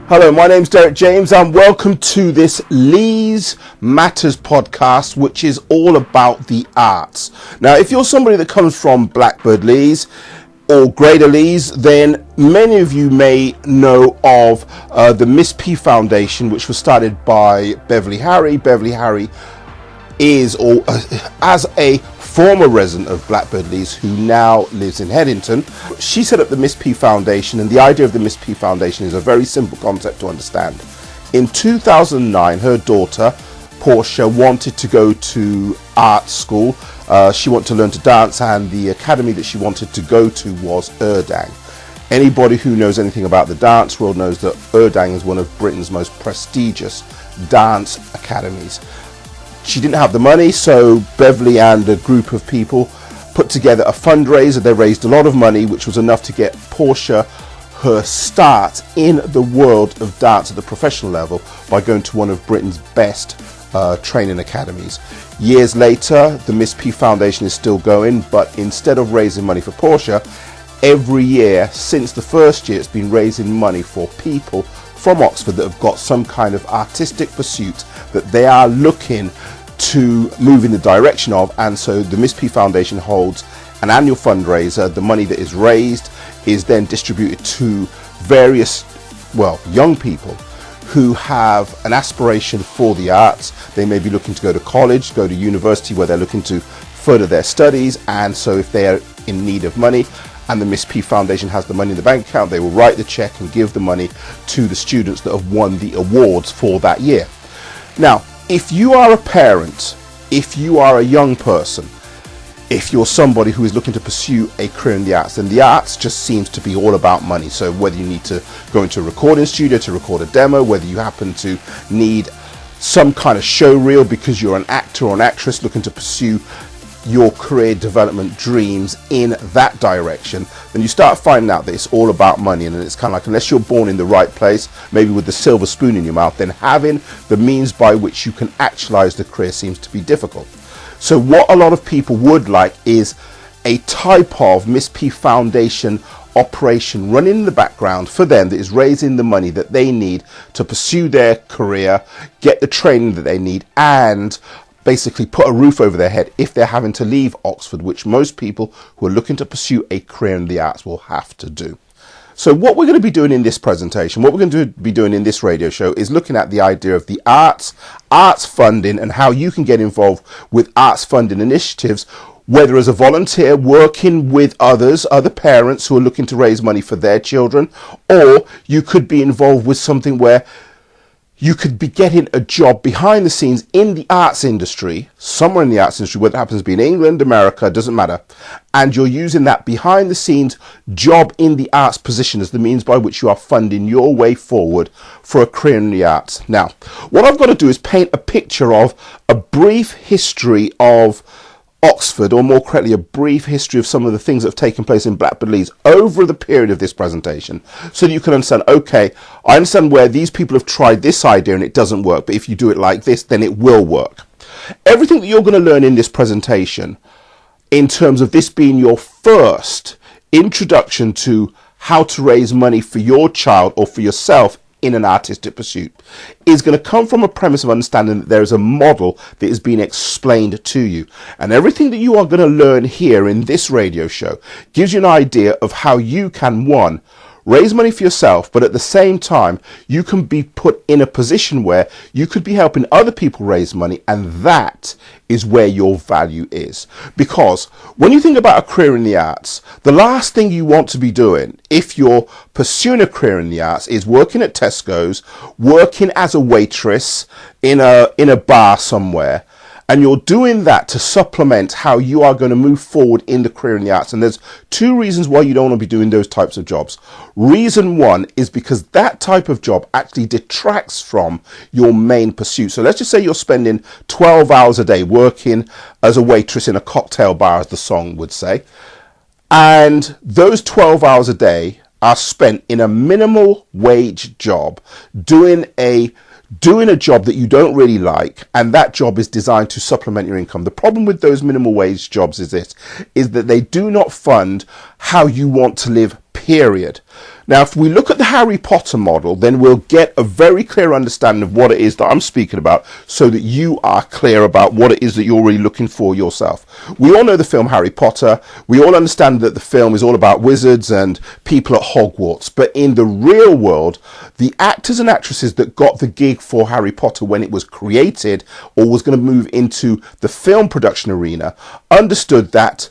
Hello, my name's Derek James and welcome to this Leys Matters podcast, which is all about the arts. Now, if you're somebody that comes from Blackbird Leys or Greater Leys, then many of you may know of the Miss P Foundation, which was started by Beverly Harry. Beverly Harry is, or as a former resident of Blackbird Leys who now lives in Headington, she set up the Miss P Foundation, and the idea of the Miss P Foundation is a very simple concept to understand. In 2009, her daughter Portia wanted to go to art school. She wanted to learn to dance, and the academy that she wanted to go to was Erdang. Anybody who knows anything about the dance world knows that Erdang is one of Britain's most prestigious dance academies. She didn't have the money, so Beverly and a group of people put together a fundraiser. They raised a lot of money, which was enough to get Portia her start in the world of dance at the professional level by going to one of Britain's best training academies. Years later, the Miss P Foundation is still going, but instead of raising money for Portia, every year since the first year, it's been raising money for people from Oxford that have got some kind of artistic pursuit that they are looking to move in the direction of. And so the Miss P Foundation holds an annual fundraiser. The money that is raised is then distributed to various, young people who have an aspiration for the arts. They may be looking to go to college, go to university, where they're looking to further their studies. And so if they are in need of money and the Miss P Foundation has the money in the bank account, they will write the check and give the money to the students that have won the awards for that year. Now, if you are a parent, if you are a young person, if you're somebody who is looking to pursue a career in the arts, then the arts just seems to be all about money. So whether you need to go into a recording studio to record a demo, whether you happen to need some kind of show reel because you're an actor or an actress looking to pursue your career development dreams in that direction, then you start finding out that it's all about money. And it's kind of like, unless you're born in the right place, maybe with the silver spoon in your mouth, then having the means by which you can actualize the career seems to be difficult. So what a lot of people would like is a type of Miss P Foundation operation running in the background for them that is raising the money that they need to pursue their career, get the training that they need, and basically put a roof over their head if they're having to leave Oxford, which most people who are looking to pursue a career in the arts will have to do. So what we're going to be doing in this presentation, what we're going to be doing in this radio show, is looking at the idea of the arts funding, and how you can get involved with arts funding initiatives, whether as a volunteer working with other parents who are looking to raise money for their children, or you could be involved with something where you could be getting a job behind the scenes in the arts industry, somewhere in the arts industry, whether it happens to be in England, America, doesn't matter. And you're using that behind the scenes job in the arts position as the means by which you are funding your way forward for a career in the arts. Now, what I've got to do is paint a picture of a brief history of Oxford, or more correctly, a brief history of some of the things that have taken place in Blackbird Leys over the period of this presentation, so that you can understand, okay, I understand where these people have tried this idea and it doesn't work, but if you do it like this, then it will work. Everything that you're going to learn in this presentation, in terms of this being your first introduction to how to raise money for your child or for yourself in an artistic pursuit, is going to come from a premise of understanding that there is a model that is being explained to you. And everything that you are going to learn here in this radio show gives you an idea of how you can, one, raise money for yourself, but at the same time, you can be put in a position where you could be helping other people raise money, and that is where your value is. Because when you think about a career in the arts, the last thing you want to be doing if you're pursuing a career in the arts is working at Tesco's, working as a waitress in a bar somewhere. And you're doing that to supplement how you are going to move forward in the career in the arts. And there's two reasons why you don't want to be doing those types of jobs. Reason one is because that type of job actually detracts from your main pursuit. So let's just say you're spending 12 hours a day working as a waitress in a cocktail bar, as the song would say. And those 12 hours a day are spent in a minimal wage job, doing a job that you don't really like, and that job is designed to supplement your income. The problem with those minimal wage jobs is that they do not fund how you want to live, period. Now, if we look at the Harry Potter model, then we'll get a very clear understanding of what it is that I'm speaking about, so that you are clear about what it is that you're really looking for yourself. We all know the film Harry Potter. We all understand that the film is all about wizards and people at Hogwarts. But in the real world, the actors and actresses that got the gig for Harry Potter when it was created or was going to move into the film production arena understood that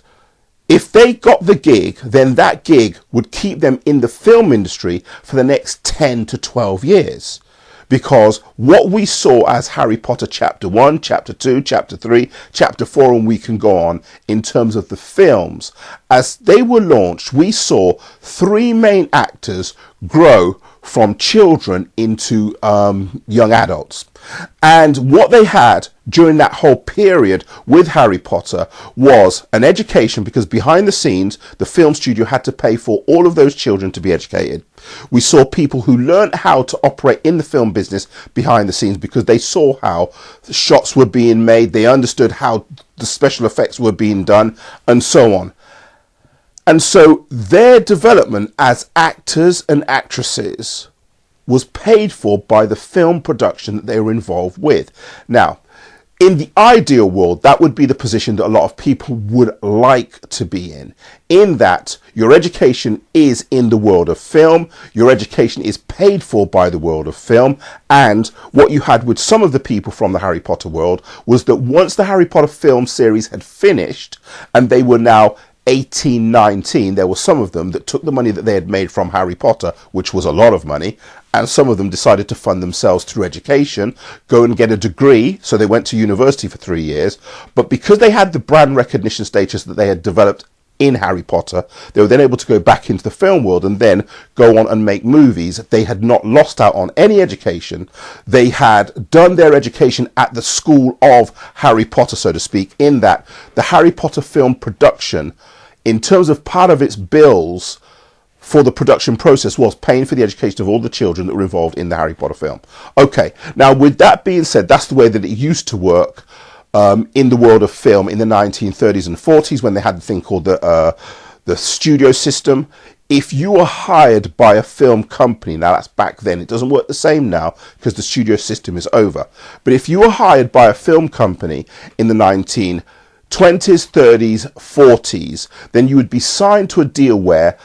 if they got the gig, then that gig would keep them in the film industry for the next 10 to 12 years. Because what we saw as Harry Potter Chapter 1, Chapter 2, Chapter 3, Chapter 4, and we can go on in terms of the films, as they were launched, we saw three main actors grow from children into young adults. And what they had during that whole period with Harry Potter was an education, because behind the scenes, the film studio had to pay for all of those children to be educated. We saw people who learned how to operate in the film business behind the scenes because they saw how the shots were being made, they understood how the special effects were being done, and so on. And so their development as actors and actresses was paid for by the film production that they were involved with. Now, in the ideal world, that would be the position that a lot of people would like to be in that your education is in the world of film, your education is paid for by the world of film, and what you had with some of the people from the Harry Potter world was that once the Harry Potter film series had finished and they were now 18, 19, there were some of them that took the money that they had made from Harry Potter, which was a lot of money, and some of them decided to fund themselves through education, go and get a degree, so they went to university for 3 years. But because they had the brand recognition status that they had developed in Harry Potter, they were then able to go back into the film world and then go on and make movies. They had not lost out on any education. They had done their education at the school of Harry Potter, so to speak, in that the Harry Potter film production, in terms of part of its bills for the production process, was paying for the education of all the children that were involved in the Harry Potter film. Okay, now with that being said, that's the way that it used to work in the world of film in the 1930s and 40s, when they had the thing called the studio system. If you were hired by a film company, now that's back then, it doesn't work the same now because the studio system is over. But if you were hired by a film company in the 1920s, 30s, 40s, then you would be signed to a deal where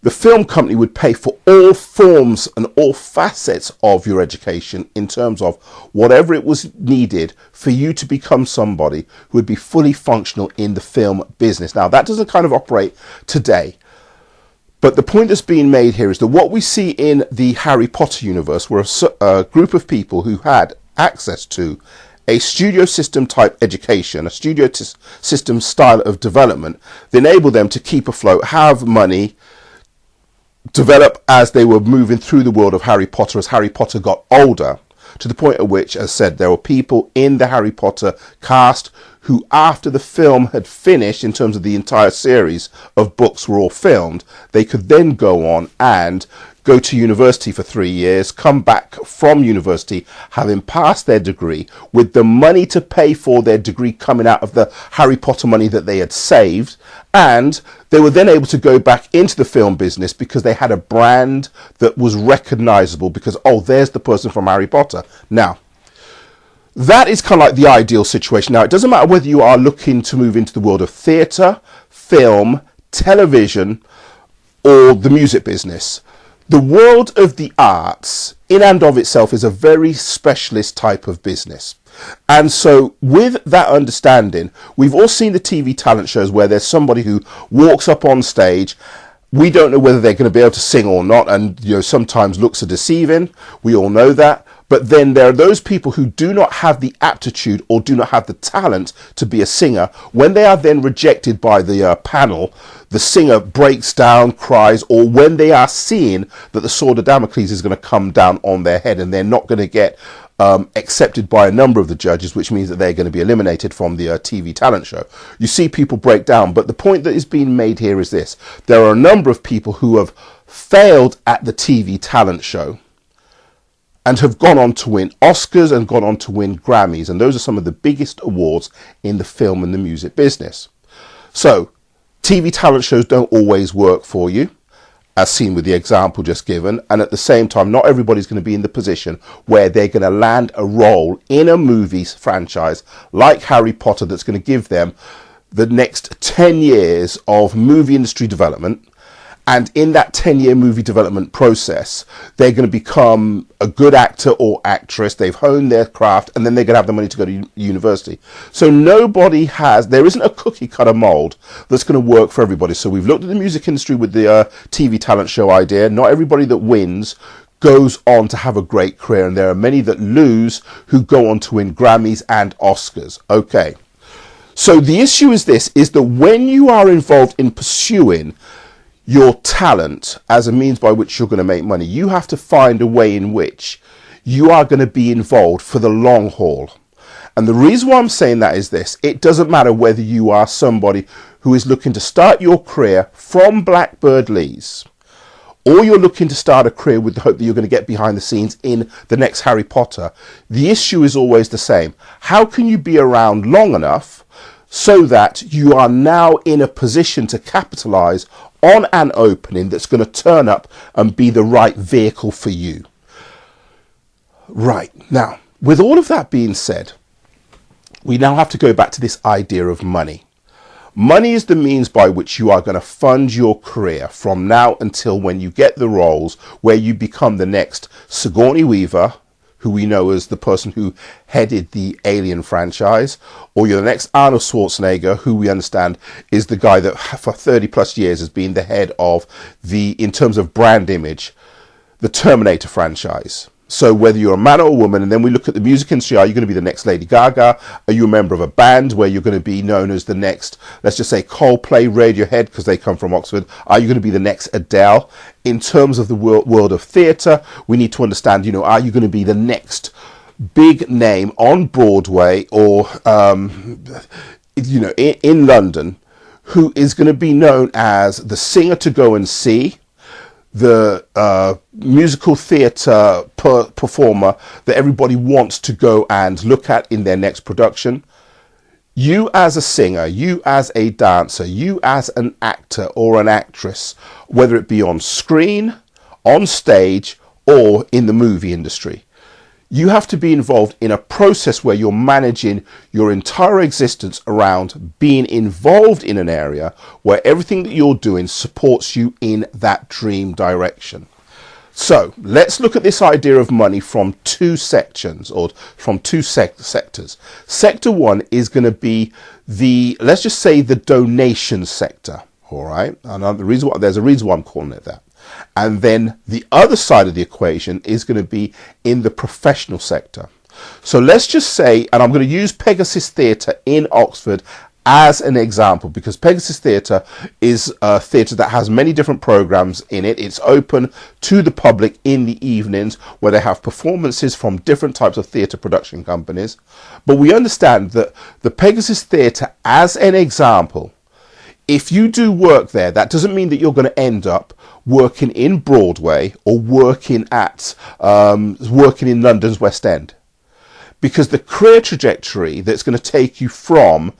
the film company would pay for all forms and all facets of your education in terms of whatever it was needed for you to become somebody who would be fully functional in the film business. Now, that doesn't kind of operate today. But the point that's being made here is that what we see in the Harry Potter universe were a group of people who had access to a studio system type education, a studio system style of development that enabled them to keep afloat, have money, develop as they were moving through the world of Harry Potter as Harry Potter got older, to the point at which, as said, there were people in the Harry Potter cast who, after the film had finished, in terms of the entire series of books were all filmed, they could then go on and go to university for 3 years, come back from university having passed their degree with the money to pay for their degree coming out of the Harry Potter money that they had saved, and they were then able to go back into the film business because they had a brand that was recognizable because, oh, there's the person from Harry Potter. Now, that is kind of like the ideal situation. Now, it doesn't matter whether you are looking to move into the world of theatre, film, television, or the music business. The world of the arts, in and of itself, is a very specialist type of business. And so with that understanding, we've all seen the TV talent shows where there's somebody who walks up on stage. We don't know whether they're going to be able to sing or not. And, you know, sometimes looks are deceiving. We all know that. But then there are those people who do not have the aptitude or do not have the talent to be a singer. When they are then rejected by the panel, the singer breaks down, cries, or when they are seeing that the sword of Damocles is going to come down on their head and they're not going to get accepted by a number of the judges, which means that they're going to be eliminated from the TV talent show. You see people break down. But the point that is being made here is this. There are a number of people who have failed at the TV talent show and have gone on to win Oscars and gone on to win Grammys. And those are some of the biggest awards in the film and the music business. So TV talent shows don't always work for you. as seen with the example just given. And at the same time, not everybody's going to be in the position where they're going to land a role in a movie franchise like Harry Potter that's going to give them the next 10 years of movie industry development. And in that 10-year movie development process, they're going to become a good actor or actress. They've honed their craft, and then they're going to have the money to go to university. So there isn't a cookie cutter mold that's going to work for everybody. So we've looked at the music industry with the TV talent show idea. Not everybody that wins goes on to have a great career, and there are many that lose who go on to win Grammys and Oscars. Okay. So the issue is that when you are involved in pursuing your talent as a means by which you're going to make money, you have to find a way in which you are going to be involved for the long haul. And the reason why I'm saying that is this: it doesn't matter whether you are somebody who is looking to start your career from Blackbird Leys, or you're looking to start a career with the hope that you're going to get behind the scenes in the next Harry Potter. The issue is always the same. How can you be around long enough so that you are now in a position to capitalize on an opening that's going to turn up and be the right vehicle for you? Right. Now, with all of that being said, we now have to go back to this idea of money. Money is the means by which you are going to fund your career from now until when you get the roles where you become the next Sigourney Weaver, who we know as the person who headed the Alien franchise, or you're the next Arnold Schwarzenegger, who we understand is the guy that for 30 plus years has been the head of in terms of brand image, the Terminator franchise. So whether you're a man or a woman, and then we look at the music industry, are you going to be the next Lady Gaga? Are you a member of a band where you're going to be known as the next, let's just say Coldplay, Radiohead, because they come from Oxford? Are you going to be the next Adele? In terms of the world of theatre, we need to understand, are you going to be the next big name on Broadway or, in London, who is going to be known as the singer to go and see, the musical theatre performer that everybody wants to go and look at in their next production? You as a singer, you as a dancer, you as an actor or an actress, whether it be on screen, on stage, or in the movie industry, you have to be involved in a process where you're managing your entire existence around being involved in an area where everything that you're doing supports you in that dream direction. So let's look at this idea of money from two sections, or from two sectors. Sector one is going to be let's just say the donation sector. All right. And there's a reason why I'm calling it that. And then the other side of the equation is going to be in the professional sector. So let's just say, and I'm going to use Pegasus Theatre in Oxford as an example, because Pegasus Theatre is a theatre that has many different programs in it. It's open to the public in the evenings where they have performances from different types of theatre production companies. But we understand that the Pegasus Theatre, as an example, if you do work there, that doesn't mean that you're going to end up working in Broadway or working in London's West End, because the career trajectory that's going to take you from,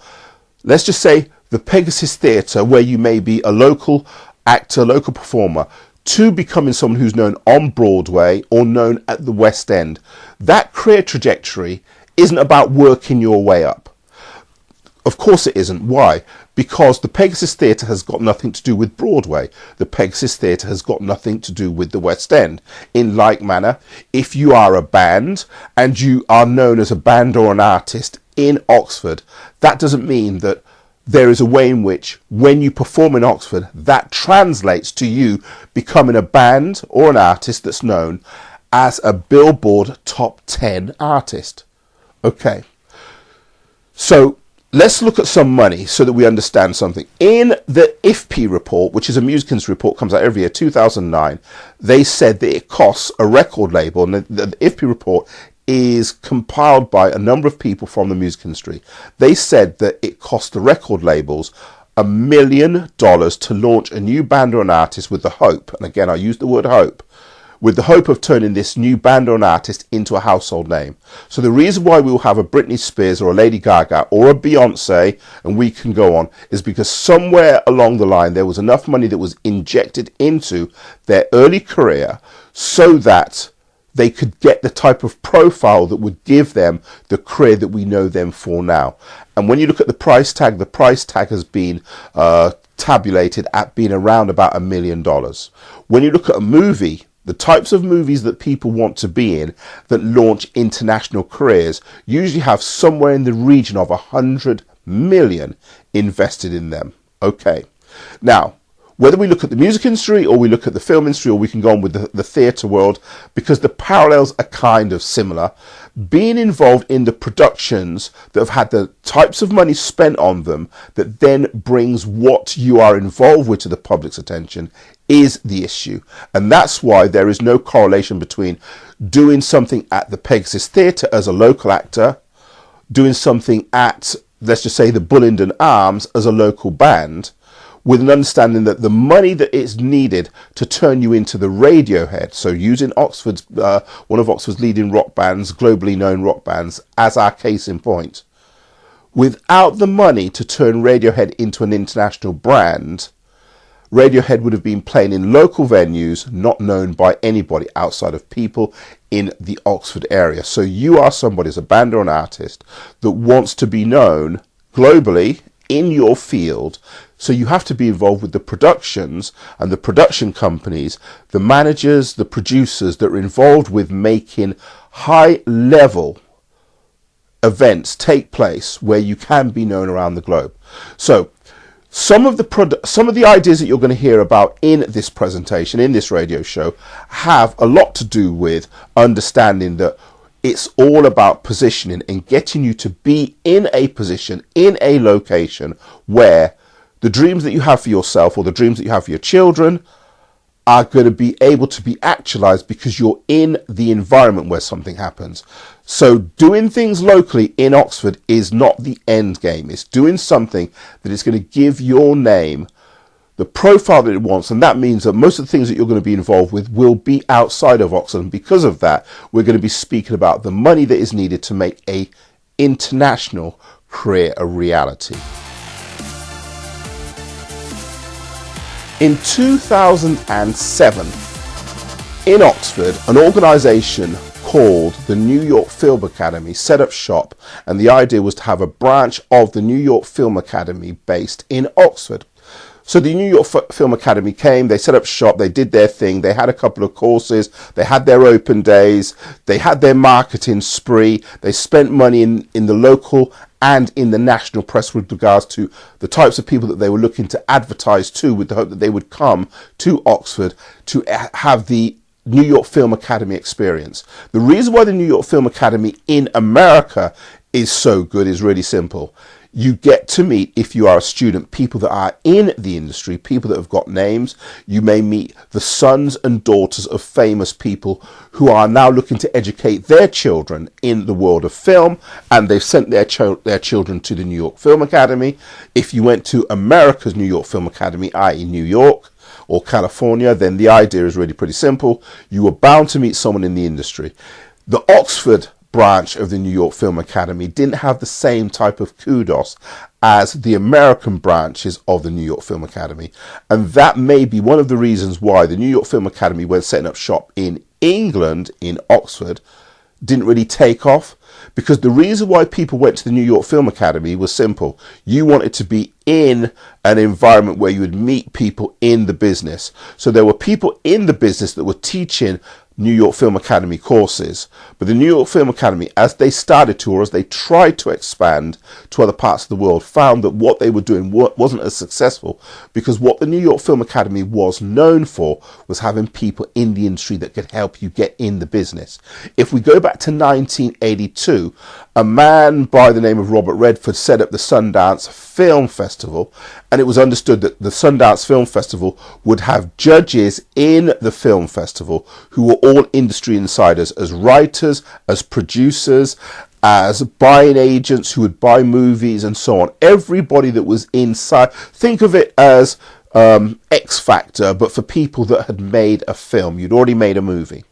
let's just say, the Pegasus Theatre, where you may be a local actor, local performer, to becoming someone who's known on Broadway or known at the West End, that career trajectory isn't about working your way up. Of course it isn't. Why? Because the Pegasus Theatre has got nothing to do with Broadway. The Pegasus Theatre has got nothing to do with the West End. In like manner, if you are a band and you are known as a band or an artist in Oxford, that doesn't mean that there is a way in which when you perform in Oxford, that translates to you becoming a band or an artist that's known as a Billboard top 10 artist. Okay. So let's look at some money so that we understand something. In the IFPI report, which is a music industry report, comes out every year, 2009, they said that it costs a record label, and the IFPI report is compiled by a number of people from the music industry. They said that it cost the record labels $1 million to launch a new band or an artist with the hope, and again I use the word hope, with the hope of turning this new band or an artist into a household name. So the reason why we will have a Britney Spears or a Lady Gaga or a Beyonce, and we can go on, is because somewhere along the line there was enough money that was injected into their early career so that they could get the type of profile that would give them the career that we know them for now. And when you look at the price tag has been tabulated at being around about $1 million. When you look at a movie, the types of movies that people want to be in that launch international careers usually have somewhere in the region of 100 million invested in them. Okay. Now, whether we look at the music industry or we look at the film industry, or we can go on with the theatre world, because the parallels are kind of similar, being involved in the productions that have had the types of money spent on them that then brings what you are involved with to the public's attention is the issue. And that's why there is no correlation between doing something at the Pegasus Theatre as a local actor, doing something at, let's just say, the Bullingdon Arms as a local band, with an understanding that the money that is needed to turn you into the Radiohead, so using Oxford's one of Oxford's leading rock bands, globally known rock bands, as our case in point, without the money to turn Radiohead into an international brand, Radiohead would have been playing in local venues not known by anybody outside of people in the Oxford area. So you are somebody as a band or an artist that wants to be known globally in your field. So you have to be involved with the productions and the production companies, the managers, the producers that are involved with making high level events take place where you can be known around the globe. So some of the ideas that you're going to hear about in this presentation, in this radio show, have a lot to do with understanding that it's all about positioning and getting you to be in a position, in a location where the dreams that you have for yourself or the dreams that you have for your children are going to be able to be actualized because you're in the environment where something happens. So doing things locally in Oxford is not the end game. It's doing something that is going to give your name the profile that it wants, and that means that most of the things that you're going to be involved with will be outside of Oxford. And because of that, we're going to be speaking about the money that is needed to make a international career a reality. In 2007, in Oxford, an organisation called the New York Film Academy set up shop, and the idea was to have a branch of the New York Film Academy based in Oxford. So the New York Film Academy came, they set up shop, they did their thing, they had a couple of courses, they had their open days, they had their marketing spree, they spent money in the local and in the national press with regards to the types of people that they were looking to advertise to, with the hope that they would come to Oxford to have the New York Film Academy experience. The reason why the New York Film Academy in America is so good is really simple. You get to meet, if you are a student, people that are in the industry, people that have got names. You may meet the sons and daughters of famous people who are now looking to educate their children in the world of film, and they've sent their children to the New York Film Academy. If you went to America's New York Film Academy, i.e. New York or California, then the idea is really pretty simple. You were bound to meet someone in the industry. The Oxford branch of the New York Film Academy didn't have the same type of kudos as the American branches of the New York Film Academy, and that may be one of the reasons why the New York Film Academy, when setting up shop in England, in Oxford, didn't really take off. Because the reason why people went to the New York Film Academy was simple. You wanted to be in an environment where you would meet people in the business. So there were people in the business that were teaching New York Film Academy courses. But the New York Film Academy, as they started to, or as they tried to expand to other parts of the world, found that what they were doing wasn't as successful, because what the New York Film Academy was known for was having people in the industry that could help you get in the business. If we go back to 1982, a man by the name of Robert Redford set up the Sundance Film Festival, and it was understood that the Sundance Film Festival would have judges in the film festival who were all industry insiders, as writers, as producers, as buying agents who would buy movies and so on. Everybody that was inside, think of it as X Factor, but for people that had made a film. You'd already made a movie.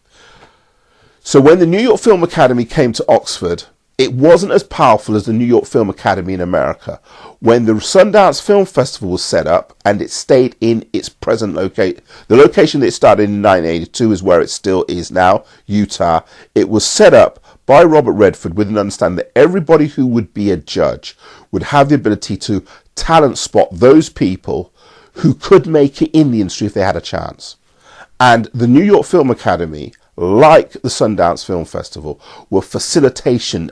So when the New York Film Academy came to Oxford, it wasn't as powerful as the New York Film Academy in America. When the Sundance Film Festival was set up, and it stayed in its present location, the location that it started in 1982 is where it still is now, Utah. It was set up by Robert Redford with an understanding that everybody who would be a judge would have the ability to talent spot those people who could make it in the industry if they had a chance. And the New York Film Academy, like the Sundance Film Festival, were facilitation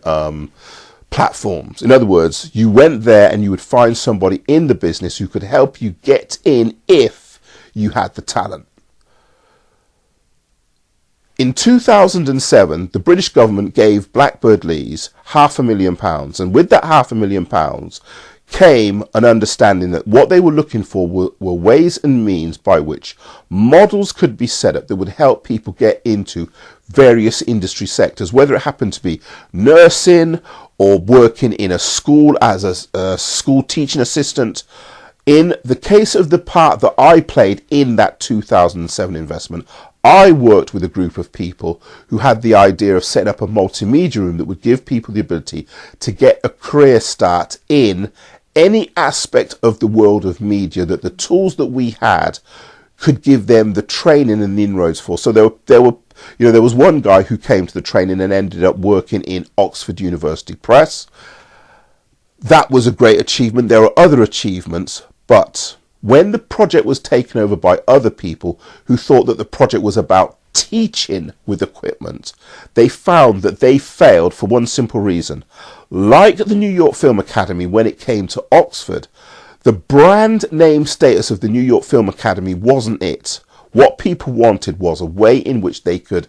platforms. In other words, you went there and you would find somebody in the business who could help you get in if you had the talent. In 2007, the British government gave Blackbird Leys £500,000, and with that £500,000 came an understanding that what they were looking for were ways and means by which models could be set up that would help people get into various industry sectors, whether it happened to be nursing or working in a school as a school teaching assistant. In the case of the part that I played in that 2007 investment, I worked with a group of people who had the idea of setting up a multimedia room that would give people the ability to get a career start in any aspect of the world of media that the tools that we had could give them the training and the inroads for. So there was one guy who came to the training and ended up working in Oxford University Press. That was a great achievement. There are other achievements, but when the project was taken over by other people who thought that the project was about teaching with equipment, they found that they failed for one simple reason. Like the New York Film Academy, when it came to Oxford, the brand name status of the New York Film Academy wasn't it. What people wanted was a way in which they could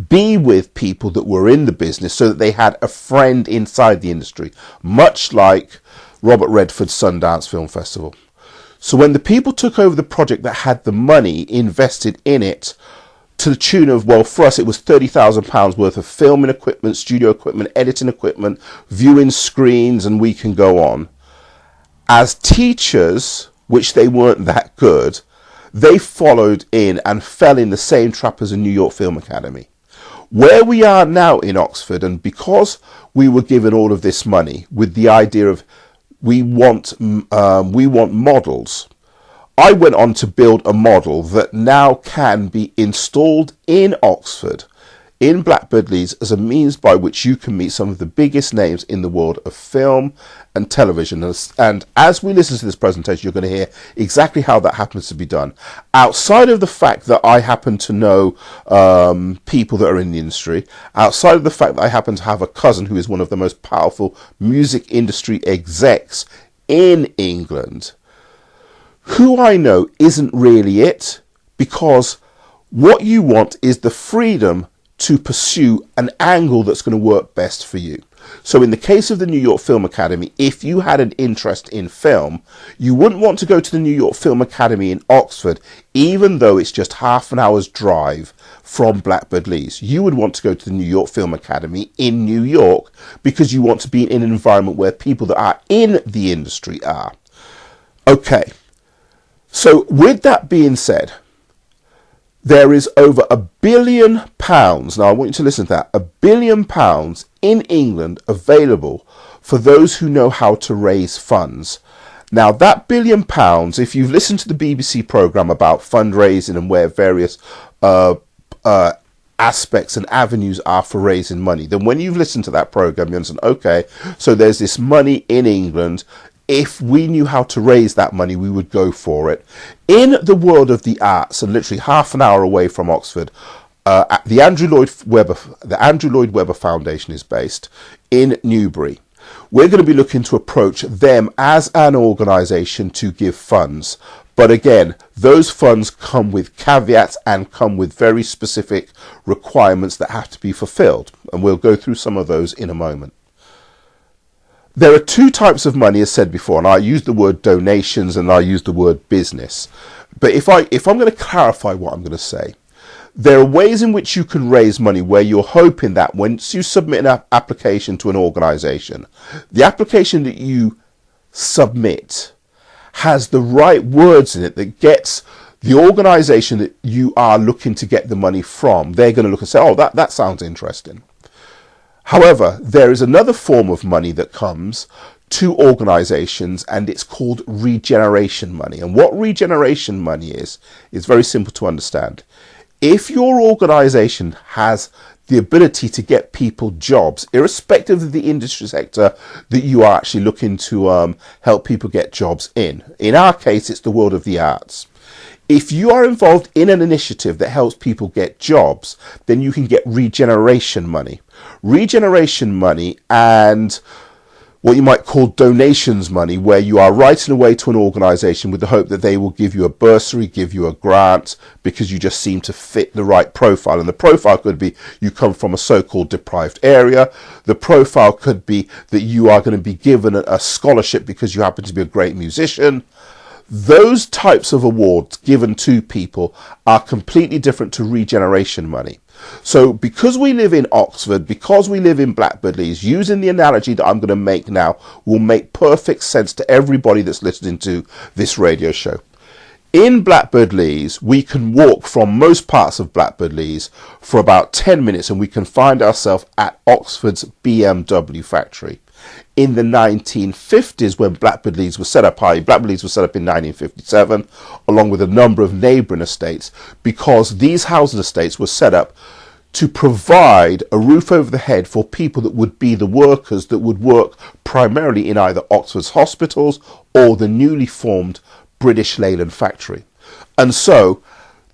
be with people that were in the business so that they had a friend inside the industry, much like Robert Redford's Sundance Film Festival. So when the people took over the project that had the money invested in it, to the tune of, well, for us it was £30,000 worth of filming equipment, studio equipment, editing equipment, viewing screens, and we can go on. As teachers, which they weren't that good, they followed in and fell in the same trap as the New York Film Academy. Where we are now in Oxford, and because we were given all of this money with the idea of we want models, I went on to build a model that now can be installed in Oxford, in Blackbird Leys, as a means by which you can meet some of the biggest names in the world of film and television. And as we listen to this presentation, you're going to hear exactly how that happens to be done. Outside of the fact that I happen to know people that are in the industry, outside of the fact that I happen to have a cousin who is one of the most powerful music industry execs in England, who I know isn't really it, because what you want is the freedom to pursue an angle that's going to work best for you. So in the case of the New York Film Academy, if you had an interest in film, you wouldn't want to go to the New York Film Academy in Oxford, even though it's just half an hour's drive from Blackbird Leys. You would want to go to the New York Film Academy in New York because you want to be in an environment where people that are in the industry are. Okay. So with that being said, there is over £1 billion, now I want you to listen to that, £1 billion in England available for those who know how to raise funds. Now that £1 billion, if you've listened to the BBC programme about fundraising and where various aspects and avenues are for raising money, then when you've listened to that programme, you understand, okay, so there's this money in England. If we knew how to raise that money, we would go for it. In the world of the arts, and literally half an hour away from Oxford, the Andrew Lloyd Webber Foundation is based in Newbury. We're going to be looking to approach them as an organisation to give funds. But again, those funds come with caveats and come with very specific requirements that have to be fulfilled. And we'll go through some of those in a moment. There are two types of money, as said before, and I use the word donations and I use the word business. But if I'm going to clarify what I'm going to say, there are ways in which you can raise money where you're hoping that once you submit an application to an organisation, the application that you submit has the right words in it that gets the organisation that you are looking to get the money from, they're going to look and say, oh, that sounds interesting. However, there is another form of money that comes to organisations, and it's called regeneration money. And what regeneration money is very simple to understand. If your organisation has the ability to get people jobs, irrespective of the industry sector that you are actually looking to help people get jobs in our case, it's the world of the arts. If you are involved in an initiative that helps people get jobs, then you can get regeneration money. Regeneration money and what you might call donations money, where you are writing away to an organisation with the hope that they will give you a bursary, give you a grant, because you just seem to fit the right profile. And the profile could be you come from a so-called deprived area. The profile could be that you are going to be given a scholarship because you happen to be a great musician. Those types of awards given to people are completely different to regeneration money. So because we live in Oxford, because we live in Blackbird Leys, using the analogy that I'm going to make now will make perfect sense to everybody that's listening to this radio show. In Blackbird Leys, we can walk from most parts of Blackbird Leys for about 10 minutes and we can find ourselves at Oxford's BMW factory. In the 1950s, when Blackbird Leys was set up, Blackbird Leys was set up in 1957, along with a number of neighbouring estates, because these housing estates were set up to provide a roof over the head for people that would be the workers that would work primarily in either Oxford's hospitals or the newly formed British Leyland factory. And so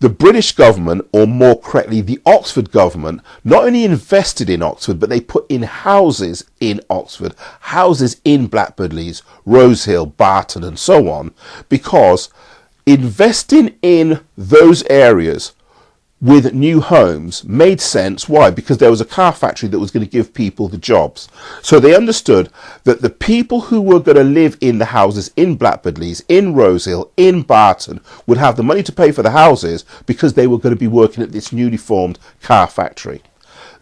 the British government, or more correctly, the Oxford government, not only invested in Oxford, but they put in houses in Oxford, houses in Blackbird Leys, Rosehill, Barton, and so on, because investing in those areas with new homes made sense. Why? Because there was a car factory that was going to give people the jobs. So they understood that the people who were going to live in the houses in Blackbird Leys, in Rosehill, in Barton would have the money to pay for the houses because they were going to be working at this newly formed car factory.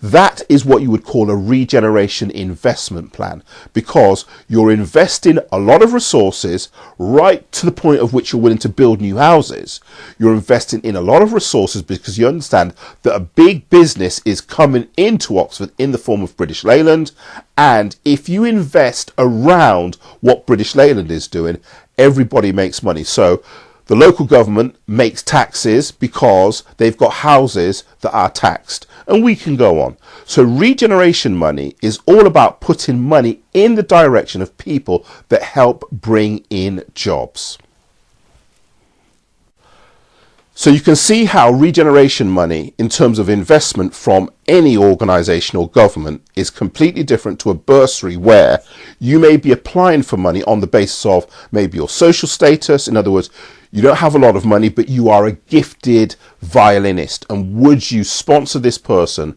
That is what you would call a regeneration investment plan, because you're investing a lot of resources right to the point of which you're willing to build new houses. You're investing in a lot of resources because you understand that a big business is coming into Oxford in the form of British Leyland. And if you invest around what British Leyland is doing, everybody makes money. So the local government makes taxes because they've got houses that are taxed. And we can go on. So regeneration money is all about putting money in the direction of people that help bring in jobs. So you can see how regeneration money in terms of investment from any organisation or government is completely different to a bursary, where you may be applying for money on the basis of maybe your social status. In other words, you don't have a lot of money, but you are a gifted violinist. And would you sponsor this person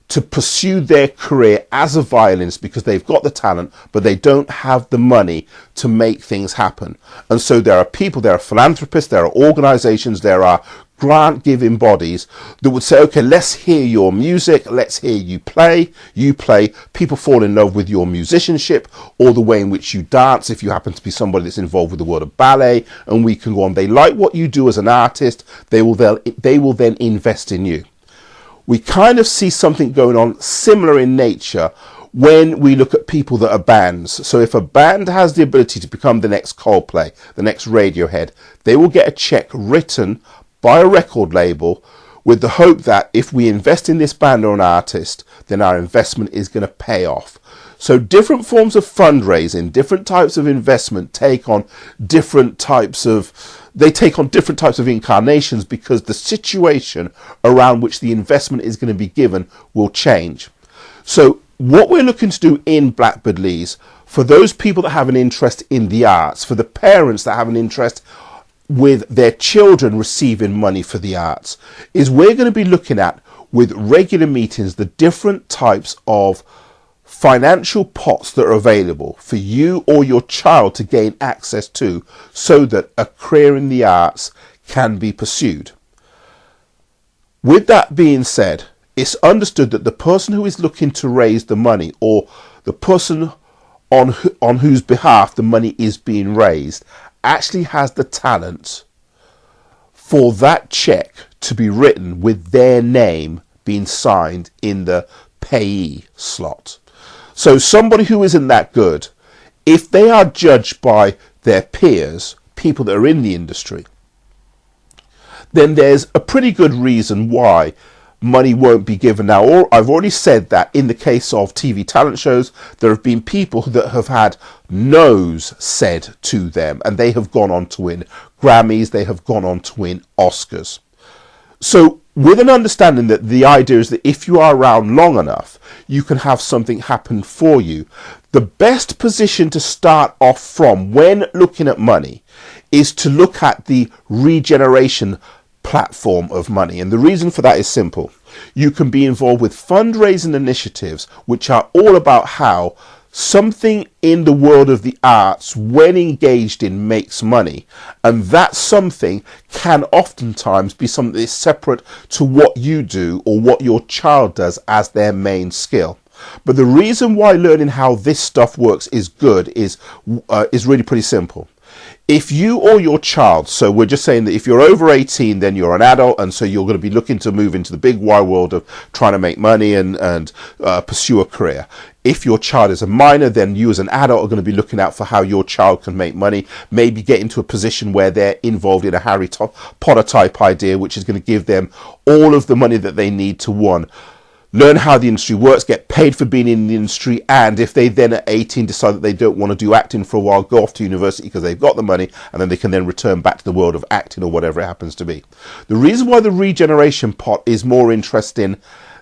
to pursue their career as a violinist because they've got the talent, but they don't have the money to make things happen? And so there are people, there are philanthropists, there are organisations, there are grant-giving bodies that would say, okay, let's hear your music, let's hear you play, people fall in love with your musicianship or the way in which you dance, if you happen to be somebody that's involved with the world of ballet, and we can go on. They like what you do as an artist, they will then invest in you. We kind of see something going on similar in nature when we look at people that are bands. So if a band has the ability to become the next Coldplay, the next Radiohead, they will get a check written by a record label with the hope that if we invest in this band or an artist, then our investment is going to pay off. So different forms of fundraising, different types of investment take on different types of incarnations, because the situation around which the investment is going to be given will change. So what we're looking to do in Blackbird Leys, for those people that have an interest in the arts, for the parents that have an interest with their children receiving money for the arts, is we're going to be looking at, with regular meetings, the different types of financial pots that are available for you or your child to gain access to, so that a career in the arts can be pursued. With that being said, it's understood that the person who is looking to raise the money, or the person on whose behalf the money is being raised, actually has the talent for that check to be written with their name being signed in the payee slot. So somebody who isn't that good, if they are judged by their peers, people that are in the industry, then there's a pretty good reason why money won't be given. Now, I've already said that in the case of TV talent shows, there have been people that have had no's said to them, and they have gone on to win Grammys, they have gone on to win Oscars. So with an understanding that the idea is that if you are around long enough, you can have something happen for you. The best position to start off from when looking at money is to look at the regeneration platform of money. And the reason for that is simple. You can be involved with fundraising initiatives which are all about how something in the world of the arts, when engaged in, makes money, and that something can oftentimes be something that is separate to what you do or what your child does as their main skill. But the reason why learning how this stuff works is good is really pretty simple. If you or your child, so we're just saying that if you're over 18, then you're an adult, and so you're going to be looking to move into the big wide world of trying to make money and pursue a career. If your child is a minor, then you as an adult are going to be looking out for how your child can make money, maybe get into a position where they're involved in a Harry Potter type idea, which is going to give them all of the money that they need to, one, learn how the industry works, get paid for being in the industry, and if they then at 18 decide that they don't want to do acting for a while, go off to university because they've got the money, and then they can then return back to the world of acting or whatever it happens to be. The reason why the regeneration pot is more interesting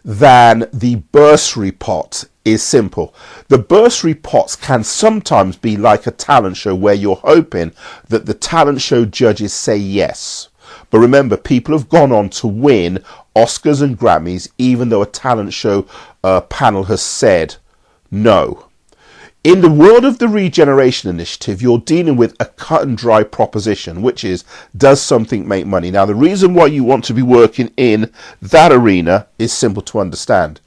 than the bursary pot is simple. The bursary pots can sometimes be like a talent show where you're hoping that the talent show judges say yes. But remember, people have gone on to win Oscars and Grammys, even though a talent show panel has said no. In the world of the Regeneration Initiative, you're dealing with a cut and dry proposition, which is, does something make money? Now, the reason why you want to be working in that arena is simple to understand.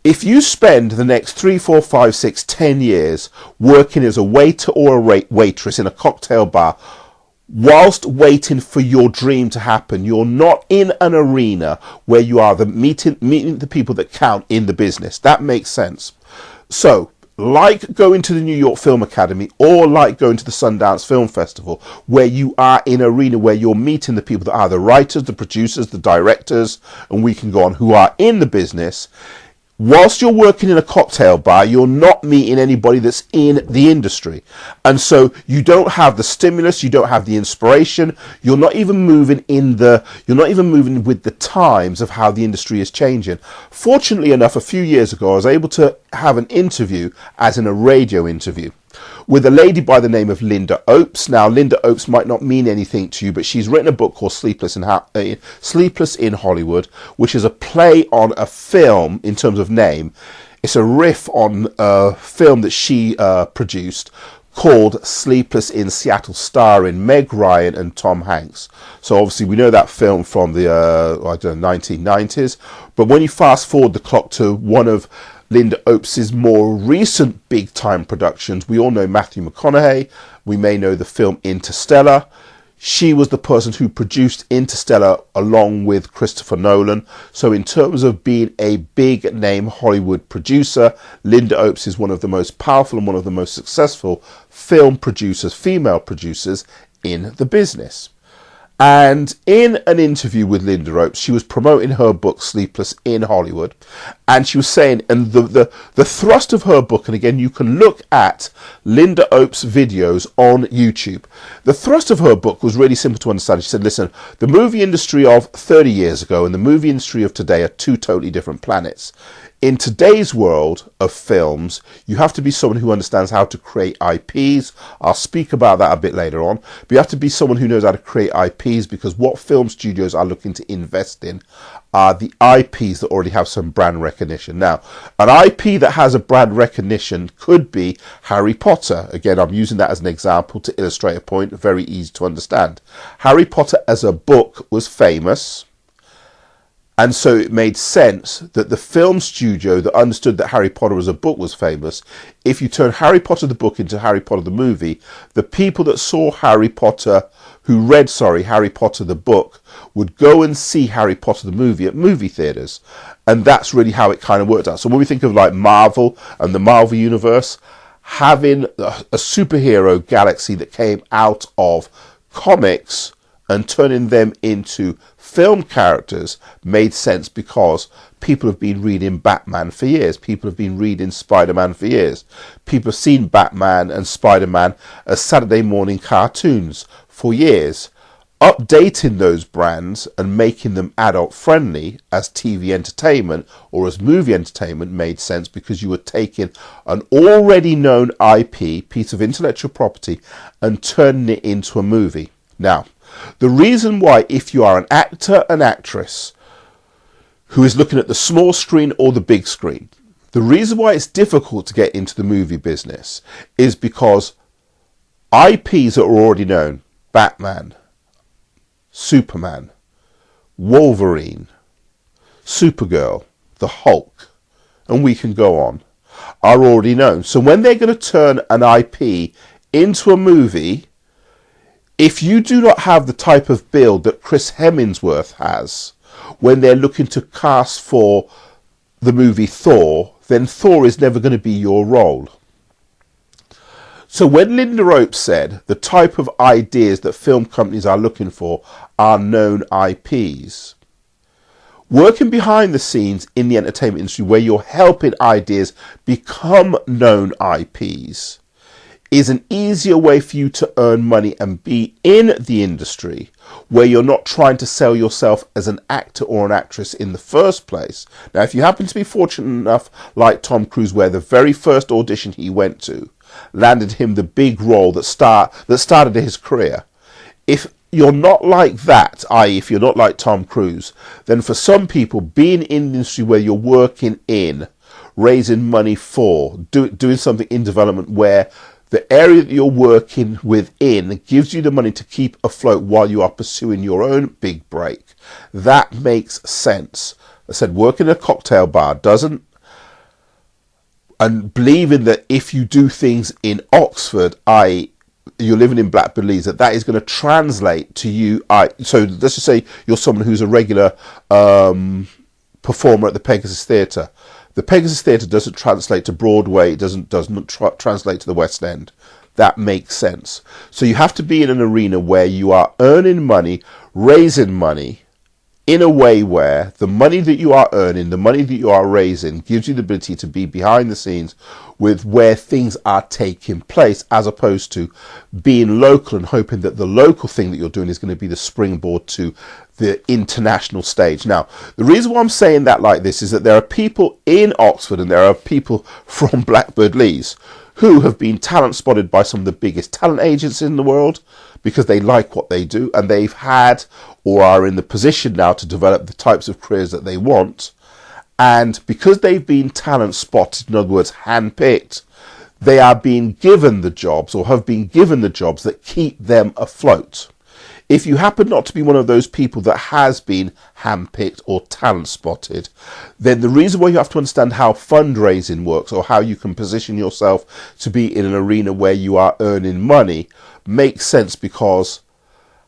If you spend the next 3, 4, 5, 6, 10 years working as a waiter or a waitress in a cocktail bar, whilst waiting for your dream to happen, you're not in an arena where you are meeting the people that count in the business. That makes sense. So, like going to the New York Film Academy or like going to the Sundance Film Festival, where you are in an arena where you're meeting the people that are the writers, the producers, the directors, and we can go on, who are in the business. Whilst you're working in a cocktail bar, you're not meeting anybody that's in the industry. And so you don't have the stimulus, you don't have the inspiration, you're not even moving with the times of how the industry is changing. Fortunately enough, a few years ago, I was able to have an interview, as in a radio interview, with a lady by the name of Linda Opes. Now, Linda Opes might not mean anything to you, but she's written a book called Sleepless in Hollywood, which is a play on a film in terms of name. It's a riff on a film that she produced called Sleepless in Seattle, starring Meg Ryan and Tom Hanks. So obviously we know that film from the 1990s, but when you fast forward the clock to one of Linda Opes' more recent big-time productions, we all know Matthew McConaughey. We may know the film Interstellar. She was the person who produced Interstellar along with Christopher Nolan. So in terms of being a big-name Hollywood producer, Linda Opes is one of the most powerful and one of the most successful film producers, female producers in the business. And in an interview with Linda Opes, she was promoting her book, Sleepless in Hollywood. And she was saying, and the thrust of her book, and again, you can look at Linda Opes' videos on YouTube. The thrust of her book was really simple to understand. She said, listen, the movie industry of 30 years ago and the movie industry of today are two totally different planets. In today's world of films, you have to be someone who understands how to create IPs. I'll speak about that a bit later on. But you have to be someone who knows how to create IPs, because what film studios are looking to invest in are the IPs that already have some brand recognition. Now, an IP that has a brand recognition could be Harry Potter. Again, I'm using that as an example to illustrate a point, very easy to understand. Harry Potter as a book was famous. And so it made sense that the film studio that understood that Harry Potter as a book was famous, if you turn Harry Potter the book into Harry Potter the movie, the people that saw Harry Potter, who read, Harry Potter the book, would go and see Harry Potter the movie at movie theatres. And that's really how it kind of worked out. So when we think of like Marvel and the Marvel universe, having a superhero galaxy that came out of comics and turning them into film characters made sense, because people have been reading Batman for years. People have been reading Spider-Man for years. People have seen Batman and Spider-Man as Saturday morning cartoons for years. Updating those brands and making them adult friendly as TV entertainment or as movie entertainment made sense, because you were taking an already known IP, piece of intellectual property, and turning it into a movie. Now, the reason why, if you are an actor and actress who is looking at the small screen or the big screen, the reason why it's difficult to get into the movie business is because IPs are already known. Batman, Superman, Wolverine, Supergirl, the Hulk, and we can go on, are already known. So when they're going to turn an IP into a movie, if you do not have the type of build that Chris Hemsworth has when they're looking to cast for the movie Thor, then Thor is never going to be your role. So when Linda Ropes said the type of ideas that film companies are looking for are known IPs, working behind the scenes in the entertainment industry where you're helping ideas become known IPs is an easier way for you to earn money and be in the industry, where you're not trying to sell yourself as an actor or an actress in the first place. Now, if you happen to be fortunate enough, like Tom Cruise, where the very first audition he went to landed him the big role that started his career, if you're not like that, i.e. if you're not like Tom Cruise, then for some people, being in the industry where you're working in, raising money for, doing something in development where the area that you're working within gives you the money to keep afloat while you are pursuing your own big break, that makes sense. I said working in a cocktail bar doesn't, and believing that if you do things in Oxford, i.e. you're living in Blackbird Leys, that is going to translate to you. So let's just say you're someone who's a regular performer at the Pegasus Theatre. The Pegasus Theatre doesn't translate to Broadway. It doesn't translate to the West End. That makes sense. So you have to be in an arena where you are earning money, raising money, in a way where the money that you are earning, the money that you are raising, gives you the ability to be behind the scenes with where things are taking place, as opposed to being local and hoping that the local thing that you're doing is going to be the springboard to the international stage. Now, the reason why I'm saying that like this is that there are people in Oxford and there are people from Blackbird Leys who have been talent spotted by some of the biggest talent agents in the world because they like what they do and they've had or are in the position now to develop the types of careers that they want. And because they've been talent spotted, in other words, handpicked, they are being given the jobs or have been given the jobs that keep them afloat. If you happen not to be one of those people that has been handpicked or talent spotted, then the reason why you have to understand how fundraising works or how you can position yourself to be in an arena where you are earning money makes sense, because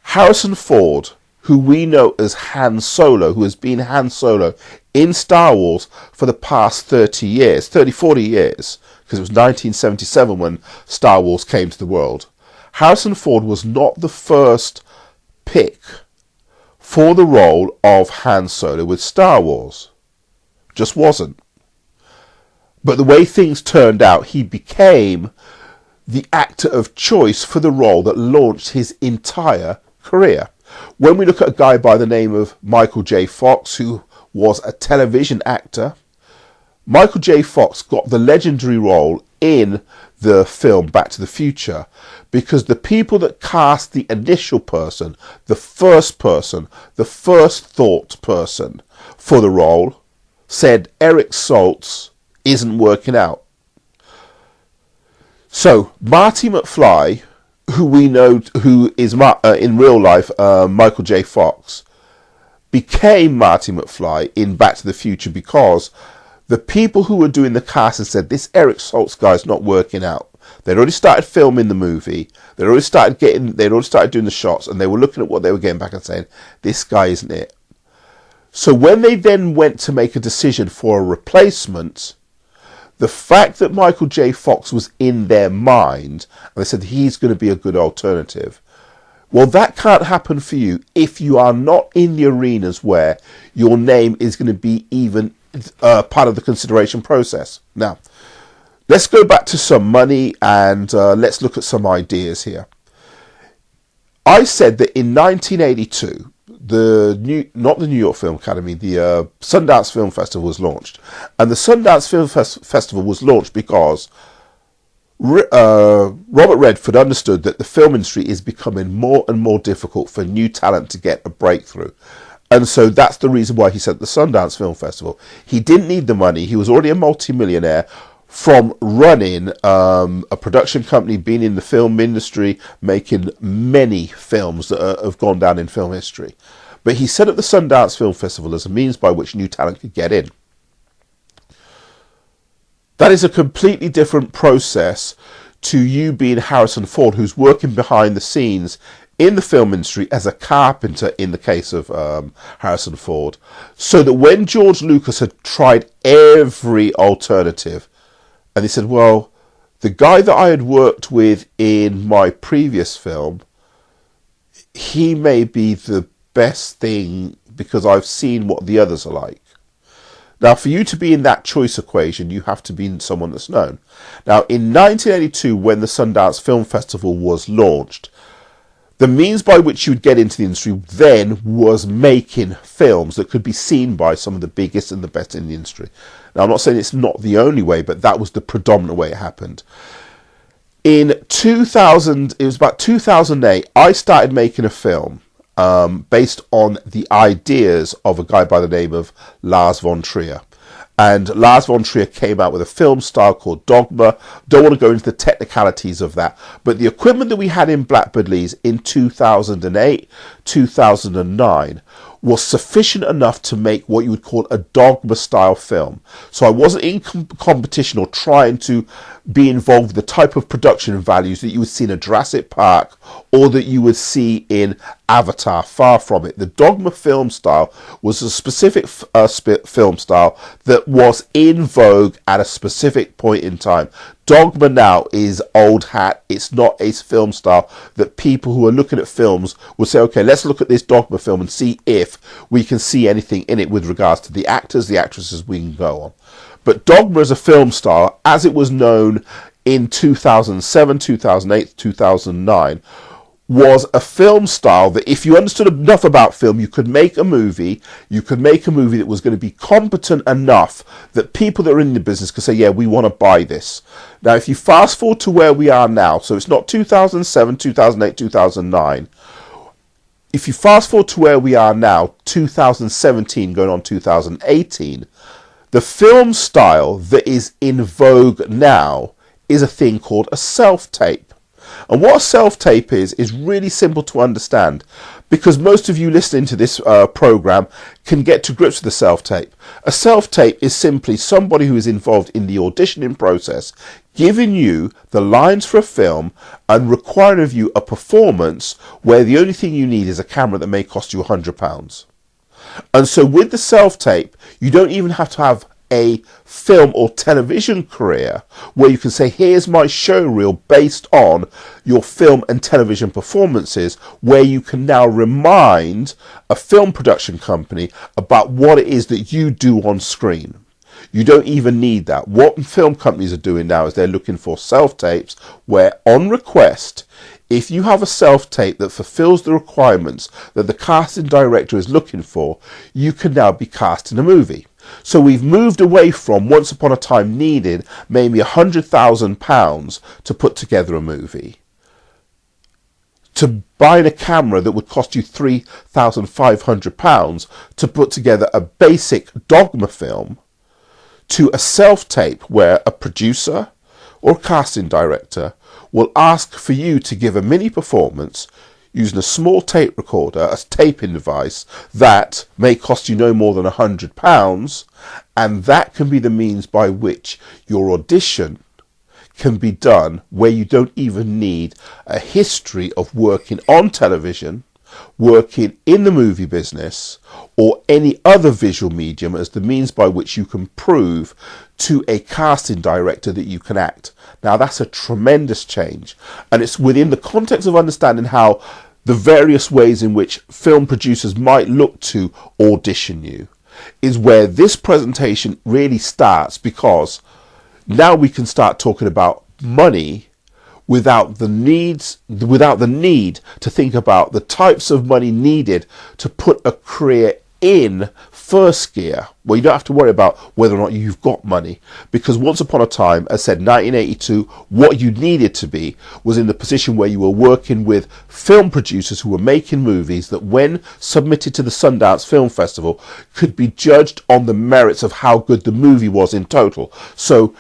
Harrison Ford, who we know as Han Solo, who has been Han Solo in Star Wars for the past 40 years, because it was 1977 when Star Wars came to the world. Harrison Ford was not the first pick for the role of Han Solo with Star Wars. Just wasn't. But the way things turned out, he became the actor of choice for the role that launched his entire career. When we look at a guy by the name of Michael J. Fox, who was a television actor, Michael J. Fox got the legendary role in the film Back to the Future because the people that cast the initial person, the first thought person for the role, said Eric Stoltz isn't working out. So Marty McFly, who we know who is in real life Michael J. Fox, became Marty McFly in Back to the Future because the people who were doing the casting said, this Eric Stoltz guy's not working out. They'd already started filming the movie. They'd already started doing the shots, and they were looking at what they were getting back and saying, this guy isn't it. So when they then went to make a decision for a replacement, the fact that Michael J. Fox was in their mind, and they said he's going to be a good alternative. Well, that can't happen for you if you are not in the arenas where your name is going to be even part of the consideration process. Now, let's go back to some money and let's look at some ideas here. I said that in 1982, not the New York Film Academy, the Sundance Film Festival was launched. And the Sundance Film Festival was launched because Robert Redford understood that the film industry is becoming more and more difficult for new talent to get a breakthrough. And so that's the reason why he set the Sundance Film Festival. He didn't need the money. He was already a multimillionaire from running a production company, being in the film industry, making many films that have gone down in film history. But he set up the Sundance Film Festival as a means by which new talent could get in. That is a completely different process to you being Harrison Ford, who's working behind the scenes in the film industry as a carpenter in the case of Harrison Ford. So that when George Lucas had tried every alternative, and he said, well, the guy that I had worked with in my previous film, he may be the best thing because I've seen what the others are like. Now, for you to be in that choice equation, you have to be someone that's known. Now, in 1982, when the Sundance Film Festival was launched, the means by which you would get into the industry then was making films that could be seen by some of the biggest and the best in the industry. Now, I'm not saying it's not the only way, but that was the predominant way it happened. In 2000, it was about 2008, I started making a film based on the ideas of a guy by the name of Lars von Trier. And Lars von Trier came out with a film style called Dogma. Don't want to go into the technicalities of that, but the equipment that we had in Blackbird Leys in 2008, 2009 was sufficient enough to make what you would call a Dogma style film. So I wasn't in competition or trying to be involved with the type of production values that you would see in a Jurassic Park or that you would see in Avatar. Far from it. The Dogma film style was a specific film style that was in vogue at a specific point in time. Dogma now is old hat. It's not a film style that people who are looking at films will say, okay, let's look at this Dogma film and see if we can see anything in it with regards to the actors, the actresses, we can go on. But Dogma as a film style, as it was known in 2007, 2008, 2009, was a film style that if you understood enough about film, you could make a movie. You could make a movie that was going to be competent enough that people that are in the business could say, yeah, we want to buy this. Now, if you fast forward to where we are now, so it's not 2007, 2008, 2009. If you fast forward to where we are now, 2017 going on 2018, the film style that is in vogue now is a thing called a self-tape. And what a self-tape is really simple to understand, because most of you listening to this program can get to grips with the self-tape. A self-tape is simply somebody who is involved in the auditioning process, giving you the lines for a film and requiring of you a performance where the only thing you need is a camera that may cost you £100. And so with the self-tape, you don't even have to have a film or television career where you can say, here's my show reel based on your film and television performances, where you can now remind a film production company about what it is that you do on screen. You don't even need that. What film companies are doing now is they're looking for self-tapes where, on request, if you have a self-tape that fulfills the requirements that the casting director is looking for, you can now be cast in a movie. So we've moved away from once upon a time needing maybe £100,000 to put together a movie, to buying a camera that would cost you £3,500 to put together a basic Dogma film, to a self-tape where a producer or a casting director will ask for you to give a mini performance. using a small tape recorder, a taping device that may cost you no more than £100, and that can be the means by which your audition can be done, where you don't even need a history of working on television, working in the movie business, or any other visual medium as the means by which you can prove to a casting director that you can act. Now that's a tremendous change, and it's within the context of understanding how the various ways in which film producers might look to audition you is where this presentation really starts, because now we can start talking about money without the need to think about the types of money needed to put a career in first gear, where you don't have to worry about whether or not you've got money. Because once upon a time, as I said, 1982, what you needed to be was in the position where you were working with film producers who were making movies that, when submitted to the Sundance Film Festival, could be judged on the merits of how good the movie was in total. So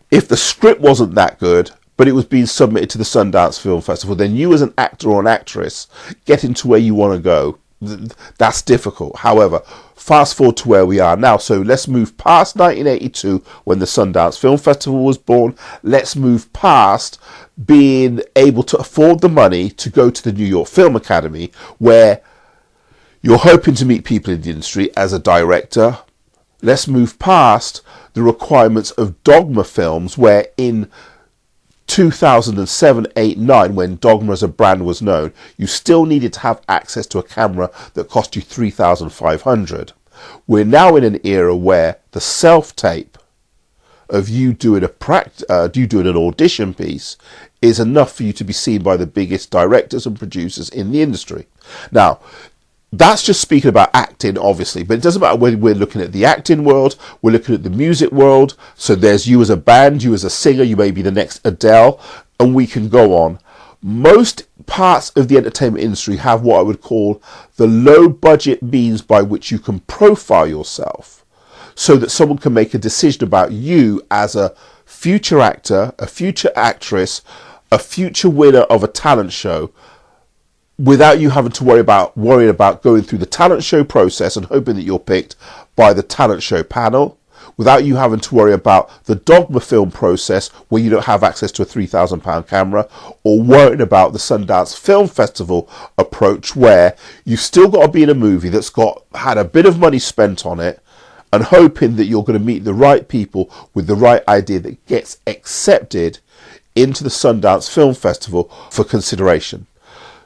if the script wasn't that good, but it was being submitted to the Sundance Film Festival, then you as an actor or an actress getting to where you want to go, that's difficult. However, fast forward to where we are now. So let's move past 1982, when the Sundance Film Festival was born. Let's move past being able to afford the money to go to the New York Film Academy, where you're hoping to meet people in the industry as a director. Let's move past the requirements of Dogma films, where in 2007, 8, 9, when Dogma as a brand was known, you still needed to have access to a camera that cost you $3,500. We're now in an era where the self-tape of you doing an audition piece is enough for you to be seen by the biggest directors and producers in the industry. Now, that's just speaking about acting, obviously, but it doesn't matter whether we're looking at the acting world, we're looking at the music world. So there's you as a band, you as a singer, you may be the next Adele, and we can go on. Most parts of the entertainment industry have what I would call the low budget means by which you can profile yourself, so that someone can make a decision about you as a future actor, a future actress, a future winner of a talent show, without you having to worrying about going through the talent show process and hoping that you're picked by the talent show panel, without you having to worry about the Dogma film process where you don't have access to a £3,000 camera, or worrying about the Sundance Film Festival approach where you've still got to be in a movie that's had a bit of money spent on it, and hoping that you're going to meet the right people with the right idea that gets accepted into the Sundance Film Festival for consideration.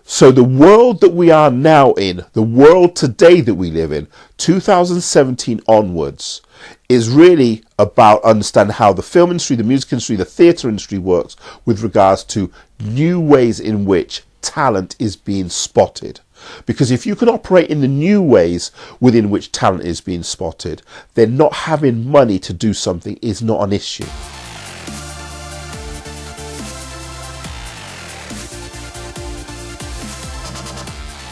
So the world that we are now in, the world today that we live in, 2017 onwards, is really about understanding how the film industry, the music industry, the theatre industry works with regards to new ways in which talent is being spotted. Because if you can operate in the new ways within which talent is being spotted, then not having money to do something is not an issue.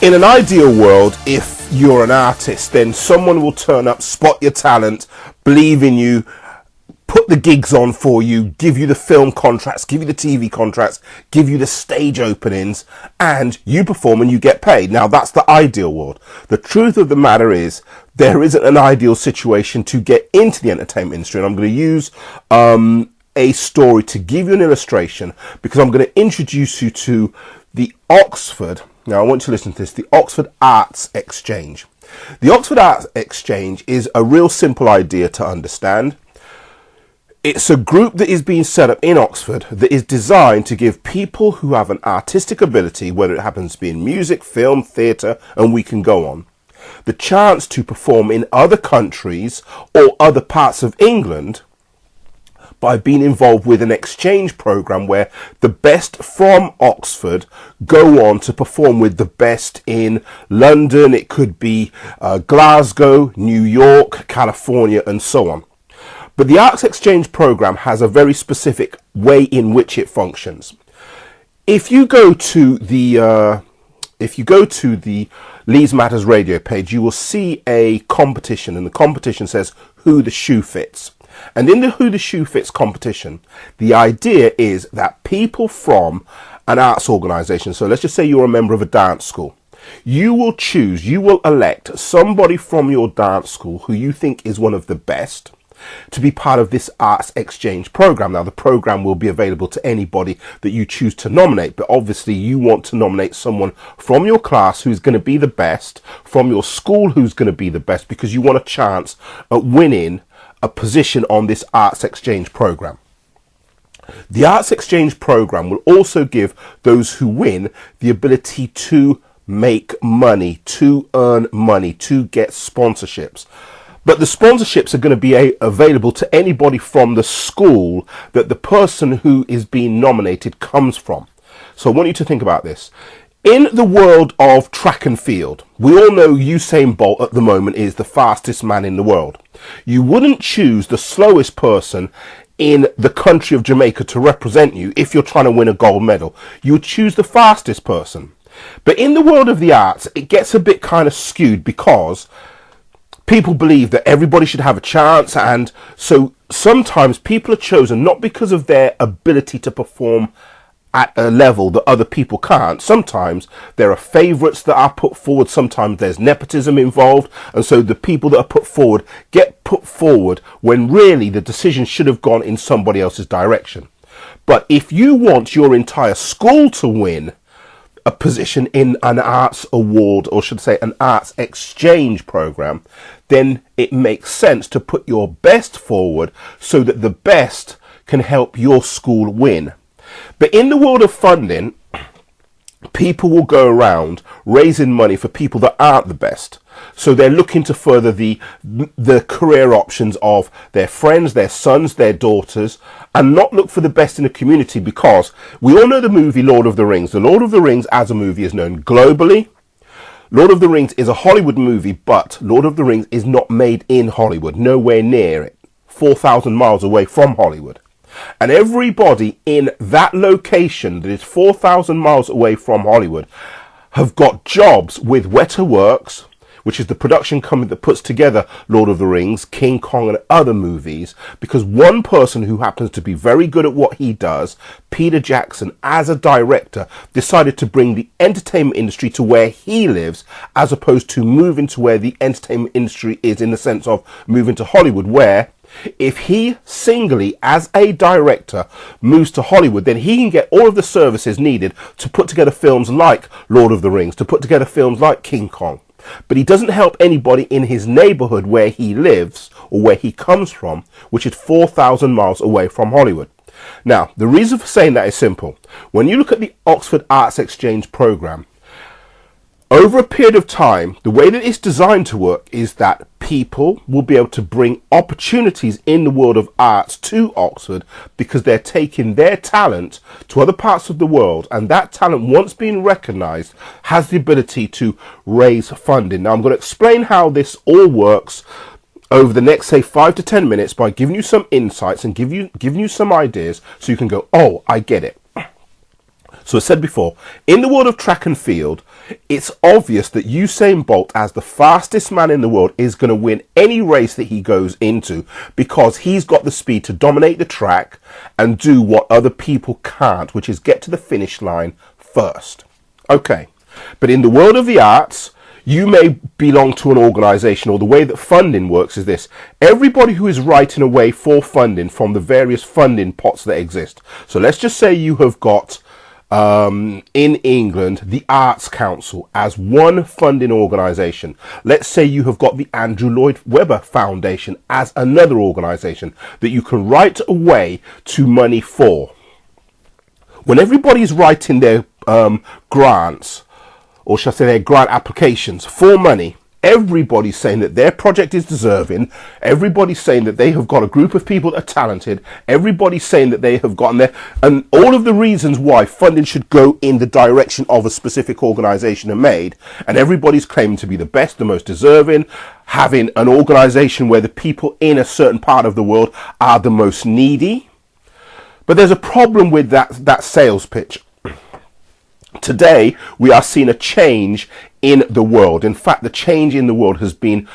In an ideal world, if you're an artist, then someone will turn up, spot your talent, believe in you, put the gigs on for you, give you the film contracts, give you the TV contracts, give you the stage openings, and you perform and you get paid. Now, that's the ideal world. The truth of the matter is, there isn't an ideal situation to get into the entertainment industry, and I'm going to use a story to give you an illustration, because I'm going to introduce you to the Oxford. Now, I want you to listen to this, the Oxford Arts Exchange. The Oxford Arts Exchange is a real simple idea to understand. It's a group that is being set up in Oxford that is designed to give people who have an artistic ability, whether it happens to be in music, film, theatre, and we can go on, the chance to perform in other countries or other parts of England by being involved with an exchange program where the best from Oxford go on to perform with the best in London. It could be Glasgow, New York, California, and so on. But the Arts Exchange program has a very specific way in which it functions. If you go to the Leys Matters radio page, you will see a competition, and the competition says Who the Shoe Fits. And in the Who the Shoe Fits competition, the idea is that people from an arts organisation. So let's just say you're a member of a dance school. You will elect somebody from your dance school who you think is one of the best to be part of this arts exchange program. Now, the program will be available to anybody that you choose to nominate, but obviously you want to nominate someone from your class who's going to be the best, from your school who's going to be the best, because you want a chance at winning a position on this arts exchange program. The arts exchange program will also give those who win the ability to make money, to earn money, to get sponsorships. But the sponsorships are going to be available to anybody from the school that the person who is being nominated comes from. So I want you to think about this. In the world of track and field, we all know Usain Bolt at the moment is the fastest man in the world. You wouldn't choose the slowest person in the country of Jamaica to represent you if you're trying to win a gold medal. You would choose the fastest person. But in the world of the arts, it gets a bit kind of skewed because people believe that everybody should have a chance, and so sometimes people are chosen not because of their ability to perform at a level that other people can't. Sometimes there are favourites that are put forward, sometimes there's nepotism involved, and so the people that are put forward get put forward when really the decision should have gone in somebody else's direction. But if you want your entire school to win a position in an arts award, or should I say an arts exchange program, then it makes sense to put your best forward so that the best can help your school win. But in the world of funding, people will go around raising money for people that aren't the best. So they're looking to further the career options of their friends, their sons, their daughters, and not look for the best in the community, because we all know the movie Lord of the Rings. The Lord of the Rings as a movie is known globally. Lord of the Rings is a Hollywood movie, but Lord of the Rings is not made in Hollywood, nowhere near it, 4,000 miles away from Hollywood. And everybody in that location that is 4,000 miles away from Hollywood have got jobs with Weta Works, which is the production company that puts together Lord of the Rings, King Kong and other movies, because one person who happens to be very good at what he does, Peter Jackson, as a director, decided to bring the entertainment industry to where he lives, as opposed to moving to where the entertainment industry is, in the sense of moving to Hollywood, where if he singly, as a director, moves to Hollywood, then he can get all of the services needed to put together films like Lord of the Rings, to put together films like King Kong. But he doesn't help anybody in his neighborhood where he lives or where he comes from, which is 4,000 miles away from Hollywood. Now, the reason for saying that is simple. When you look at the Oxford Arts Exchange program, over a period of time, the way that it's designed to work is that people will be able to bring opportunities in the world of arts to Oxford, because they're taking their talent to other parts of the world, and that talent, once being recognised, has the ability to raise funding. Now, I'm going to explain how this all works over the next, say, 5 to 10 minutes by giving you some insights and giving you some ideas so you can go, oh, I get it. So as I said before, in the world of track and field, it's obvious that Usain Bolt, as the fastest man in the world, is going to win any race that he goes into, because he's got the speed to dominate the track and do what other people can't, which is get to the finish line first. Okay, but in the world of the arts, you may belong to an organisation, or the way that funding works is this. Everybody who is writing away for funding from the various funding pots that exist. So let's just say you have got in England the Arts Council as one funding organisation. Let's say you have got the Andrew Lloyd Webber Foundation as another organisation that you can write away to money for. When everybody's writing their grants, or shall I say their grant applications for money, everybody's saying that their project is deserving. Everybody's saying that they have got a group of people that are talented. Everybody's saying that they have gotten there, and all of the reasons why funding should go in the direction of a specific organisation are made, and everybody's claiming to be the best, the most deserving, having an organisation where the people in a certain part of the world are the most needy. But there's a problem with that sales pitch. Today, we are seeing a change in the world. In fact, the change in the world has been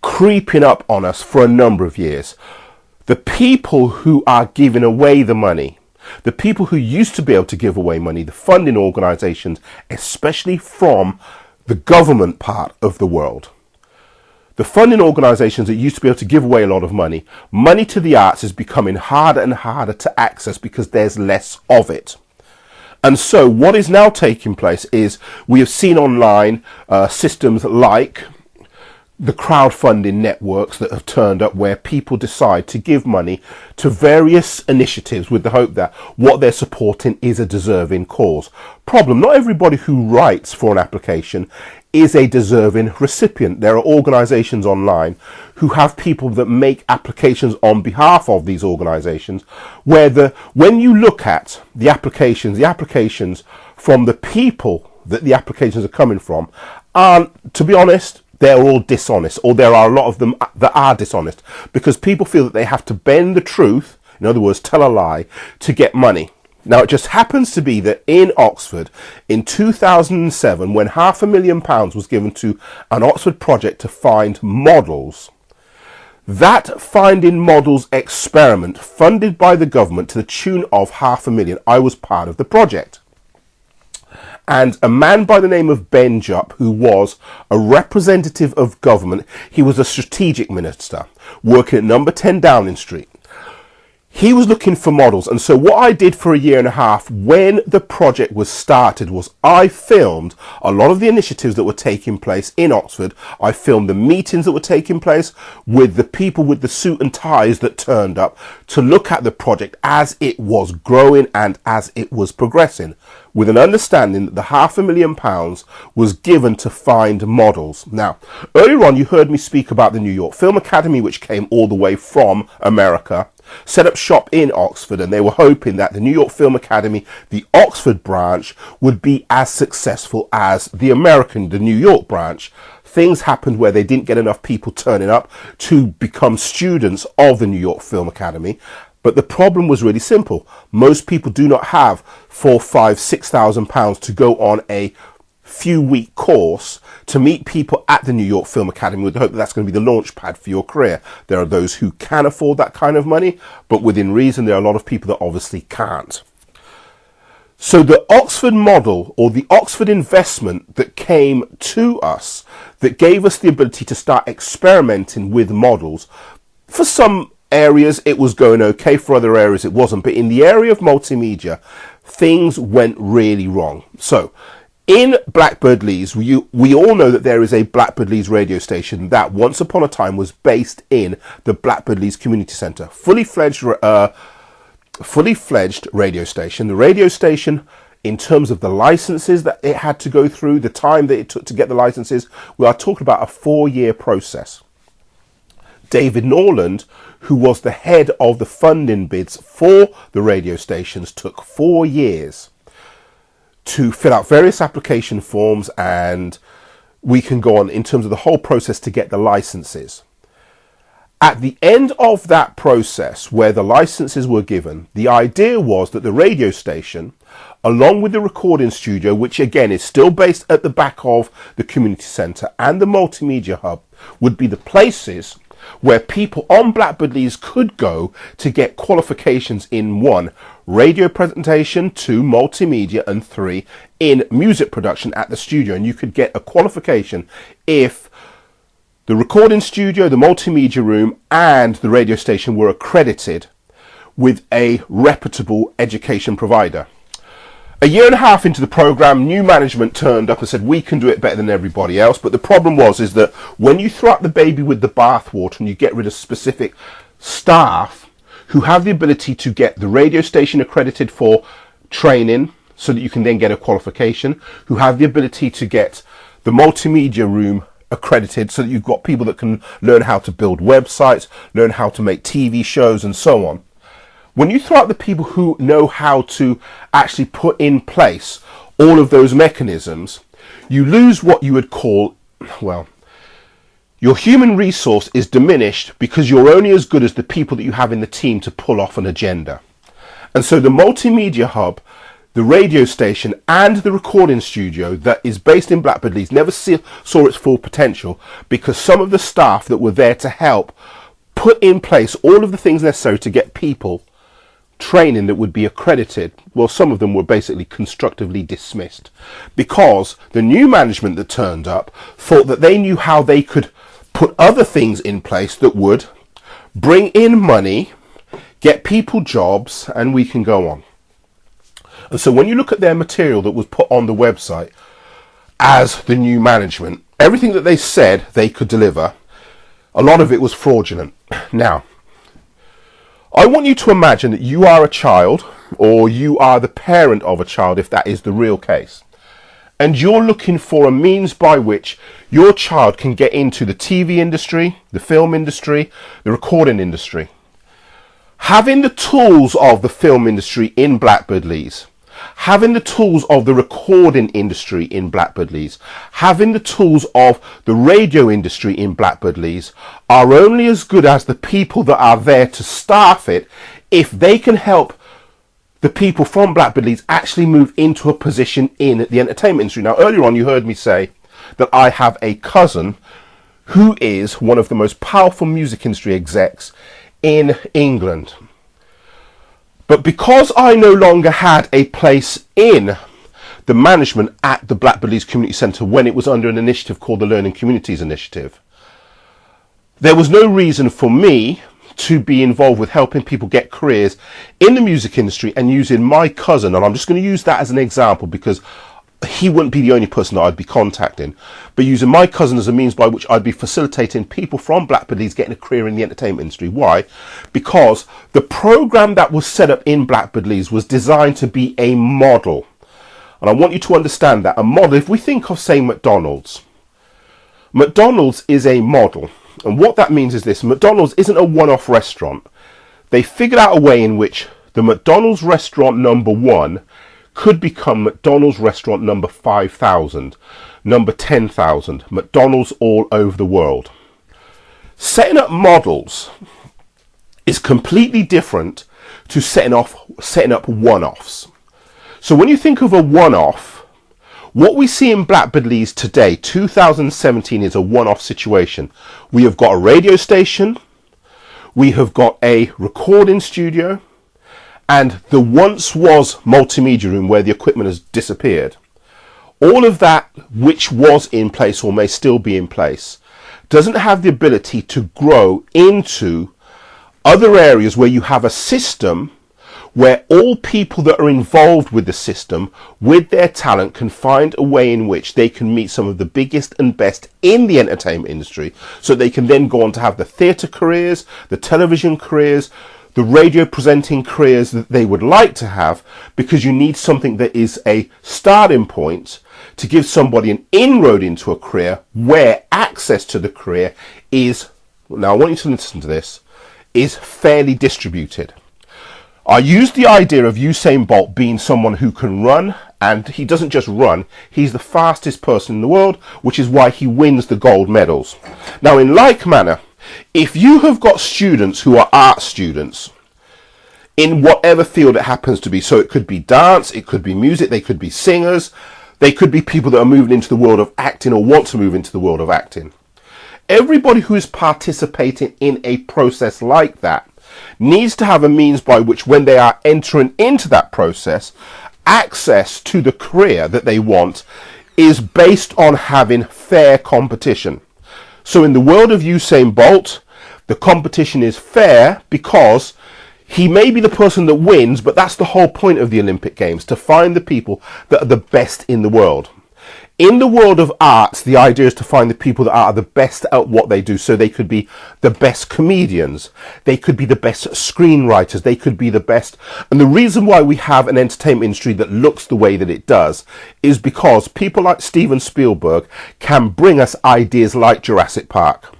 creeping up on us for a number of years. The people who are giving away the money The people who used to be able to give away money, the funding organisations, especially from the government part of the world. The funding organisations that used to be able to give away a lot of money to the arts is becoming harder and harder to access because there's less of it. And so what is now taking place is we have seen online systems like the crowdfunding networks that have turned up, where people decide to give money to various initiatives with the hope that what they're supporting is a deserving cause. Problem: not everybody who writes for an application is a deserving recipient. There are organisations online who have people that make applications on behalf of these organisations, where when you look at the applications from the people that the applications are coming from aren't, to be honest, they're all dishonest, or there are a lot of them that are dishonest, because people feel that they have to bend the truth, in other words, tell a lie, to get money. Now, it just happens to be that in Oxford, in 2007, when £500,000 was given to an Oxford project to find models, that Finding Models experiment, funded by the government to the tune of £500,000, I was part of the project. And a man by the name of Ben Jupp, who was a representative of government, he was a strategic minister working at number 10 Downing Street. He was looking for models. And so what I did for a year and a half when the project was started was I filmed a lot of the initiatives that were taking place in Oxford. I filmed the meetings that were taking place with the people with the suit and ties that turned up to look at the project as it was growing and as it was progressing, with an understanding that the £500,000 was given to find models. Now, earlier on you heard me speak about the New York Film Academy, which came all the way from America, set up shop in Oxford, and they were hoping that the New York Film Academy, the Oxford branch, would be as successful as the New York branch. Things happened where they didn't get enough people turning up to become students of the New York Film Academy. But the problem was really simple. Most people do not have £4,000, £5,000, £6,000 to go on a few-week course to meet people at the New York Film Academy with the hope that that's going to be the launch pad for your career. There are those who can afford that kind of money, but within reason, there are a lot of people that obviously can't. So the Oxford model, or the Oxford investment that came to us, that gave us the ability to start experimenting with models, for some areas it was going okay, for other areas it wasn't. But in the area of multimedia, things went really wrong. So in Blackbird Leys, we all know that there is a Blackbird Leys radio station that once upon a time was based in the Blackbird Leys Community Centre. Fully fledged radio station. The radio station, in terms of the licenses that it had to go through, the time that it took to get the licenses, we are talking about a 4-year process. David Norland, who was the head of the funding bids for the radio stations, took 4 years to fill out various application forms, and we can go on in terms of the whole process to get the licenses. At the end of that process, where the licenses were given, the idea was that the radio station, along with the recording studio, which again is still based at the back of the community centre, and the multimedia hub, would be the places where people on Blackbird Leys could go to get qualifications in 1, radio presentation, 2, multimedia, and 3, in music production at the studio. And you could get a qualification if the recording studio, the multimedia room, and the radio station were accredited with a reputable education provider. A year and a half into the programme, new management turned up and said, we can do it better than everybody else. But the problem is that when you throw out the baby with the bathwater and you get rid of specific staff who have the ability to get the radio station accredited for training so that you can then get a qualification, who have the ability to get the multimedia room accredited so that you've got people that can learn how to build websites, learn how to make TV shows and so on. When you throw out the people who know how to actually put in place all of those mechanisms, you lose what you would call, well, your human resource is diminished because you're only as good as the people that you have in the team to pull off an agenda. And so the multimedia hub, the radio station, and the recording studio that is based in Blackbird Leys never saw its full potential because some of the staff that were there to help put in place all of the things necessary to get people training that would be accredited, well, some of them were basically constructively dismissed because the new management that turned up thought that they knew how they could put other things in place that would bring in money, get people jobs, and we can go on. And so when you look at their material that was put on the website as the new management, everything that they said they could deliver, a lot of it was fraudulent. Now, I want you to imagine that you are a child, or you are the parent of a child, if that is the real case, and you're looking for a means by which your child can get into the TV industry, the film industry, the recording industry. Having the tools of the film industry in Blackbird Leys, having the tools of the recording industry in Blackbird Leys, having the tools of the radio industry in Blackbird Leys are only as good as the people that are there to staff it if they can help the people from Blackbird Leys actually move into a position in the entertainment industry. Now, earlier on you heard me say that I have a cousin who is one of the most powerful music industry execs in England. But because I no longer had a place in the management at the Blackbird Leys Community Centre when it was under an initiative called the Learning Communities Initiative, there was no reason for me to be involved with helping people get careers in the music industry and using my cousin, and I'm just going to use that as an example because he wouldn't be the only person that I'd be contacting, but using my cousin as a means by which I'd be facilitating people from Blackbird Leys getting a career in the entertainment industry. Why? Because the program that was set up in Blackbird Leys was designed to be a model. And I want you to understand that a model, if we think of, say, McDonald's is a model. And what that means is this: McDonald's isn't a one-off restaurant. They figured out a way in which the McDonald's restaurant number 1 could become McDonald's restaurant number 5,000, number 10,000, McDonald's all over the world. Setting up models is completely different to setting up one-offs. So when you think of a one-off, what we see in Blackbird Leys today, 2017, is a one-off situation. We have got a radio station, we have got a recording studio, and the once was multimedia room where the equipment has disappeared. All of that which was in place or may still be in place doesn't have the ability to grow into other areas where you have a system where all people that are involved with the system with their talent can find a way in which they can meet some of the biggest and best in the entertainment industry, so they can then go on to have the theatre careers, the television careers, the radio presenting careers that they would like to have, because you need something that is a starting point to give somebody an inroad into a career where access to the career is, now I want you to listen to this, is fairly distributed. I used the idea of Usain Bolt being someone who can run, and he doesn't just run, he's the fastest person in the world, which is why he wins the gold medals. Now, in like manner, if you have got students who are art students in whatever field it happens to be, so it could be dance, it could be music, they could be singers, they could be people that are moving into the world of acting or want to move into the world of acting. Everybody who is participating in a process like that needs to have a means by which, when they are entering into that process, access to the career that they want is based on having fair competition. So in the world of Usain Bolt, the competition is fair because he may be the person that wins, but that's the whole point of the Olympic Games, to find the people that are the best in the world. In the world of arts, the idea is to find the people that are the best at what they do. So they could be the best comedians, they could be the best screenwriters, they could be the best. And the reason why we have an entertainment industry that looks the way that it does is because people like Steven Spielberg can bring us ideas like Jurassic Park.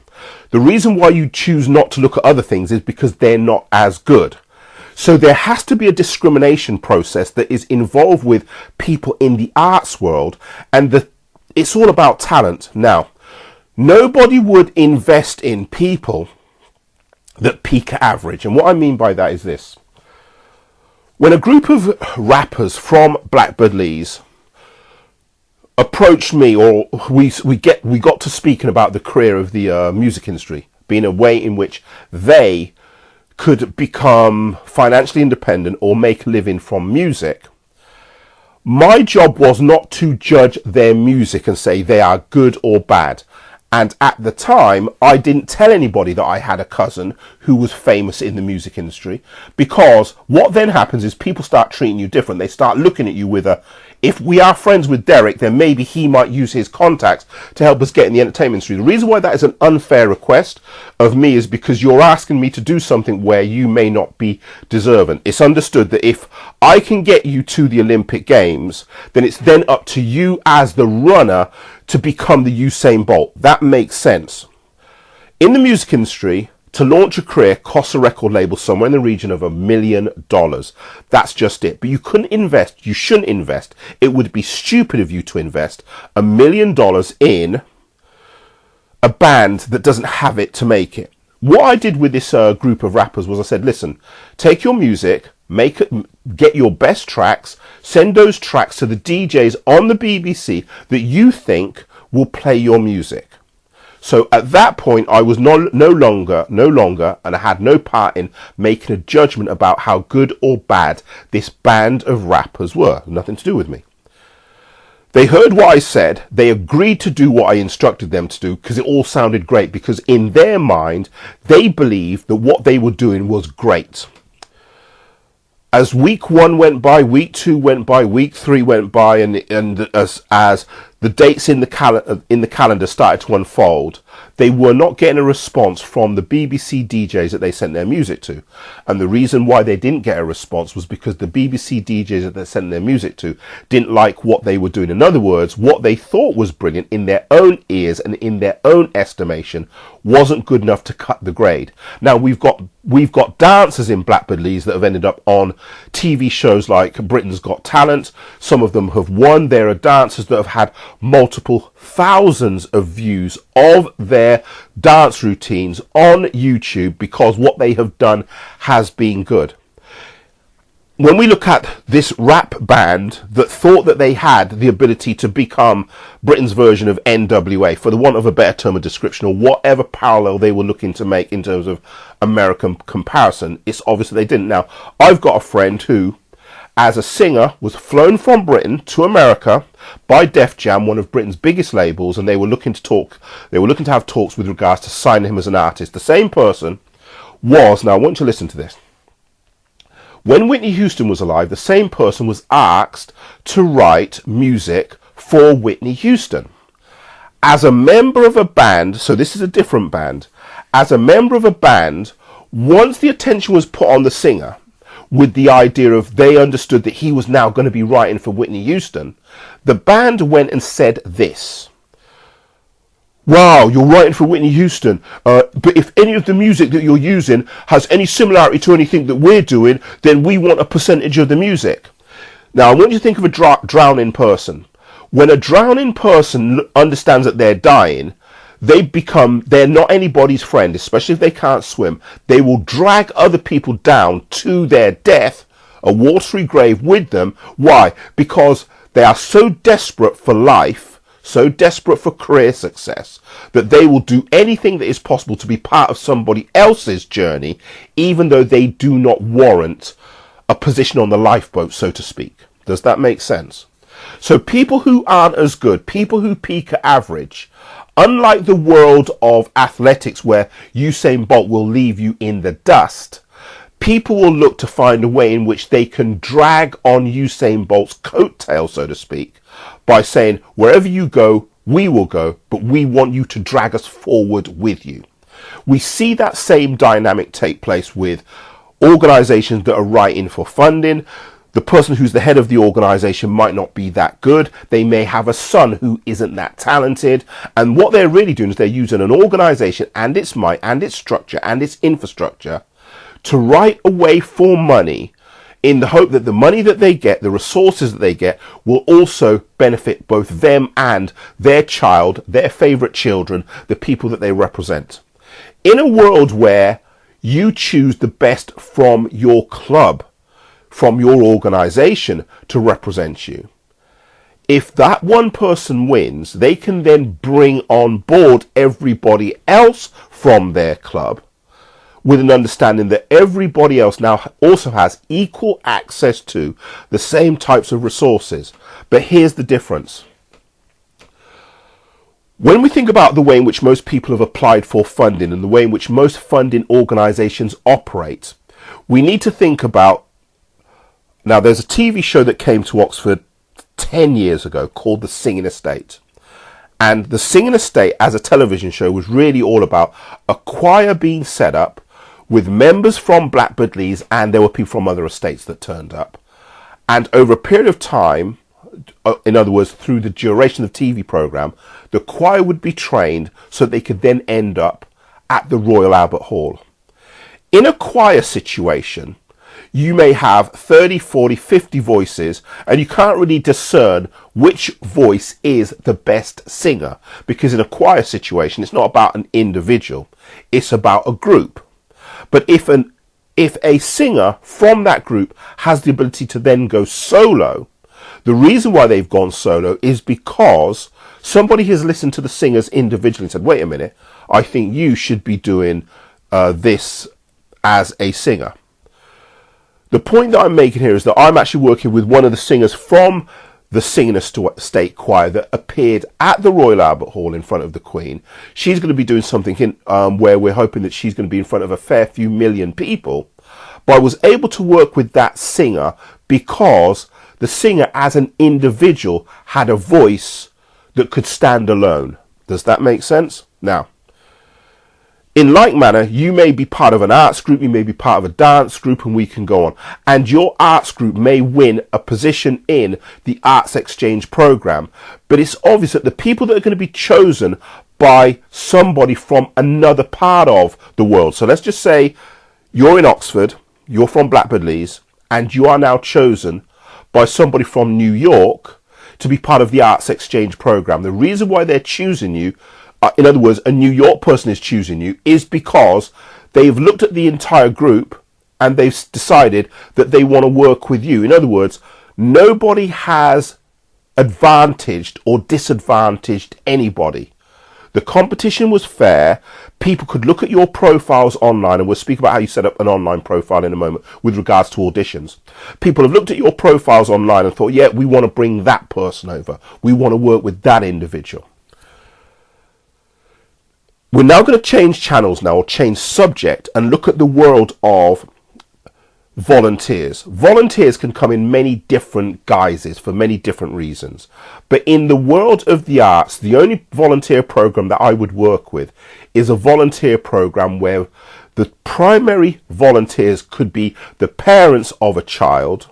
The reason why you choose not to look at other things is because they're not as good. So there has to be a discrimination process that is involved with people in the arts world, and it's all about talent. Now, nobody would invest in people that peak at average. And what I mean by that is this. When a group of rappers from Blackbird Leys approached me, or we got to speaking about the career of the music industry, being a way in which they could become financially independent or make a living from music, my job was not to judge their music and say they are good or bad. And at the time, I didn't tell anybody that I had a cousin who was famous in the music industry, because what then happens is people start treating you different. They start looking at you with a, if we are friends with Derek, then maybe he might use his contacts to help us get in the entertainment industry. The reason why that is an unfair request of me is because you're asking me to do something where you may not be deserving. It's understood that if I can get you to the Olympic Games, then it's then up to you as the runner to become the Usain Bolt. That makes sense. In the music industry, to launch a career costs a record label somewhere in the region of $1 million. That's just it. But you couldn't invest, you shouldn't invest. It would be stupid of you to invest $1 million in a band that doesn't have it to make it. What I did with this group of rappers was I said, listen, take your music, make it, get your best tracks, send those tracks to the DJs on the BBC that you think will play your music. So at that point, I was no longer, and I had no part in making a judgment about how good or bad this band of rappers were. Nothing to do with me. They heard what I said. They agreed to do what I instructed them to do because it all sounded great, because in their mind, they believed that what they were doing was great. As week 1 went by, week 2 went by, week 3 went by, and as the dates in the calendar started to unfold, they were not getting a response from the BBC DJs that they sent their music to. And the reason why they didn't get a response was because the BBC DJs that they sent their music to didn't like what they were doing. In other words, what they thought was brilliant in their own ears and in their own estimation wasn't good enough to cut the grade. Now we've got dancers in Blackbird Leys that have ended up on TV shows like Britain's Got Talent. Some of them have won. There are dancers that have had multiple thousands of views of their dance routines on YouTube because what they have done has been good. When we look at this rap band that thought that they had the ability to become Britain's version of NWA, for the want of a better term of description, or whatever parallel they were looking to make in terms of American comparison, it's obvious that they didn't. Now, I've got a friend who, as a singer, was flown from Britain to America by Def Jam, one of Britain's biggest labels, and they were looking to have talks with regards to signing him as an artist. The same person was, now I want you to listen to this. When Whitney Houston was alive, the same person was asked to write music for Whitney Houston. As a member of a band, so this is a different band, as a member of a band, once the attention was put on the singer, with the idea of they understood that he was now going to be writing for Whitney Houston, the band went and said this: wow, you're writing for Whitney Houston, but if any of the music that you're using has any similarity to anything that we're doing, then we want a percentage of the music. Now, I want you to think of a drowning person. When a drowning person understands that they're dying, they're not anybody's friend, especially if they can't swim. They will drag other people down to their death, a watery grave with them. Why? Because they are so desperate for life, so desperate for career success, that they will do anything that is possible to be part of somebody else's journey, even though they do not warrant a position on the lifeboat, so to speak. Does that make sense? So people who aren't as good, people who peak at average, unlike the world of athletics where Usain Bolt will leave you in the dust, people will look to find a way in which they can drag on Usain Bolt's coattail, so to speak, by saying, wherever you go, we will go, but we want you to drag us forward with you. We see that same dynamic take place with organizations that are writing for funding. The person who's the head of the organization might not be that good. They may have a son who isn't that talented. And what they're really doing is they're using an organization and its might and its structure and its infrastructure to write away for money, in the hope that the money that they get, the resources that they get, will also benefit both them and their child, their favorite children, the people that they represent. In a world where you choose the best from your club, from your organization to represent you, if that one person wins, they can then bring on board everybody else from their club, with an understanding that everybody else now also has equal access to the same types of resources. But here's the difference. When we think about the way in which most people have applied for funding and the way in which most funding organisations operate, we need to think about, now there's a TV show that came to Oxford 10 years ago called The Singing Estate. And The Singing Estate as a television show was really all about a choir being set up with members from Blackbird Leys, and there were people from other estates that turned up. And over a period of time, in other words, through the duration of the TV programme, the choir would be trained so they could then end up at the Royal Albert Hall. In a choir situation, you may have 30, 40, 50 voices, and you can't really discern which voice is the best singer, because in a choir situation, it's not about an individual, it's about a group. But if a singer from that group has the ability to then go solo, the reason why they've gone solo is because somebody has listened to the singers individually and said, wait a minute, I think you should be doing this as a singer. The point that I'm making here is that I'm actually working with one of the singers from the Singing Estate Choir that appeared at the Royal Albert Hall in front of the Queen. She's going to be doing something where we're hoping that she's going to be in front of a fair few million people. But I was able to work with that singer because the singer as an individual had a voice that could stand alone. Does that make sense? Now, in like manner, you may be part of an arts group, you may be part of a dance group, and we can go on. And your arts group may win a position in the arts exchange program. But it's obvious that the people that are going to be chosen by somebody from another part of the world. So let's just say you're in Oxford, you're from Blackbird Leys, and you are now chosen by somebody from New York to be part of the arts exchange program. The reason why they're choosing you, in other words, a New York person is choosing you, is because they've looked at the entire group and they've decided that they want to work with you. In other words, nobody has advantaged or disadvantaged anybody. The competition was fair. People could look at your profiles online, and we'll speak about how you set up an online profile in a moment with regards to auditions. People have looked at your profiles online and thought, yeah, we want to bring that person over. We want to work with that individual. We're now going to change channels now, or change subject, and look at the world of volunteers. Volunteers can come in many different guises for many different reasons. But in the world of the arts, the only volunteer program that I would work with is a volunteer program where the primary volunteers could be the parents of a child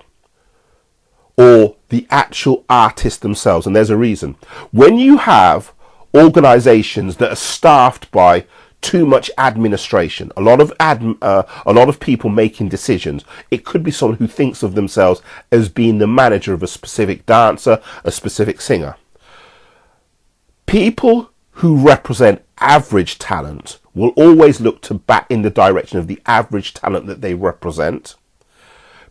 or the actual artist themselves. And there's a reason. When you have organizations that are staffed by too much administration, a lot of people making decisions, it could be someone who thinks of themselves as being the manager of a specific dancer, a specific singer. People who represent average talent will always look to back in the direction of the average talent that they represent.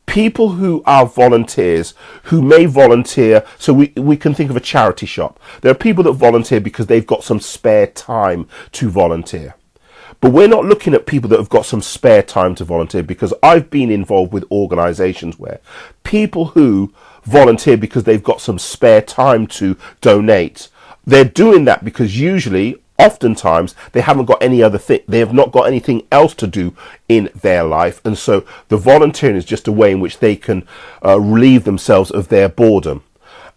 People who are volunteers, who may volunteer, so we can think of a charity shop. There are people that volunteer because they've got some spare time to volunteer. But we're not looking at people that have got some spare time to volunteer, because I've been involved with organisations where people who volunteer because they've got some spare time to donate, they're doing that because oftentimes they haven't got any other thing, they have not got anything else to do in their life, and so the volunteering is just a way in which they can relieve themselves of their boredom.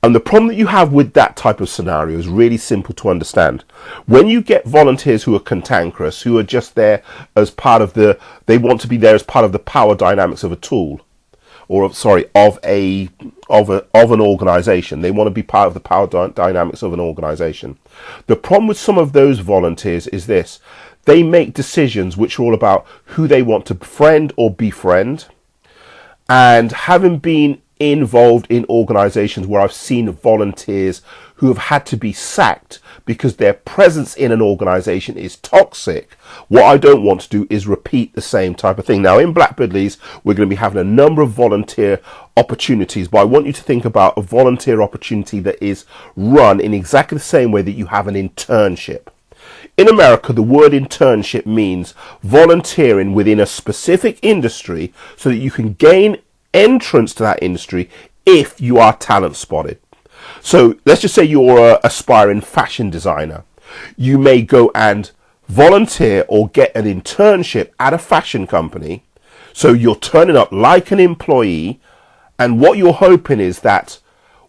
And the problem that you have with that type of scenario is really simple to understand. When you get volunteers who are cantankerous, who are just there as part of they want to be there as part of the power dynamics of a tool, or sorry, of an organization. They want to be part of the power dynamics of an organization. The problem with some of those volunteers is this: they make decisions which are all about who they want to befriend or befriend. And having been involved in organizations where I've seen volunteers who have had to be sacked because their presence in an organization is toxic, what I don't want to do is repeat the same type of thing. Now, in Blackbird Leys, we're going to be having a number of volunteer opportunities, but I want you to think about a volunteer opportunity that is run in exactly the same way that you have an internship. In America, the word internship means volunteering within a specific industry so that you can gain entrance to that industry if you are talent spotted. So let's just say you're an aspiring fashion designer. You may go and volunteer or get an internship at a fashion company. So you're turning up like an employee, and what you're hoping is that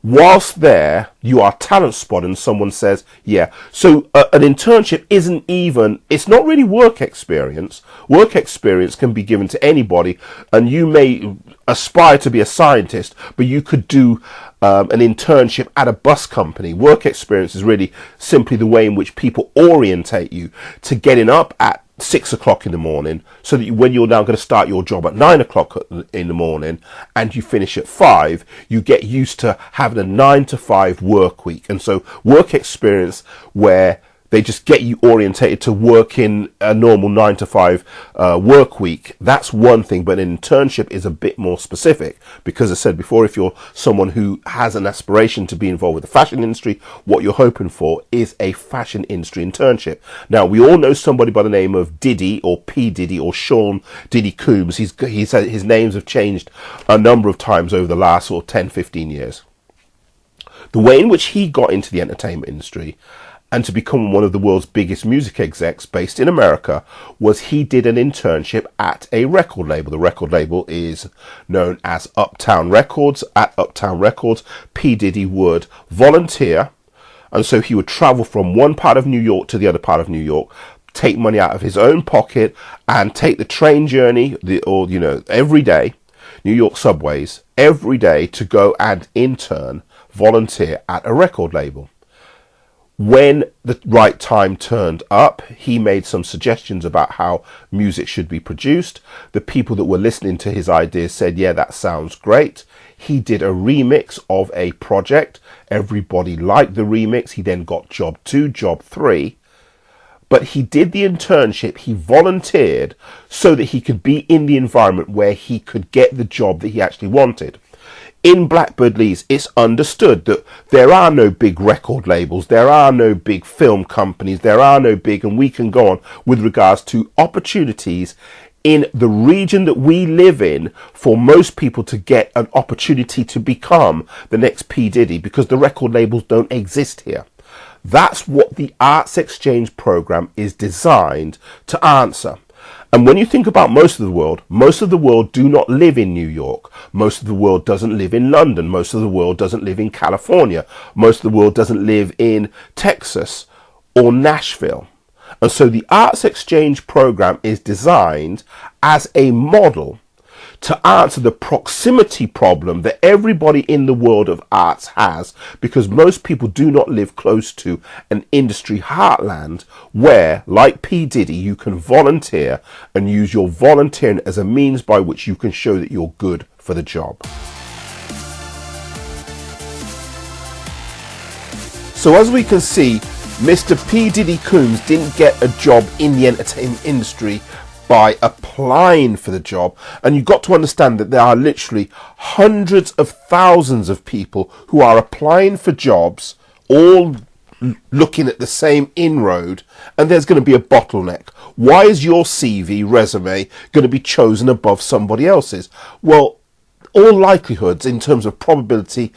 whilst there, you are talent spotted and someone says, yeah. So an internship isn't even, it's not really work experience. Work experience can be given to anybody, and you may aspire to be a scientist, but you could do an internship at a bus company. Work experience is really simply the way in which people orientate you to getting up at 6 o'clock in the morning, so that when you're now going to start your job at 9 o'clock in the morning and you finish at 5, you get used to having a 9 to 5 work week. And so work experience, where they just get you orientated to work in a normal 9 to 5 work week, that's one thing. But an internship is a bit more specific, because as I said before, if you're someone who has an aspiration to be involved with the fashion industry, what you're hoping for is a fashion industry internship. Now, we all know somebody by the name of Diddy, or P. Diddy, or Sean Diddy Combs. His names have changed a number of times over the last sort of 10, 15 years. The way in which he got into the entertainment industry and to become one of the world's biggest music execs based in America was he did an internship at a record label. The record label is known as Uptown Records. At Uptown Records, P. Diddy would volunteer, and so he would travel from one part of New York to the other part of New York, take money out of his own pocket, and take the train journey, every day, New York subways, every day, to go and volunteer at a record label. When the right time turned up, he made some suggestions about how music should be produced. The people that were listening to his ideas said, yeah, that sounds great. He did a remix of a project. Everybody liked the remix. He then got job 2, job 3. But he did the internship. He volunteered so that he could be in the environment where he could get the job that he actually wanted. In Blackbird Leys, it's understood that there are no big record labels, there are no big film companies, there are no big, and we can go on with regards to opportunities in the region that we live in for most people to get an opportunity to become the next P. Diddy, because the record labels don't exist here. That's what the Arts Exchange program is designed to answer. And when you think about most of the world do not live in New York. Most of the world doesn't live in London. Most of the world doesn't live in California. Most of the world doesn't live in Texas or Nashville. And so the Arts Exchange program is designed as a model to answer the proximity problem that everybody in the world of arts has, because most people do not live close to an industry heartland where, like P. Diddy, you can volunteer and use your volunteering as a means by which you can show that you're good for the job. So as we can see, Mr. P. Diddy Combs didn't get a job in the entertainment industry by applying for the job. And you've got to understand that there are literally hundreds of thousands of people who are applying for jobs, all looking at the same inroad, and there's going to be a bottleneck. Why is your CV resume going to be chosen above somebody else's? Well, all likelihoods in terms of probability,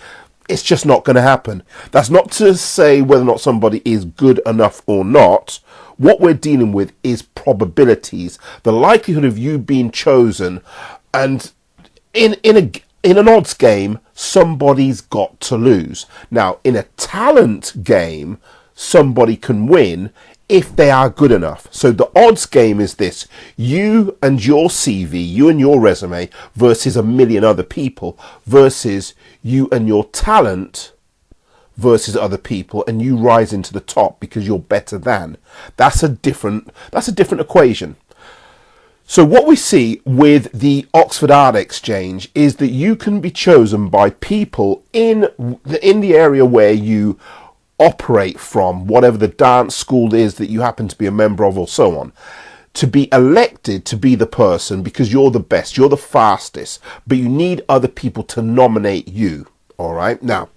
it's just not going to happen. That's not to say whether or not somebody is good enough or not. What we're dealing with is probabilities, the likelihood of you being chosen, and in an odds game, somebody's got to lose. Now, in a talent game, somebody can win if they are good enough. So the odds game is this: you and your CV, you and your resume, versus a million other people, versus you and your talent versus other people, and you rise into the top because you're better than. That's a different equation. So what we see with the Oxford Art Exchange is that you can be chosen by people in the area where you operate from, whatever the dance school is that you happen to be a member of, or so on, to be elected to be the person because you're the best, you're the fastest, but you need other people to nominate you. All right. Now,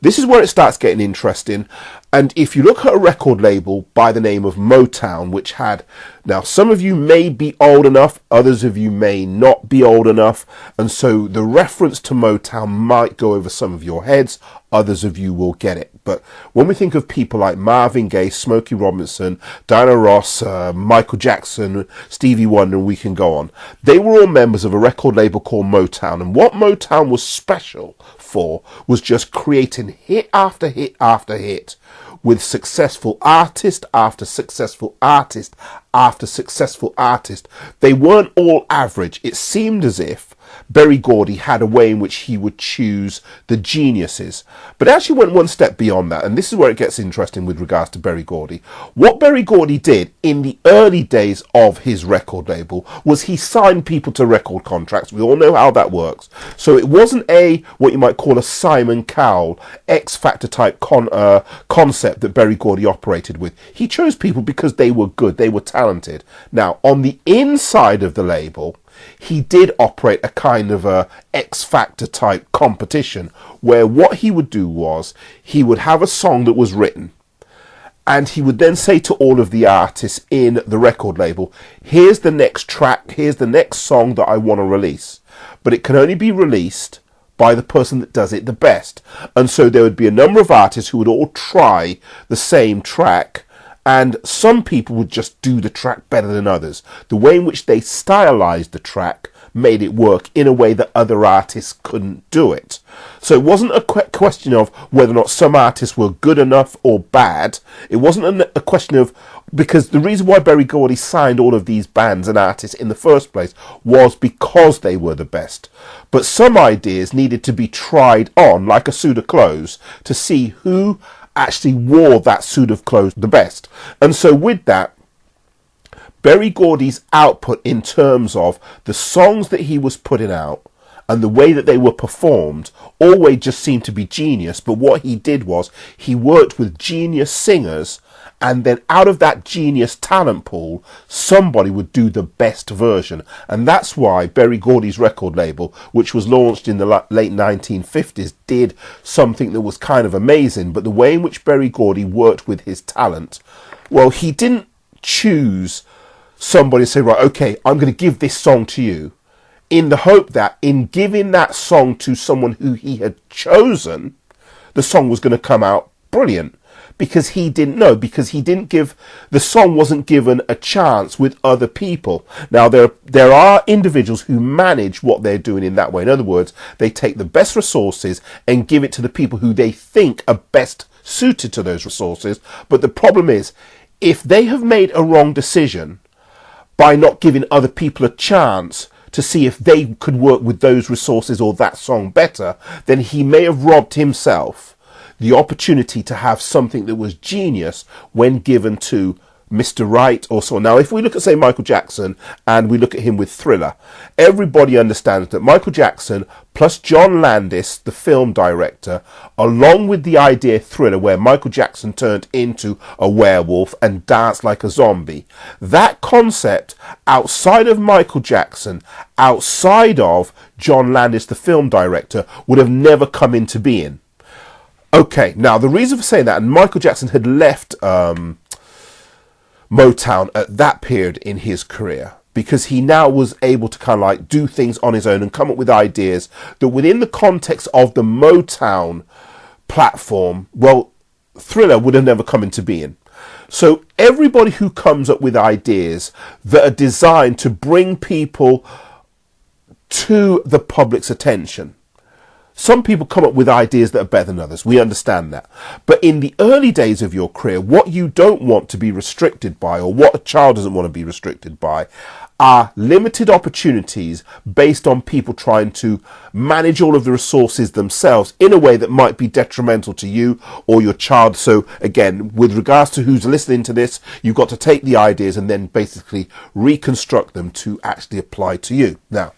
this is where it starts getting interesting. And if you look at a record label by the name of Motown, which had, now some of you may be old enough, others of you may not be old enough, and so the reference to Motown might go over some of your heads, others of you will get it. But when we think of people like Marvin Gaye, Smokey Robinson, Diana Ross, Michael Jackson, Stevie Wonder, and we can go on, they were all members of a record label called Motown. And what Motown was special for was just creating hit after hit after hit, with successful artist after successful artist after successful artist. They weren't all average. It seemed as if Berry Gordy had a way in which he would choose the geniuses, but it actually went one step beyond that, and this is where it gets interesting with regards to Berry Gordy. What Berry Gordy did in the early days of his record label was he signed people to record contracts. We all know how that works. So it wasn't what you might call a Simon Cowell X Factor type concept that Berry Gordy operated with. He chose people because they were good, they were talented. Now, on the inside of the label, he did operate a kind of a X Factor type competition, where what he would do was he would have a song that was written, and he would then say to all of the artists in the record label, here's the next track, here's the next song that I want to release, but it can only be released by the person that does it the best. And so there would be a number of artists who would all try the same track, and some people would just do the track better than others. The way in which they stylized the track made it work in a way that other artists couldn't do it. So it wasn't a question of whether or not some artists were good enough or bad. It wasn't a question of, because the reason why Berry Gordy signed all of these bands and artists in the first place was because they were the best. But some ideas needed to be tried on, like a suit of clothes, to see who actually wore that suit of clothes the best. And so with that, Berry Gordy's output in terms of the songs that he was putting out and the way that they were performed always just seemed to be genius. But what he did was he worked with genius singers, and then out of that genius talent pool, somebody would do the best version. And that's why Berry Gordy's record label, which was launched in the late 1950s, did something that was kind of amazing. But the way in which Berry Gordy worked with his talent, well, he didn't choose somebody to say, right, okay, I'm going to give this song to you, in the hope that in giving that song to someone who he had chosen, the song was going to come out brilliant. Because he didn't know, because he didn't give, the song wasn't given a chance with other people. Now, there are individuals who manage what they're doing in that way. In other words, they take the best resources and give it to the people who they think are best suited to those resources. But the problem is, if they have made a wrong decision by not giving other people a chance to see if they could work with those resources or that song better, then he may have robbed himself the opportunity to have something that was genius when given to Mr. Right or so. Now, if we look at, say, Michael Jackson, and we look at him with Thriller, everybody understands that Michael Jackson plus John Landis, the film director, along with the idea Thriller, where Michael Jackson turned into a werewolf and danced like a zombie, that concept outside of Michael Jackson, outside of John Landis, the film director, would have never come into being. Okay, now the reason for saying that, and Michael Jackson had left Motown at that period in his career, because he now was able to kind of like do things on his own and come up with ideas that within the context of the Motown platform, well, Thriller would have never come into being. So everybody who comes up with ideas that are designed to bring people to the public's attention, some people come up with ideas that are better than others. We understand that. But in the early days of your career, what you don't want to be restricted by, or what a child doesn't want to be restricted by, are limited opportunities based on people trying to manage all of the resources themselves in a way that might be detrimental to you or your child. So again, with regards to who's listening to this, you've got to take the ideas and then basically reconstruct them to actually apply to you. Now,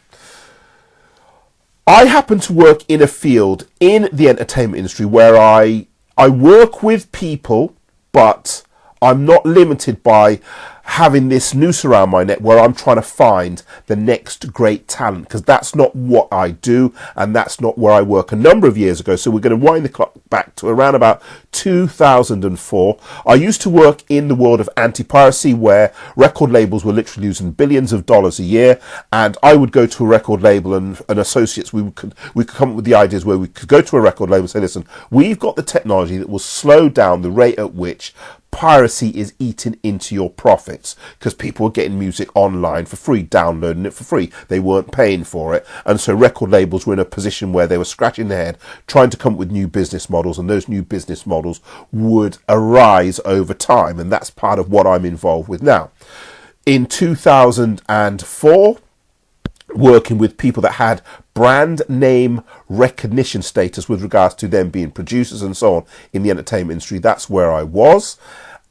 I happen to work in a field in the entertainment industry where I work with people, but I'm not limited by having this noose around my neck where I'm trying to find the next great talent, because that's not what I do, and that's not where I work. A number of years ago, so we're going to wind the clock back to around about 2004, I used to work in the world of anti-piracy, where record labels were literally losing billions of dollars a year, and I would go to a record label and associates, we could come up with the ideas where we could go to a record label and say, listen, we've got the technology that will slow down the rate at which piracy is eating into your profits, because people were getting music online for free, downloading it for free. They weren't paying for it. And so record labels were in a position where they were scratching their head trying to come up with new business models, and those new business models would arise over time. And that's part of what I'm involved with now. In 2004, working with people that had brand name recognition status with regards to them being producers and so on in the entertainment industry. That's where I was.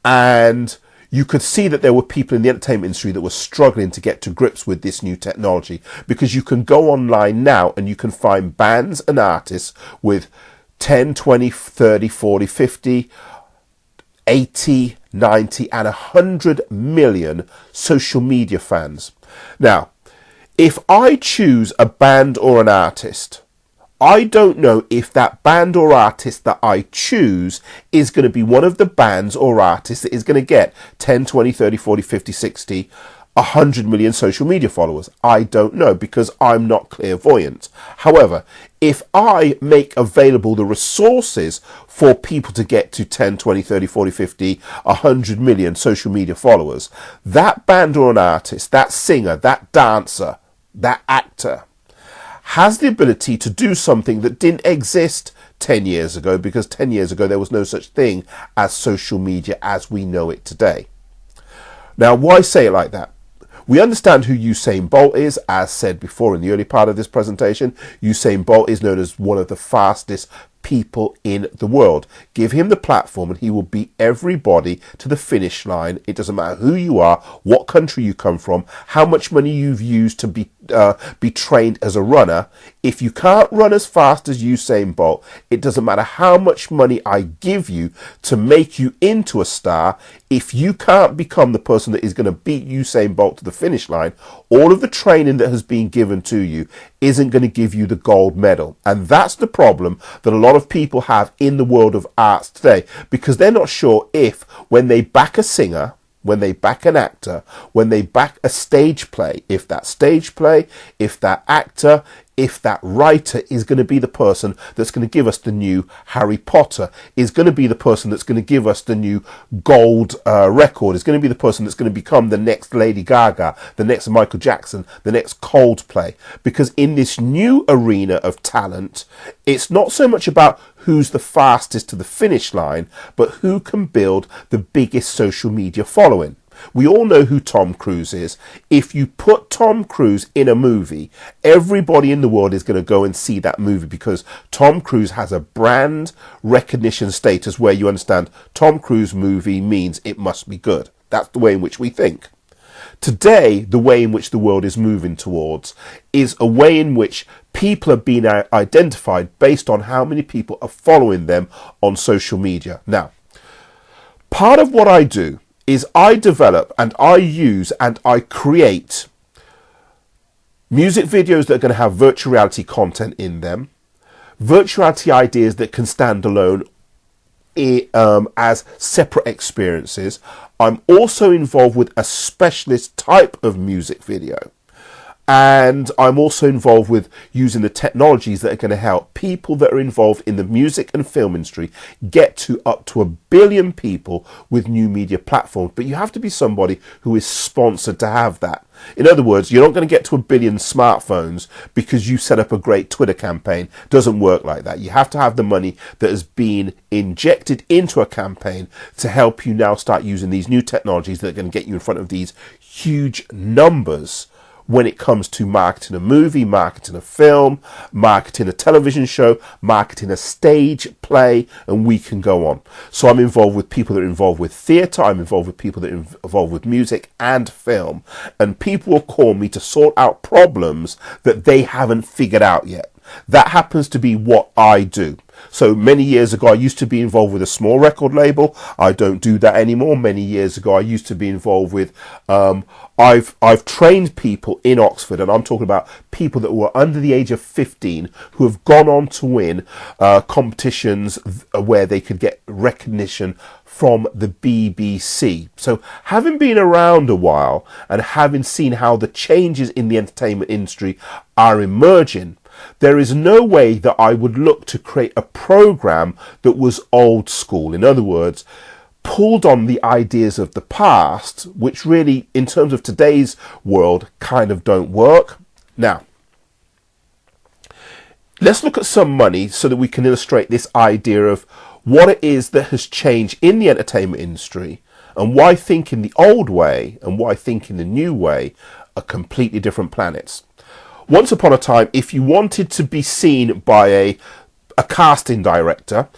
And you could see that there were people in the entertainment industry that were struggling to get to grips with this new technology, because you can go online now and you can find bands and artists with 10, 20, 30, 40, 50, 80, 90 and 100 million social media fans. Now, if I choose a band or an artist, I don't know if that band or artist that I choose is going to be one of the bands or artists that is going to get 10, 20, 30, 40, 50, 60, 100 million social media followers. I don't know, because I'm not clairvoyant. However, if I make available the resources for people to get to 10, 20, 30, 40, 50, 100 million social media followers, that band or an artist, that singer, that dancer, that actor has the ability to do something that didn't exist 10 years ago, because 10 years ago there was no such thing as social media as we know it today. Now, why say it like that? We understand who Usain Bolt is. As said before in the early part of this presentation, Usain Bolt is known as one of the fastest people in the world. Give him the platform and he will beat everybody to the finish line. It doesn't matter who you are, what country you come from, how much money you've used to be trained as a runner. If you can't run as fast as Usain Bolt, it doesn't matter how much money I give you to make you into a star. If you can't become the person that is going to beat Usain Bolt to the finish line, all of the training that has been given to you isn't going to give you the gold medal. And that's the problem that a lot of people have in the world of arts today, because they're not sure if, when they back a singer, when they back an actor, when they back a stage play, if that stage play, if that actor, if that writer is going to be the person that's going to give us the new Harry Potter, is going to be the person that's going to give us the new gold record, is going to be the person that's going to become the next Lady Gaga, the next Michael Jackson, the next Coldplay. Because in this new arena of talent, it's not so much about who's the fastest to the finish line, but who can build the biggest social media following. We all know who Tom Cruise is. If you put Tom Cruise in a movie, everybody in the world is going to go and see that movie, because Tom Cruise has a brand recognition status where you understand Tom Cruise movie means it must be good. That's the way in which we think. Today, the way in which the world is moving towards is a way in which people are being identified based on how many people are following them on social media. Now, part of what I do is I develop and I use and I create music videos that are going to have virtual reality content in them, virtual reality ideas that can stand alone as separate experiences. I'm also involved with a specialist type of music video. And I'm also involved with using the technologies that are going to help people that are involved in the music and film industry get to up to 1 billion people with new media platforms. But you have to be somebody who is sponsored to have that. In other words, you're not going to get to 1 billion smartphones because you set up a great Twitter campaign. It doesn't work like that. You have to have the money that has been injected into a campaign to help you now start using these new technologies that are going to get you in front of these huge numbers when it comes to marketing a movie, marketing a film, marketing a television show, marketing a stage play, and we can go on. So I'm involved with people that are involved with theatre, I'm involved with people that are involved with music and film, and people will call me to sort out problems that they haven't figured out yet. That happens to be what I do. So many years ago, I used to be involved with a small record label. I don't do that anymore. Many years ago, I used to be involved with, I've trained people in Oxford, and I'm talking about people that were under the age of 15 who have gone on to win competitions where they could get recognition from the BBC. So having been around a while and having seen how the changes in the entertainment industry are emerging, there is no way that I would look to create a program that was old school. In other words, pulled on the ideas of the past, which really, in terms of today's world, kind of don't work. Now, let's look at some money so that we can illustrate this idea of what it is that has changed in the entertainment industry and why thinking the old way and why thinking the new way are completely different planets. Once upon a time, if you wanted to be seen by a casting director,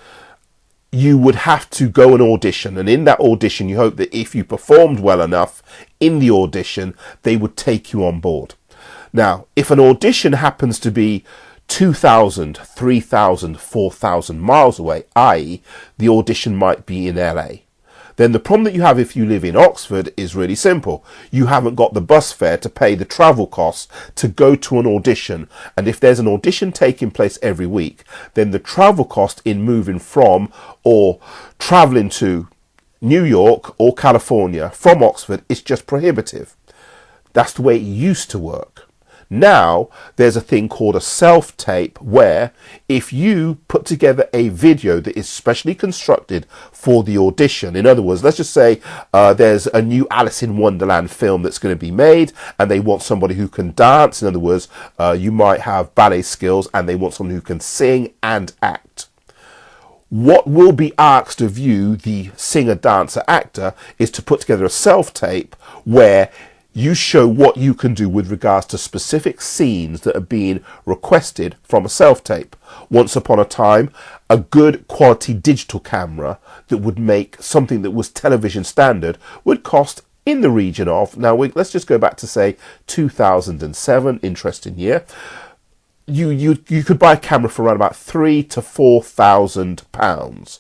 you would have to go and audition. And in that audition, you hope that if you performed well enough in the audition, they would take you on board. Now, if an audition happens to be 2,000, 3,000, 4,000 miles away, i.e. the audition might be in LA, then the problem that you have if you live in Oxford is really simple. You haven't got the bus fare to pay the travel costs to go to an audition. And if there's an audition taking place every week, then the travel cost in moving from or traveling to New York or California from Oxford is just prohibitive. That's the way it used to work. Now, there's a thing called a self-tape where if you put together a video that is specially constructed for the audition, in other words, let's just say there's a new Alice in Wonderland film that's going to be made and they want somebody who can dance. In other words, you might have ballet skills and they want someone who can sing and act. What will be asked of you, the singer, dancer, actor, is to put together a self-tape where you show what you can do with regards to specific scenes that are being requested from a self-tape. Once upon a time, a good quality digital camera that would make something that was television standard would cost in the region of, now let's just go back to say 2007, interesting year. You could buy a camera for around about £3,000 to £4,000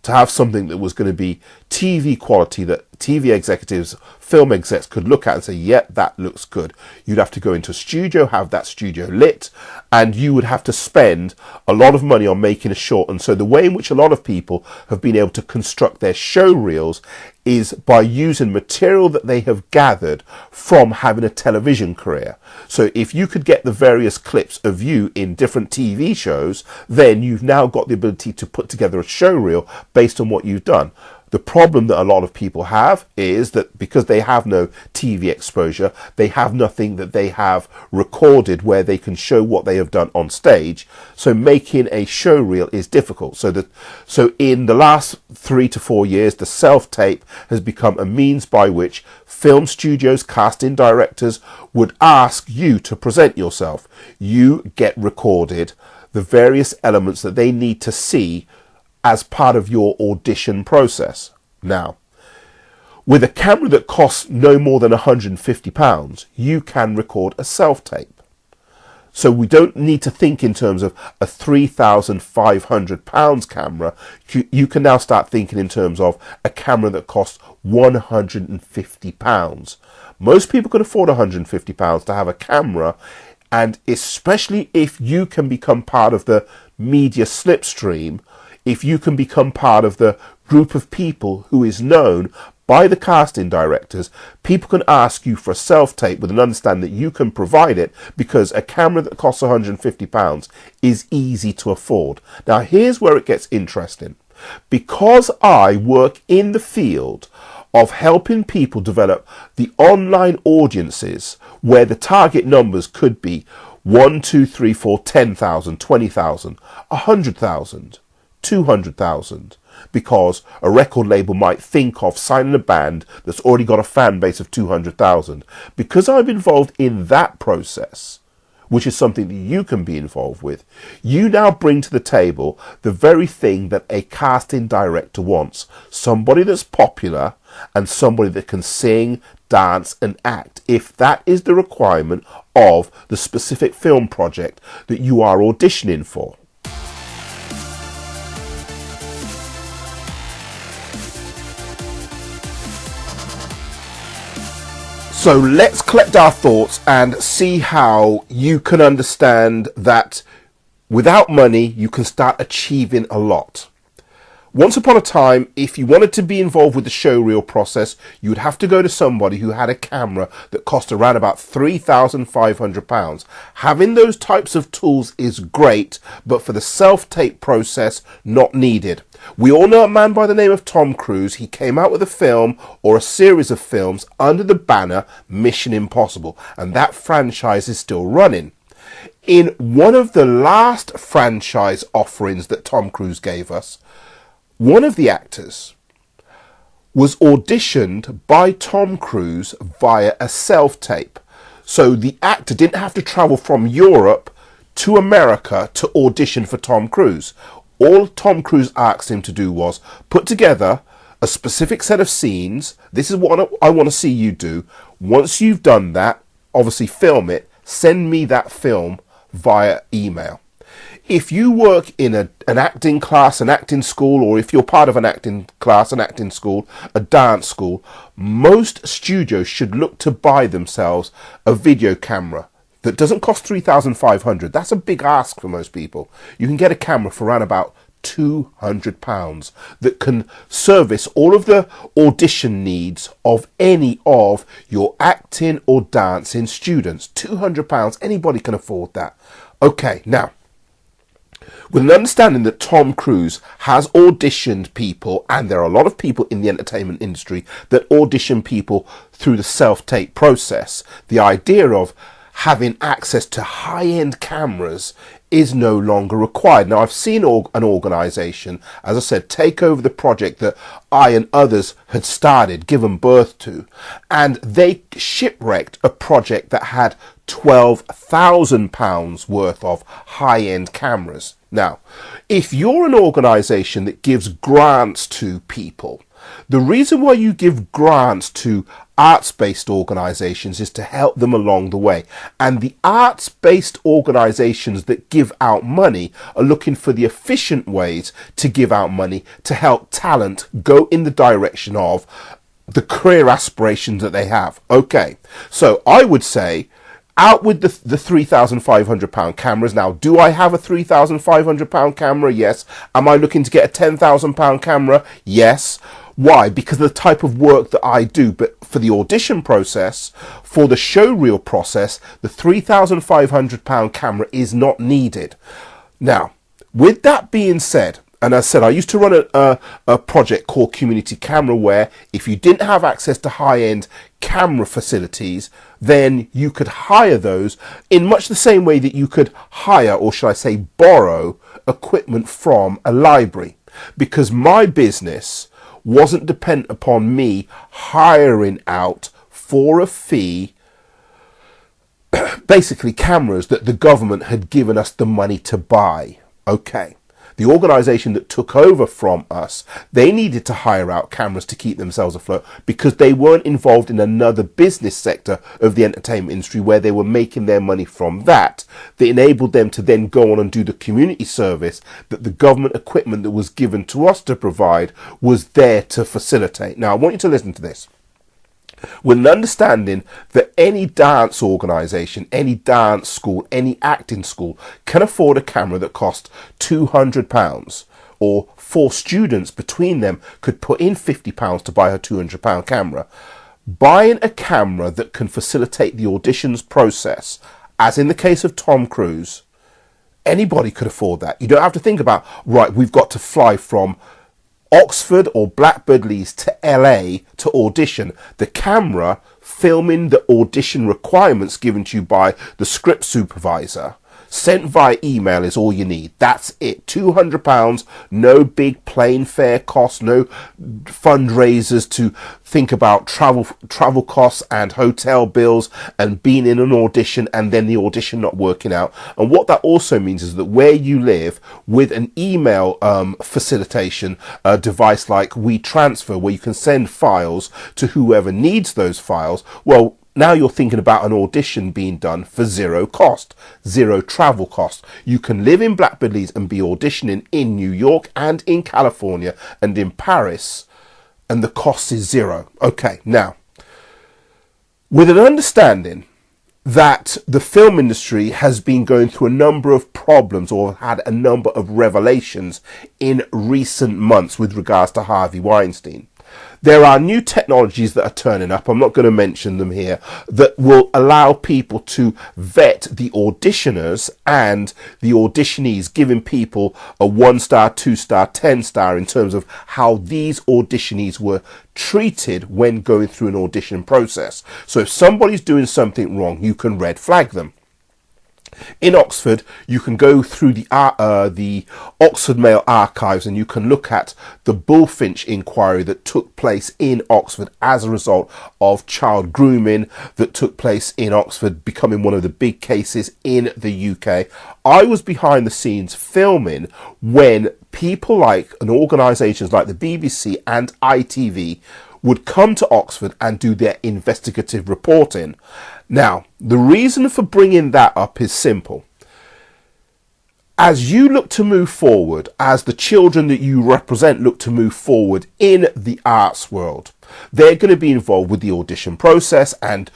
to have something that was going to be TV quality that TV executives, film execs could look at and say, yeah, that looks good. You'd have to go into a studio, have that studio lit, and you would have to spend a lot of money on making a short. And so the way in which a lot of people have been able to construct their show reels is by using material that they have gathered from having a television career. So if you could get the various clips of you in different TV shows, then you've now got the ability to put together a show reel based on what you've done. The problem that a lot of people have is that because they have no TV exposure, they have nothing that they have recorded where they can show what they have done on stage. So making a show reel is difficult. So in the last 3 to 4 years, the self-tape has become a means by which film studios, casting directors would ask you to present yourself. You get recorded the various elements that they need to see as part of your audition process. Now, with a camera that costs no more than £150, you can record a self-tape. So we don't need to think in terms of a £3,500 camera. You can now start thinking in terms of a camera that costs £150. Most people can afford £150 to have a camera, and especially if you can become part of the media slipstream, if you can become part of the group of people who is known by the casting directors, people can ask you for a self-tape with an understanding that you can provide it because a camera that costs £150 is easy to afford. Now, here's where it gets interesting. Because I work in the field of helping people develop the online audiences where the target numbers could be 1, 2, 3, 4, 10,000, 20,000, 100,000, 200,000, because a record label might think of signing a band that's already got a fan base of 200,000. Because I'm involved in that process, which is something that you can be involved with, you now bring to the table the very thing that a casting director wants. Somebody that's popular and somebody that can sing, dance and act if that is the requirement of the specific film project that you are auditioning for. So let's collect our thoughts and see how you can understand that without money, you can start achieving a lot. Once upon a time, if you wanted to be involved with the showreel process, you would have to go to somebody who had a camera that cost around about £3,500. Having those types of tools is great, but for the self-tape process, not needed. We all know a man by the name of Tom Cruise. He came out with a film or a series of films under the banner Mission Impossible, and that franchise is still running. In one of the last franchise offerings that Tom Cruise gave us, one of the actors was auditioned by Tom Cruise via a self-tape. So the actor didn't have to travel from Europe to America to audition for Tom Cruise. All Tom Cruise asked him to do was put together a specific set of scenes. This is what I want to see you do. Once you've done that, obviously film it, send me that film via email. If you work in an acting class, an acting school, or if you're part of an acting class, an acting school, a dance school, most studios should look to buy themselves a video camera that doesn't cost £3,500. That's a big ask for most people. You can get a camera for around about £200 that can service all of the audition needs of any of your acting or dancing students. £200, anybody can afford that. Okay, now, with an understanding that Tom Cruise has auditioned people, and there are a lot of people in the entertainment industry that audition people through the self-tape process, the idea of having access to high-end cameras is no longer required. Now, I've seen an organisation, as I said, take over the project that I and others had started, given birth to, and they shipwrecked a project that had £12,000 worth of high-end cameras. Now, if you're an organisation that gives grants to people, the reason why you give grants to arts-based organisations is to help them along the way. And the arts-based organisations that give out money are looking for the efficient ways to give out money to help talent go in the direction of the career aspirations that they have. Okay, so I would say out with the £3,500 cameras. Now, do I have a £3,500 camera? Yes. Am I looking to get a £10,000 camera? Yes. Why? Because of the type of work that I do. But for the audition process, for the showreel process, the £3,500 camera is not needed. Now, with that being said, and as I said, I used to run a project called Community Camera, where if you didn't have access to high-end camera facilities, then you could hire those in much the same way that you could hire, or shall I say borrow, equipment from a library. Because my business wasn't dependent upon me hiring out for a fee basically cameras that the government had given us the money to buy. Okay. The organisation that took over from us, they needed to hire out cameras to keep themselves afloat because they weren't involved in another business sector of the entertainment industry where they were making their money from that enabled them to then go on and do the community service that the government equipment that was given to us to provide was there to facilitate. Now, I want you to listen to this. With an understanding that any dance organisation, any dance school, any acting school can afford a camera that costs £200, or 4 students between them could put in £50 to buy a £200 camera. Buying a camera that can facilitate the auditions process, as in the case of Tom Cruise, anybody could afford that. You don't have to think about, right, we've got to fly from Oxford or Blackbird Leys to LA to audition. The camera filming the audition requirements given to you by the script supervisor sent via email is all you need. That's it. £200, no big plane fare costs, no fundraisers to think about travel costs and hotel bills and being in an audition and then the audition not working out. And what that also means is that where you live, with an email facilitation device like WeTransfer, where you can send files to whoever needs those files, well, now you're thinking about an audition being done for zero cost, zero travel cost. You can live in Blackbird Leys and be auditioning in New York and in California and in Paris, and the cost is zero. Okay, now, with an understanding that the film industry has been going through a number of problems or had a number of revelations in recent months with regards to Harvey Weinstein, there are new technologies that are turning up, I'm not going to mention them here, that will allow people to vet the auditioners and the auditionees, giving people a 1-star, 2-star, 10-star in terms of how these auditionees were treated when going through an audition process. So if somebody's doing something wrong, you can red flag them. In Oxford, you can go through the Oxford Mail archives and you can look at the Bullfinch inquiry that took place in Oxford as a result of child grooming that took place in Oxford, becoming one of the big cases in the UK. I was behind the scenes filming when people like and organisations like the BBC and ITV would come to Oxford and do their investigative reporting. Now, the reason for bringing that up is simple. As you look to move forward, as the children that you represent look to move forward in the arts world, they're going to be involved with the audition process and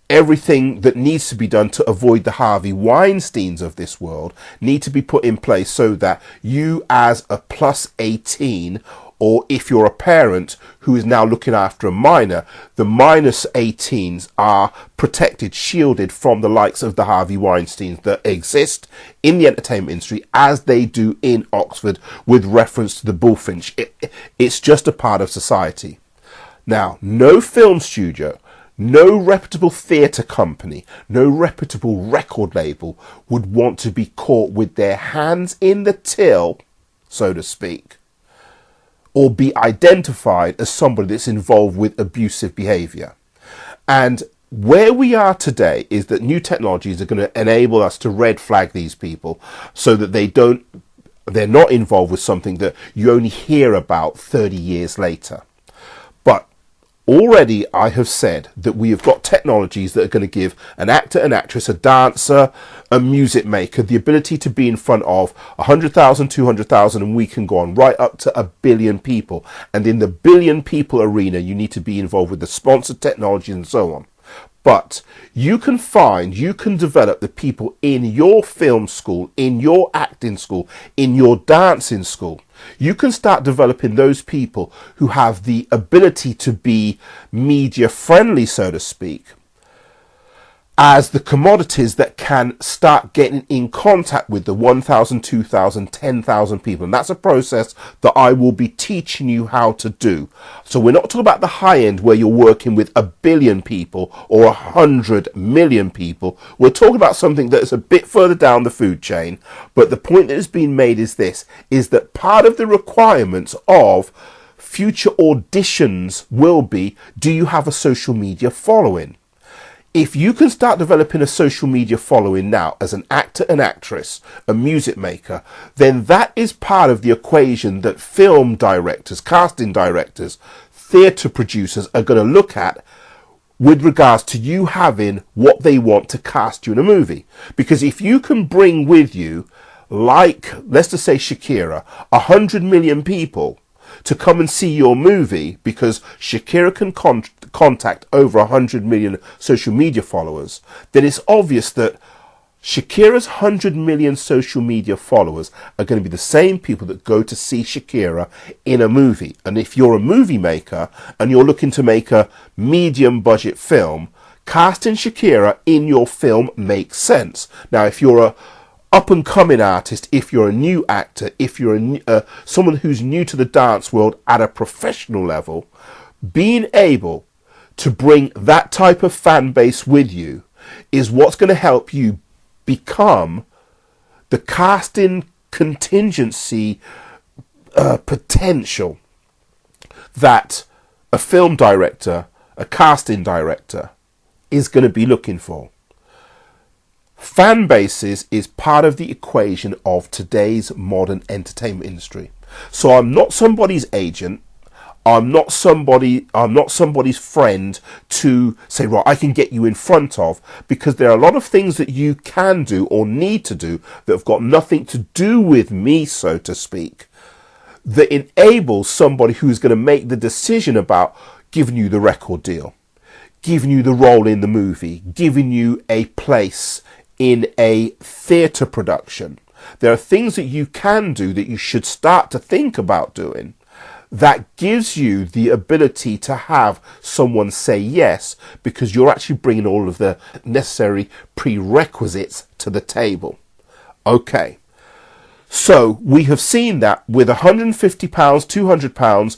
everything that needs to be done to avoid the Harvey Weinsteins of this world need to be put in place so that you, as a plus 18, or if you're a parent who is now looking after a minor, the minus 18s are protected, shielded from the likes of the Harvey Weinsteins that exist in the entertainment industry as they do in Oxford with reference to the Bullfinch. It's just a part of society. Now, no film studio, no reputable theatre company, no reputable record label would want to be caught with their hands in the till, so to speak, or be identified as somebody that's involved with abusive behaviour. And where we are today is that new technologies are going to enable us to red flag these people so that they're not involved with something that you only hear about 30 years later. But already I have said that we have got technologies that are going to give an actor, an actress, a dancer, a music maker the ability to be in front of 100,000, 200,000, and we can go on right up to 1 billion people. And in the billion people arena, you need to be involved with the sponsored technology and so on. But you can develop the people in your film school, in your acting school, in your dancing school. You can start developing those people who have the ability to be media friendly, so to speak, as the commodities that can start getting in contact with the 1,000, 2,000, 10,000 people. And that's a process that I will be teaching you how to do. So we're not talking about the high end where you're working with 1 billion people or 100 million people. We're talking about something that is a bit further down the food chain. But the point that has been made is this, is that part of the requirements of future auditions will be, do you have a social media following? If you can start developing a social media following now as an actor, an actress, a music maker, then that is part of the equation that film directors, casting directors, theatre producers are going to look at with regards to you having what they want to cast you in a movie. Because if you can bring with you, like, let's just say Shakira, 100 million people to come and see your movie because Shakira can contact over 100 million social media followers, then it's obvious that Shakira's 100 million social media followers are going to be the same people that go to see Shakira in a movie. And if you're a movie maker and you're looking to make a medium budget film, casting Shakira in your film makes sense. Now, if you're a up-and-coming artist, if you're a new actor, if you're someone who's new to the dance world at a professional level, being able to bring that type of fan base with you is what's going to help you become the casting contingency potential that a film director, a casting director is going to be looking for. Fan bases is part of the equation of today's modern entertainment industry. So I'm not somebody's agent. I'm not somebody's friend to say, right, I can get you in front of, because there are a lot of things that you can do or need to do that have got nothing to do with me, so to speak, that enables somebody who's going to make the decision about giving you the record deal, giving you the role in the movie, giving you a place in a theatre production. There are things that you can do that you should start to think about doing that gives you the ability to have someone say yes, because you're actually bringing all of the necessary prerequisites to the table. Okay, so we have seen that with £150, £200,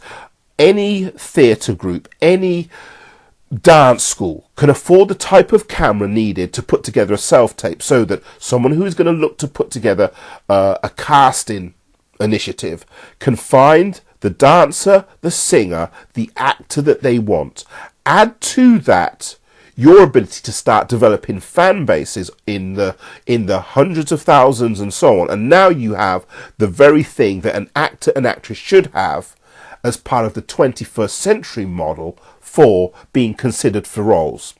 any theatre group, any dance school can afford the type of camera needed to put together a self-tape, so that someone who is going to look to put together a casting initiative can find the dancer, the singer, the actor that they want. Add to that your ability to start developing fan bases in the hundreds of thousands and so on, and now you have the very thing that an actor and actress should have as part of the 21st century model for being considered for roles.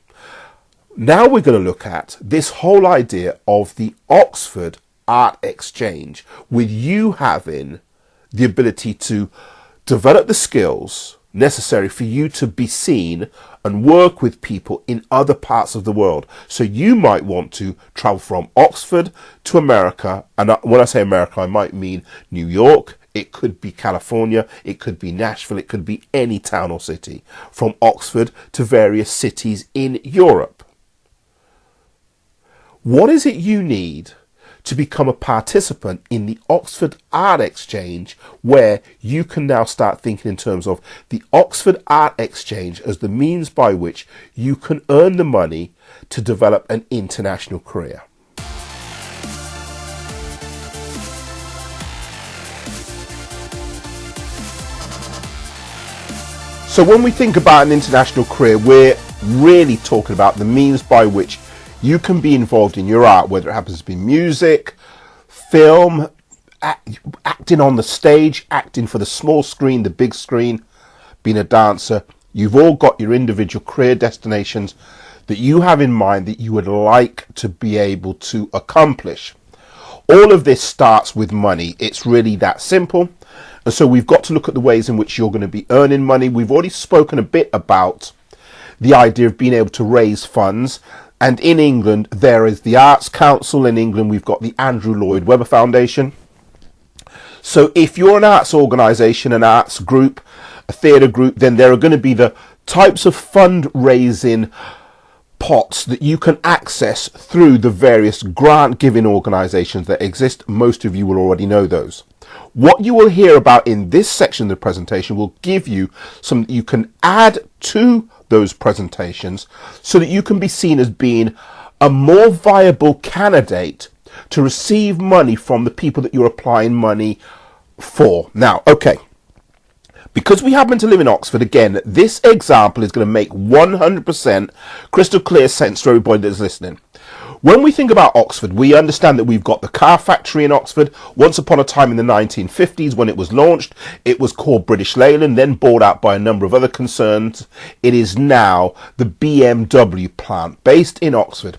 Now we're going to look at this whole idea of the Oxford Art Exchange, with you having the ability to develop the skills necessary for you to be seen and work with people in other parts of the world. So you might want to travel from Oxford to America, and when I say America, I might mean New York. It could be California, it could be Nashville, it could be any town or city, from Oxford to various cities in Europe. What is it you need to become a participant in the Oxford Art Exchange, where you can now start thinking in terms of the Oxford Art Exchange as the means by which you can earn the money to develop an international career? So when we think about an international career, we're really talking about the means by which you can be involved in your art, whether it happens to be music, film, acting on the stage, acting for the small screen, the big screen, being a dancer. You've all got your individual career destinations that you have in mind that you would like to be able to accomplish. All of this starts with money. It's really that simple. And so we've got to look at the ways in which you're going to be earning money. We've already spoken a bit about the idea of being able to raise funds. And in England, there is the Arts Council. In England, we've got the Andrew Lloyd Webber Foundation. So if you're an arts organisation, an arts group, a theatre group, then there are going to be the types of fundraising pots that you can access through the various grant-giving organisations that exist. Most of you will already know those. What you will hear about in this section of the presentation will give you some that you can add to those presentations so that you can be seen as being a more viable candidate to receive money from the people that you're applying money for. Now, okay, because we happen to live in Oxford, again, this example is going to make 100% crystal clear sense to everybody that's listening. When we think about Oxford, we understand that we've got the car factory in Oxford. Once upon a time in the 1950s, when it was launched, it was called British Leyland, then bought out by a number of other concerns. It is now the BMW plant based in Oxford.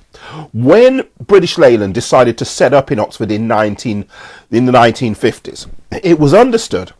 When British Leyland decided to set up in Oxford in the 1950s, it was understood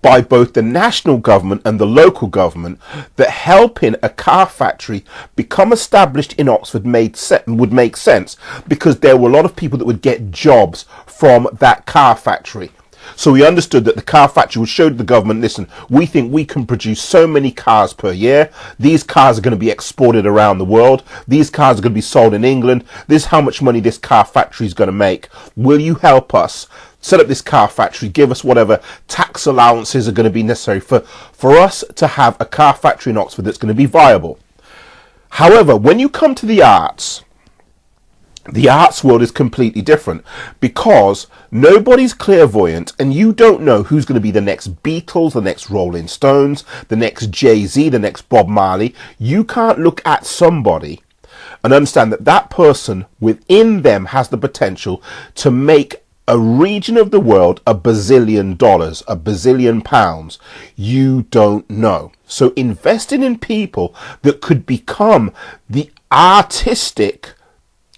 by both the national government and the local government that helping a car factory become established in Oxford would make sense, because there were a lot of people that would get jobs from that car factory. So we understood that the car factory would show the government, listen, we think we can produce so many cars per year. These cars are going to be exported around the world. These cars are going to be sold in England. This is how much money this car factory is going to make. Will you help us set up this car factory, give us whatever tax allowances are going to be necessary for us to have a car factory in Oxford that's going to be viable? However, when you come to the arts, The arts world is completely different because nobody's clairvoyant and you don't know who's going to be the next Beatles, the next Rolling Stones, the next Jay-Z, the next Bob Marley. You can't look at somebody and understand that that person within them has the potential to make a region of the world $1 bazillion, $1 bazillion pounds. You don't know. So investing in people that could become the artistic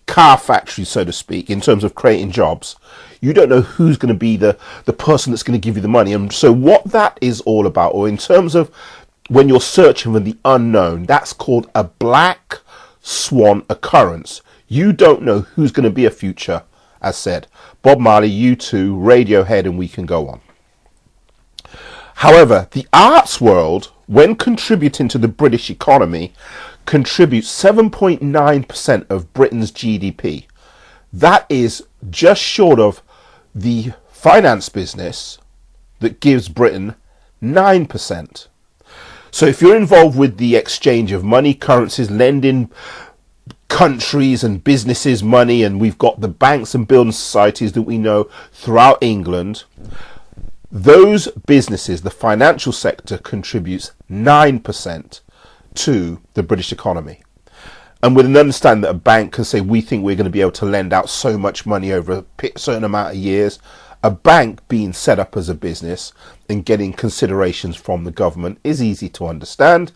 car factory, so to speak, in terms of creating jobs, you don't know who's going to be the person that's going to give you the money. And so what that is all about, or in terms of when you're searching for the unknown, that's called a black swan occurrence. You don't know who's going to be a future, as said. Bob Marley, U2, Radiohead, and we can go on. However, the arts world, when contributing to the British economy, contributes 7.9% of Britain's GDP. That is just short of the finance business that gives Britain 9%. So if you're involved with the exchange of money, currencies, lending countries and businesses money, and we've got the banks and building societies that we know throughout England, those businesses, the financial sector, contributes 9% to the British economy. And with an understanding that a bank can say, we think we're going to be able to lend out so much money over a certain amount of years, a bank being set up as a business and getting considerations from the government is easy to understand.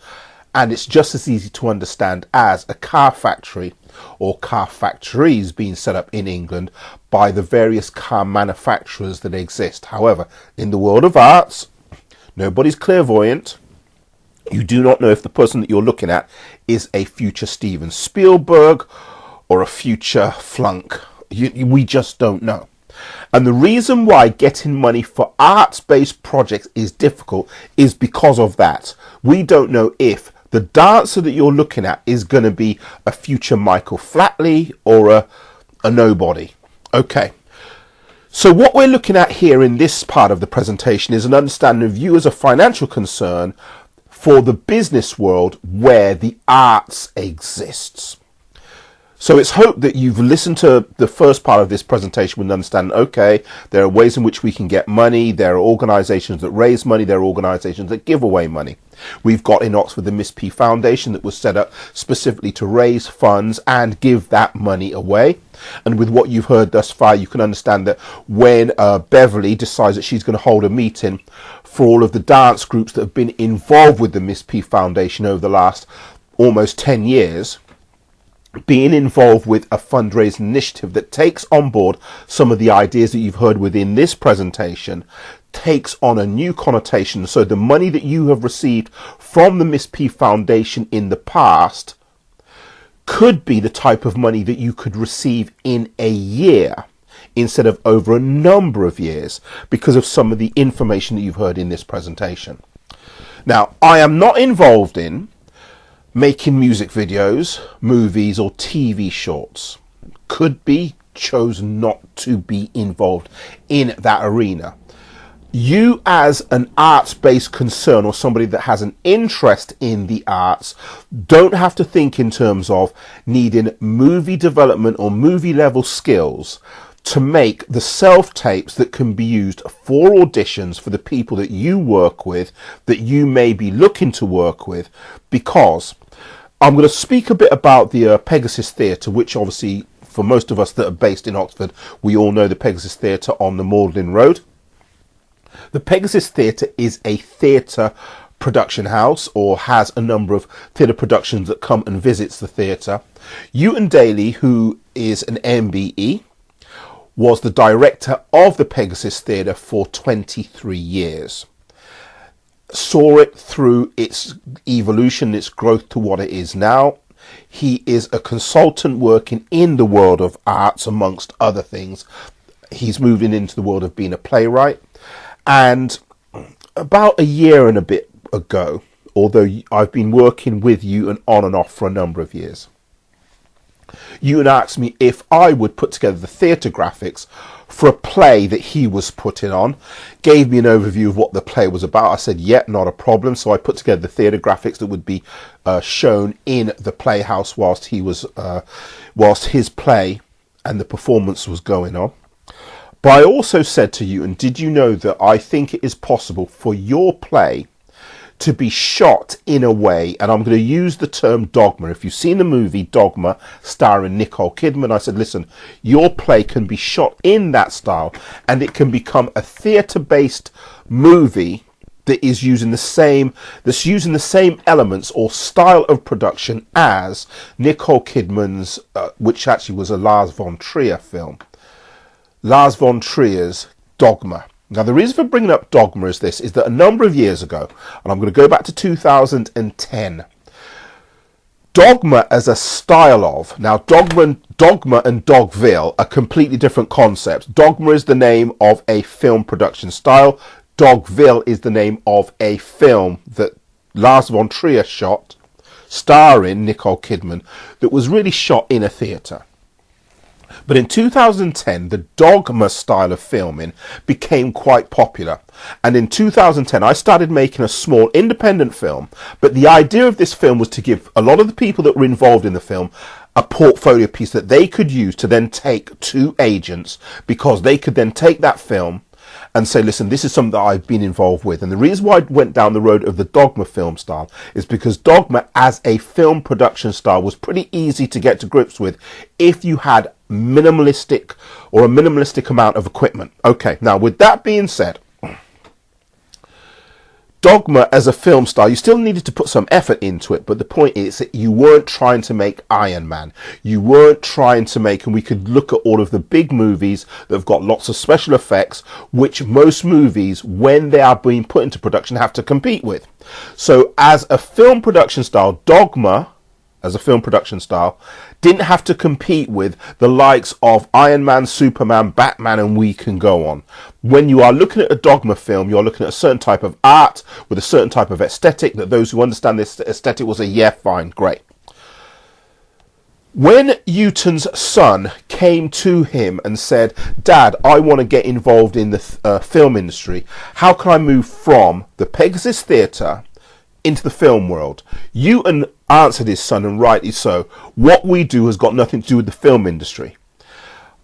And it's just as easy to understand as a car factory or car factories being set up in England by the various car manufacturers that exist. However, in the world of arts, nobody's clairvoyant. You do not know if the person that you're looking at is a future Steven Spielberg or a future flunk. We just don't know. And the reason why getting money for arts-based projects is difficult is because of that. We don't know if the dancer that you're looking at is going to be a future Michael Flatley or a nobody. Okay. So what we're looking at here in this part of the presentation is an understanding of you as a financial concern for the business world where the arts exists. So it's hoped that you've listened to the first part of this presentation with understanding, okay, there are ways in which we can get money, there are organisations that raise money, there are organisations that give away money. We've got in Oxford the Miss P Foundation that was set up specifically to raise funds and give that money away. And with what you've heard thus far, you can understand that when Beverly decides that she's going to hold a meeting for all of the dance groups that have been involved with the Miss P Foundation over the last almost 10 years, being involved with a fundraising initiative that takes on board some of the ideas that you've heard within this presentation takes on a new connotation. So the money that you have received from the Miss P Foundation in the past could be the type of money that you could receive in a year instead of over a number of years because of some of the information that you've heard in this presentation. Now, I am not involved in making music videos, movies or TV shorts. Could be, chose not to be involved in that arena. You as an arts-based concern or somebody that has an interest in the arts don't have to think in terms of needing movie development or movie level skills to make the self-tapes that can be used for auditions for the people that you work with, that you may be looking to work with, because I'm going to speak a bit about the Pegasus Theatre, which obviously for most of us that are based in Oxford, we all know the Pegasus Theatre on the Magdalen Road. The Pegasus Theatre is a theatre production house, or has a number of theatre productions that come and visits the theatre. Ewan Daly, who is an MBE, was the director of the Pegasus Theatre for 23 years. Saw it through its evolution, its growth to what it is now. He is a consultant working in the world of arts, amongst other things. He's moving into the world of being a playwright. And about a year and a bit ago, although I've been working with you and on and off for a number of years, Ewan asked me if I would put together the theatre graphics for a play that he was putting on, gave me an overview of what the play was about. I said, yeah, not a problem. So I put together the theatre graphics that would be shown in the playhouse whilst his play and the performance was going on. But I also said to you, and did you know that I think it is possible for your play to be shot in a way, and I'm going to use the term dogma. If you've seen the movie Dogma starring Nicole Kidman, I said, listen, your play can be shot in that style and it can become a theatre-based movie that is using the same elements or style of production as Nicole Kidman's, which actually was a Lars von Trier film. Lars von Trier's Dogma. Now, the reason for bringing up Dogma is that a number of years ago, and I'm going to go back to 2010, Dogma as a style of, now Dogma and Dogville are completely different concepts. Dogma is the name of a film production style. Dogville is the name of a film that Lars von Trier shot, starring Nicole Kidman, that was really shot in a theatre. But in 2010, the Dogma style of filming became quite popular. And in 2010, I started making a small independent film. But the idea of this film was to give a lot of the people that were involved in the film a portfolio piece that they could use to then take to agents, because they could then take that film and say, listen, this is something that I've been involved with. And the reason why I went down the road of the Dogma film style is because Dogma as a film production style was pretty easy to get to grips with if you had a minimalistic amount of equipment. Okay, now with that being said, Dogma as a film style, you still needed to put some effort into it, but the point is that you weren't trying to make Iron Man. You weren't trying to make, and we could look at all of the big movies that have got lots of special effects, which most movies, when they are being put into production, have to compete with. So as a film production style, Dogma as a film production style didn't have to compete with the likes of Iron Man, Superman, Batman, and we can go on. When you are looking at a Dogma film, you're looking at a certain type of art with a certain type of aesthetic that those who understand this aesthetic will say, yeah, fine, great. When Newton's son came to him and said, Dad, I want to get involved in the film industry, how can I move from the Pegasus Theatre into the film world? Newton answered his son, and rightly so, what we do has got nothing to do with the film industry.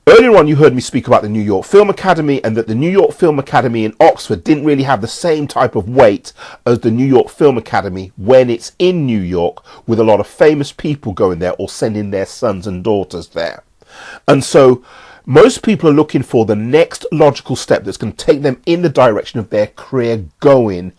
Earlier on, you heard me speak about the New York Film Academy, and that the New York Film Academy in Oxford didn't really have the same type of weight as the New York Film Academy when it's in New York, with a lot of famous people going there or sending their sons and daughters there. And so most people are looking for the next logical step that's going to take them in the direction of their career going,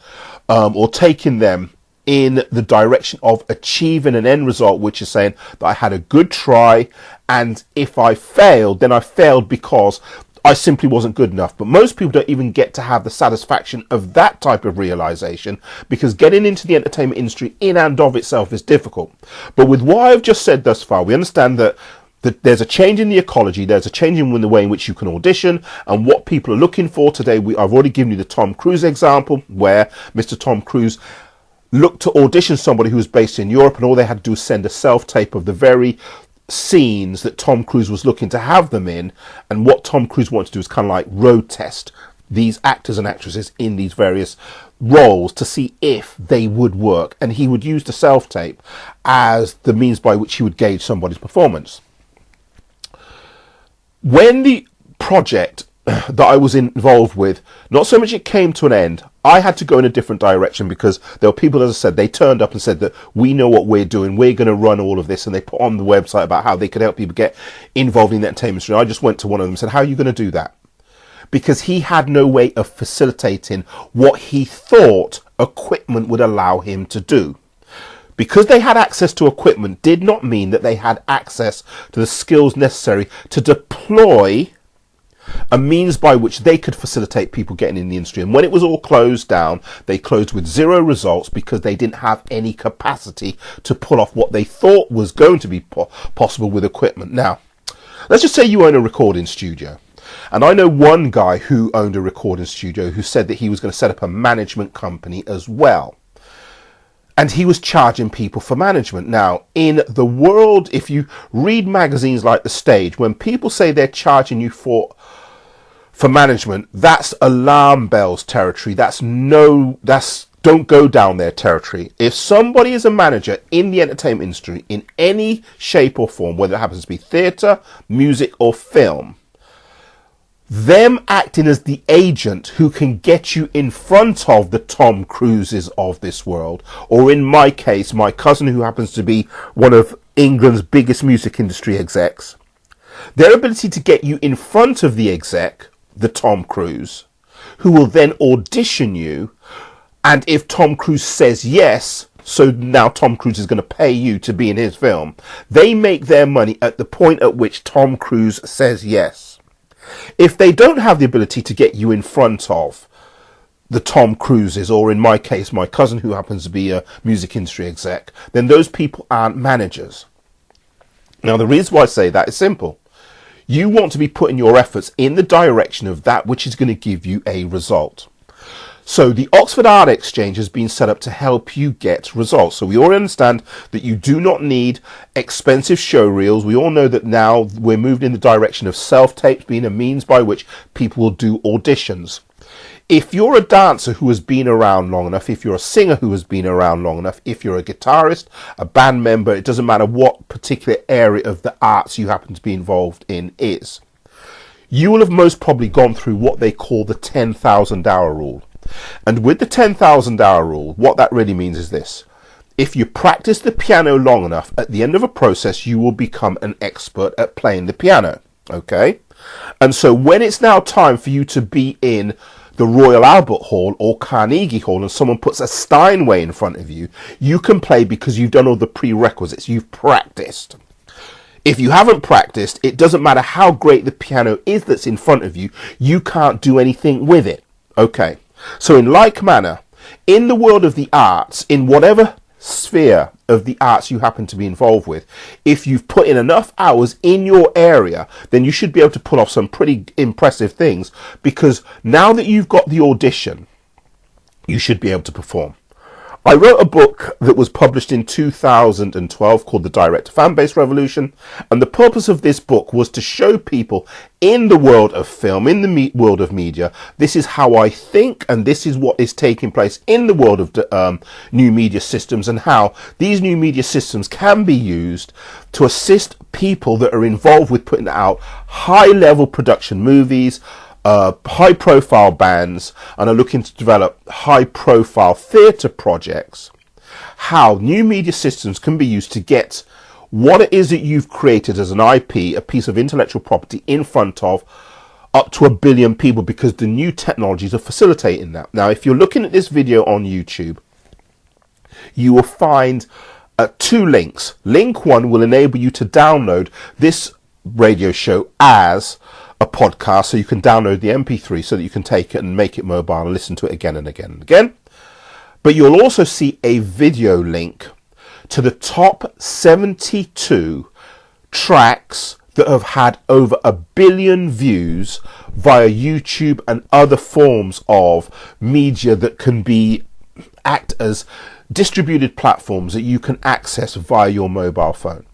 or taking them in the direction of achieving an end result, which is saying that I had a good try, and if I failed, then I failed because I simply wasn't good enough. But most people don't even get to have the satisfaction of that type of realization, because getting into the entertainment industry in and of itself is difficult. But with what I've just said thus far, we understand that there's a change in the ecology, there's a change in the way in which you can audition and what people are looking for today. I've already given you the Tom Cruise example, where Mr. Tom Cruise looked to audition somebody who was based in Europe, and all they had to do was send a self-tape of the very scenes that Tom Cruise was looking to have them in. And what Tom Cruise wanted to do is kind of like road test these actors and actresses in these various roles to see if they would work. And he would use the self-tape as the means by which he would gauge somebody's performance. When the project that I was involved with, not so much it came to an end, I had to go in a different direction, because there were people, as I said, they turned up and said that we know what we're doing, we're going to run all of this, and they put on the website about how they could help people get involved in the entertainment industry. I just went to one of them and said, how are you going to do that? Because he had no way of facilitating what he thought equipment would allow him to do. Because they had access to equipment did not mean that they had access to the skills necessary to deploy a means by which they could facilitate people getting in the industry. And when it was all closed down, they closed with 0 results, because they didn't have any capacity to pull off what they thought was going to be possible with equipment. Now, let's just say you own a recording studio. And I know one guy who owned a recording studio who said that he was going to set up a management company as well. And he was charging people for management. Now, in the world, if you read magazines like The Stage, when people say they're charging you for management, that's alarm bells territory. That's don't go down their territory. If somebody is a manager in the entertainment industry in any shape or form, whether it happens to be theatre, music or film, them acting as the agent who can get you in front of the Tom Cruises of this world, or in my case, my cousin who happens to be one of England's biggest music industry execs, their ability to get you in front of the exec, the Tom Cruise, who will then audition you, and if Tom Cruise says yes, so now Tom Cruise is going to pay you to be in his film, they make their money at the point at which Tom Cruise says yes. If they don't have the ability to get you in front of the Tom Cruises, or in my case, my cousin who happens to be a music industry exec, then those people aren't managers. Now, the reason why I say that is simple. You want to be putting your efforts in the direction of that which is going to give you a result. So the Oxford Art Exchange has been set up to help you get results. So we all understand that you do not need expensive show reels. We all know that now we're moved in the direction of self-tapes being a means by which people will do auditions. If you're a dancer who has been around long enough, if you're a singer who has been around long enough, if you're a guitarist, a band member, it doesn't matter what particular area of the arts you happen to be involved in is, you will have most probably gone through what they call the 10,000 hour rule. And with the 10,000 hour rule, what that really means is this. If you practice the piano long enough, at the end of a process, you will become an expert at playing the piano. Okay? And so when it's now time for you to be in the Royal Albert Hall or Carnegie Hall and someone puts a Steinway in front of you, you can play because you've done all the prerequisites. You've practiced. If you haven't practiced, it doesn't matter how great the piano is that's in front of you, you can't do anything with it. Okay? So in like manner, in the world of the arts, in whatever sphere of the arts you happen to be involved with, if you've put in enough hours in your area, then you should be able to pull off some pretty impressive things, because now that you've got the audition, you should be able to perform. I wrote a book that was published in 2012 called The Direct Fanbase Revolution, and the purpose of this book was to show people in the world of film, in the world of media, this is how I think and this is what is taking place in the world of new media systems, and how these new media systems can be used to assist people that are involved with putting out high-level production movies, high-profile bands, and are looking to develop high-profile theatre projects, how new media systems can be used to get what it is that you've created as an IP, a piece of intellectual property, in front of up to 1 billion people, because the new technologies are facilitating that. Now, if you're looking at this video on YouTube, you will find 2 links. Link 1 will enable you to download this radio show as a podcast, so you can download the MP3 so that you can take it and make it mobile and listen to it again and again and again. But you'll also see a video link to the top 72 tracks that have had over 1 billion views via YouTube and other forms of media that can act as distributed platforms that you can access via your mobile phone.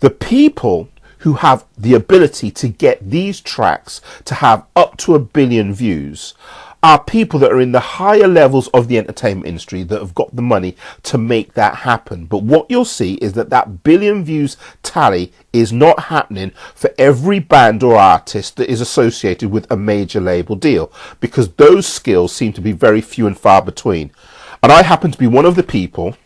The people who have the ability to get these tracks to have up to 1 billion views are people that are in the higher levels of the entertainment industry that have got the money to make that happen. But what you'll see is that 1 billion views tally is not happening for every band or artist that is associated with a major label deal, because those skills seem to be very few and far between. And I happen to be one of the people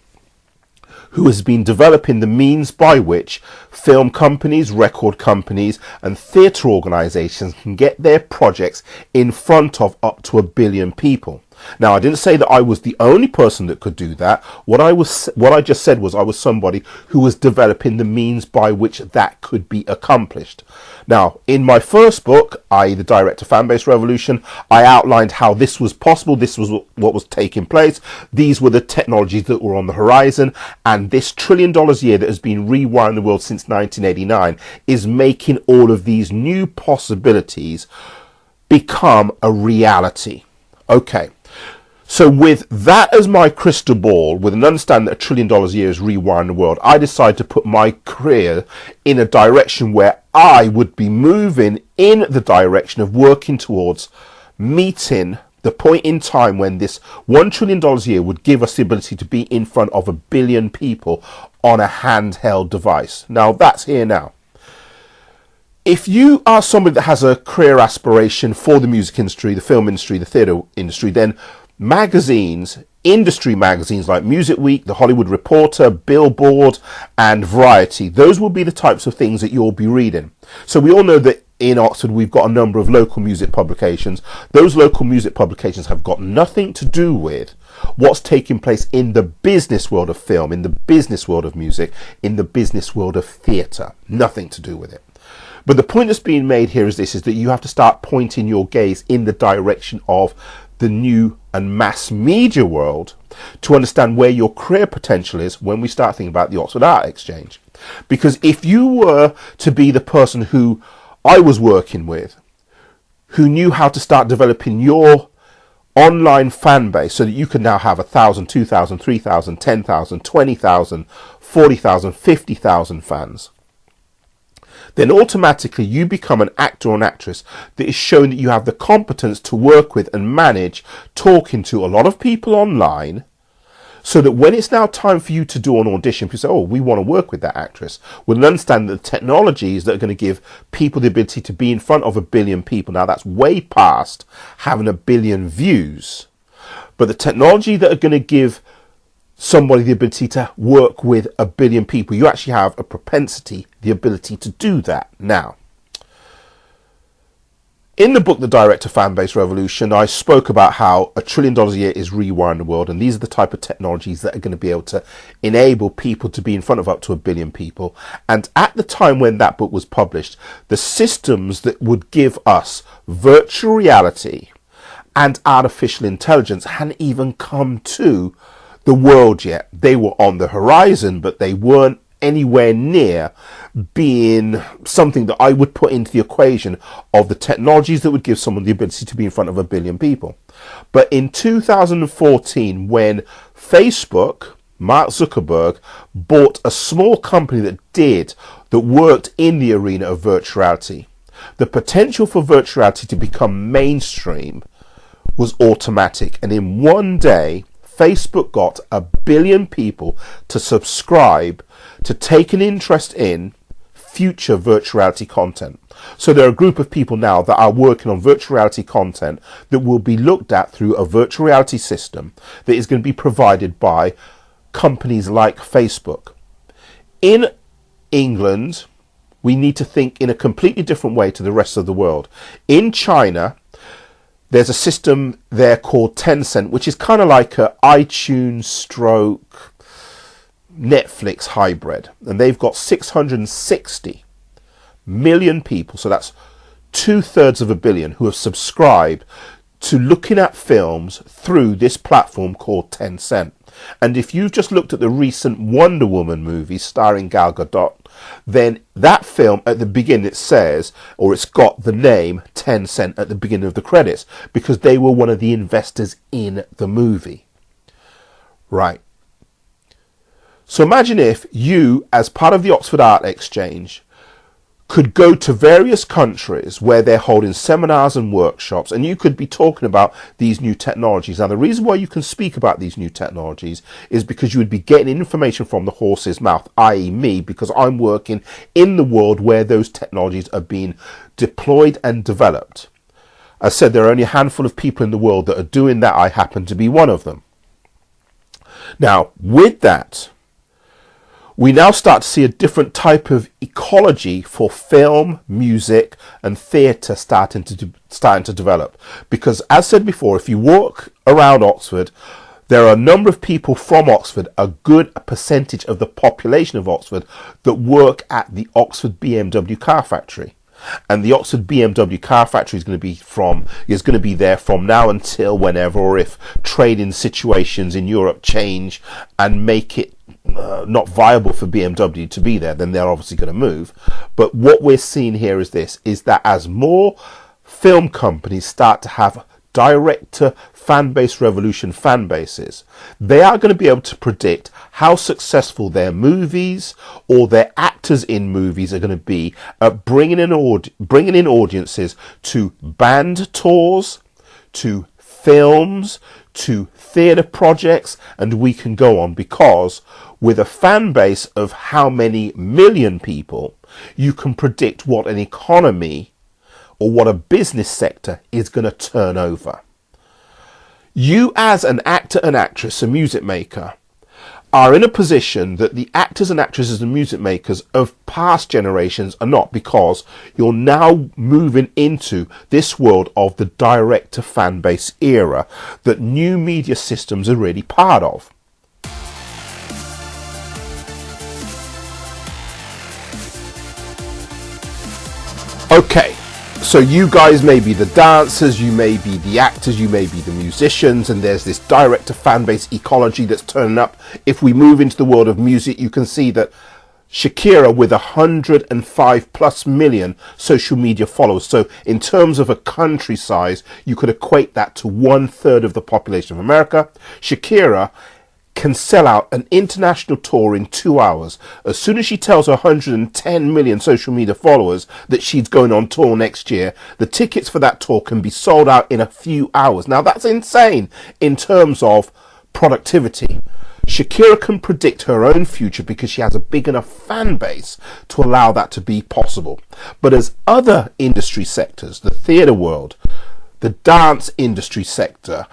who has been developing the means by which film companies, record companies and theatre organisations can get their projects in front of up to 1 billion people. Now, I didn't say that I was the only person that could do that. What I just said was I was somebody who was developing the means by which that could be accomplished. Now, in my first book, i.e. The Direct Fanbase Revolution, I outlined how this was possible. This was what was taking place. These were the technologies that were on the horizon. And this $1 trillion a year that has been rewiring the world since 1989 is making all of these new possibilities become a reality. Okay. So with that as my crystal ball, with an understanding that $1 trillion a year is rewiring the world, I decided to put my career in a direction where I would be moving in the direction of working towards meeting the point in time when this $1 trillion a year would give us the ability to be in front of 1 billion people on a handheld device. Now, that's here now. If you are somebody that has a career aspiration for the music industry, the film industry, the theatre industry, then magazines, industry magazines like Music Week, The Hollywood Reporter, Billboard and Variety, those will be the types of things that you'll be reading. So we all know that in Oxford we've got a number of local music publications. Those local music publications have got nothing to do with what's taking place in the business world of film, in the business world of music, in the business world of theatre. Nothing to do with it. But the point that's being made here is this, is that you have to start pointing your gaze in the direction of the new and mass media world to understand where your career potential is when we start thinking about the Oxford Art Exchange. Because if you were to be the person who I was working with, who knew how to start developing your online fan base so that you can now have 1,000, 2,000, 3,000, 10,000, 20,000, 40,000, 50,000 fans, then automatically you become an actor or an actress that is showing that you have the competence to work with and manage talking to a lot of people online, so that when it's now time for you to do an audition, people say, oh, we want to work with that actress. We'll understand the technologies that are going to give people the ability to be in front of 1 billion people. Now, that's way past having 1 billion views. But the technology that are going to give somebody the ability to work with 1 billion people, you actually have a propensity, the ability to do that now. In the book, The Director Fanbase Revolution, I spoke about how $1 trillion a year is rewiring the world, and these are the type of technologies that are going to be able to enable people to be in front of up to 1 billion people. And at the time when that book was published, the systems that would give us virtual reality and artificial intelligence hadn't even come to the world yet. They were on the horizon, but they weren't anywhere near being something that I would put into the equation of the technologies that would give someone the ability to be in front of 1 billion people. But in 2014, when Facebook, Mark Zuckerberg, bought a small company that worked in the arena of virtual reality, the potential for virtual reality to become mainstream was automatic. And in one day, Facebook got 1 billion people to subscribe, to take an interest in future virtual reality content. So there are a group of people now that are working on virtual reality content that will be looked at through a virtual reality system that is going to be provided by companies like Facebook. In England, we need to think in a completely different way to the rest of the world. In China, there's a system there called Tencent, which is kind of like an iTunes stroke Netflix hybrid. And they've got 660 million people, so that's 2/3 of 1 billion, who have subscribed to looking at films through this platform called Tencent. And if you've just looked at the recent Wonder Woman movie starring Gal Gadot, then that film at the beginning it says, or it's got the name Tencent at the beginning of the credits, because they were one of the investors in the movie. Right. So imagine if you, as part of the Oxford Art Exchange, could go to various countries where they're holding seminars and workshops, and you could be talking about these new technologies. Now, the reason why you can speak about these new technologies is because you would be getting information from the horse's mouth, i.e. me, because I'm working in the world where those technologies are being deployed and developed. As I said, there are only a handful of people in the world that are doing that. I happen to be one of them. Now, with that, we now start to see a different type of ecology for film, music and theatre starting to develop. Because, as said before, if you walk around Oxford, there are a number of people from Oxford, a good percentage of the population of Oxford, that work at the Oxford BMW car factory. And the Oxford BMW car factory is going to be there from now until whenever, or if trading situations in Europe change and make it not viable for BMW to be there, then they're obviously going to move. But what we're seeing here is this, is that as more film companies start to have director fan base revolution fan bases, they are going to be able to predict how successful their movies or their actors in movies are going to be at bringing in audiences to band tours, to films to theatre projects, and we can go on, because with a fan base of how many million people, you can predict what an economy or what a business sector is going to turn over. You as an actor, an actress, a music maker, are in a position that the actors and actresses and music makers of past generations are not, because you're now moving into this world of the direct to fan base era that new media systems are really part of. Okay, so you guys may be the dancers, you may be the actors, you may be the musicians, and there's this direct to fan base ecology that's turning up. If we move into the world of music, you can see that Shakira, with 105+ million social media followers, so in terms of a country size, you could equate that to 1/3 of the population of America. Shakira can sell out an international tour in 2 hours. As soon as she tells her 110 million social media followers that she's going on tour next year, the tickets for that tour can be sold out in a few hours. Now that's insane in terms of productivity. Shakira can predict her own future because she has a big enough fan base to allow that to be possible. But as other industry sectors, the theatre world, the dance industry sector,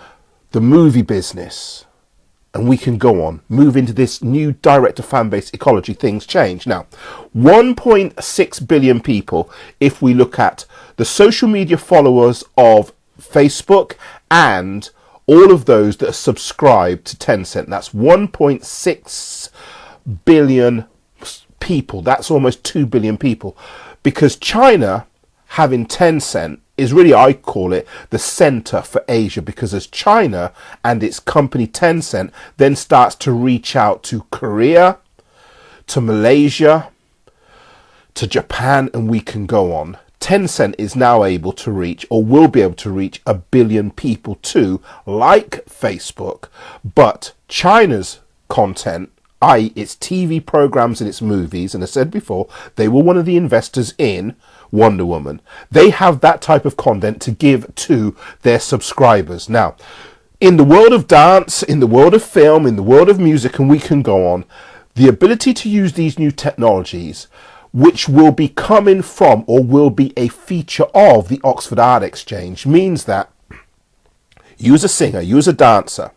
the movie business, and we can go on, move into this new direct-to-fan base ecology, things change. Now, 1.6 billion people, if we look at the social media followers of Facebook and all of those that are subscribed to Tencent, that's 1.6 billion people. That's almost 2 billion people. Because China, having Tencent, is really, I call it, the center for Asia, because as China and its company Tencent then starts to reach out to Korea, to Malaysia, to Japan, and we can go on. Tencent is now able to reach, or will be able to reach, 1 billion people too, like Facebook. But China's content, i.e. its TV programs and its movies, and I said before, they were one of the investors in Wonder Woman. They have that type of content to give to their subscribers. Now, in the world of dance, in the world of film, in the world of music, and we can go on, the ability to use these new technologies, which will be coming from or will be a feature of the Oxford Art Exchange, means that you as a singer, you as a dancer,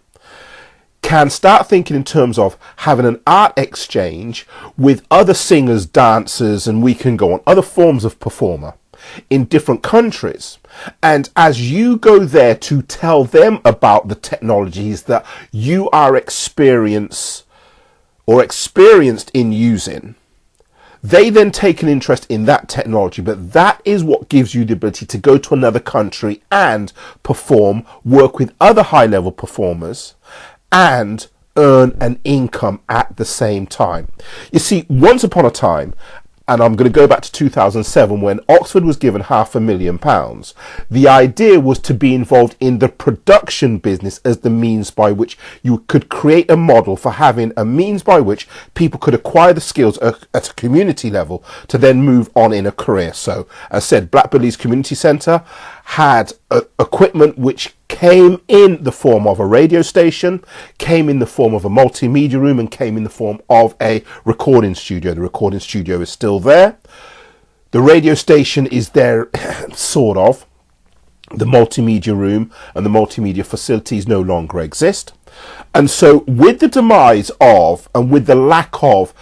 can start thinking in terms of having an art exchange with other singers, dancers, and we can go on, other forms of performer in different countries. And as you go there to tell them about the technologies that you are experienced in using, they then take an interest in that technology. But that is what gives you the ability to go to another country and perform, work with other high-level performers, and earn an income at the same time. You see, once upon a time, and I'm going to go back to 2007 when Oxford was given £500,000, the idea was to be involved in the production business as the means by which you could create a model for having a means by which people could acquire the skills at a community level to then move on in a career. So, as I said, Blackbird Leys Community Centre had equipment which came in the form of a radio station, came in the form of a multimedia room, and came in the form of a recording studio. The recording studio is still there. The radio station is there, sort of. The multimedia room and the multimedia facilities no longer exist. And so with the demise of, and with the lack of,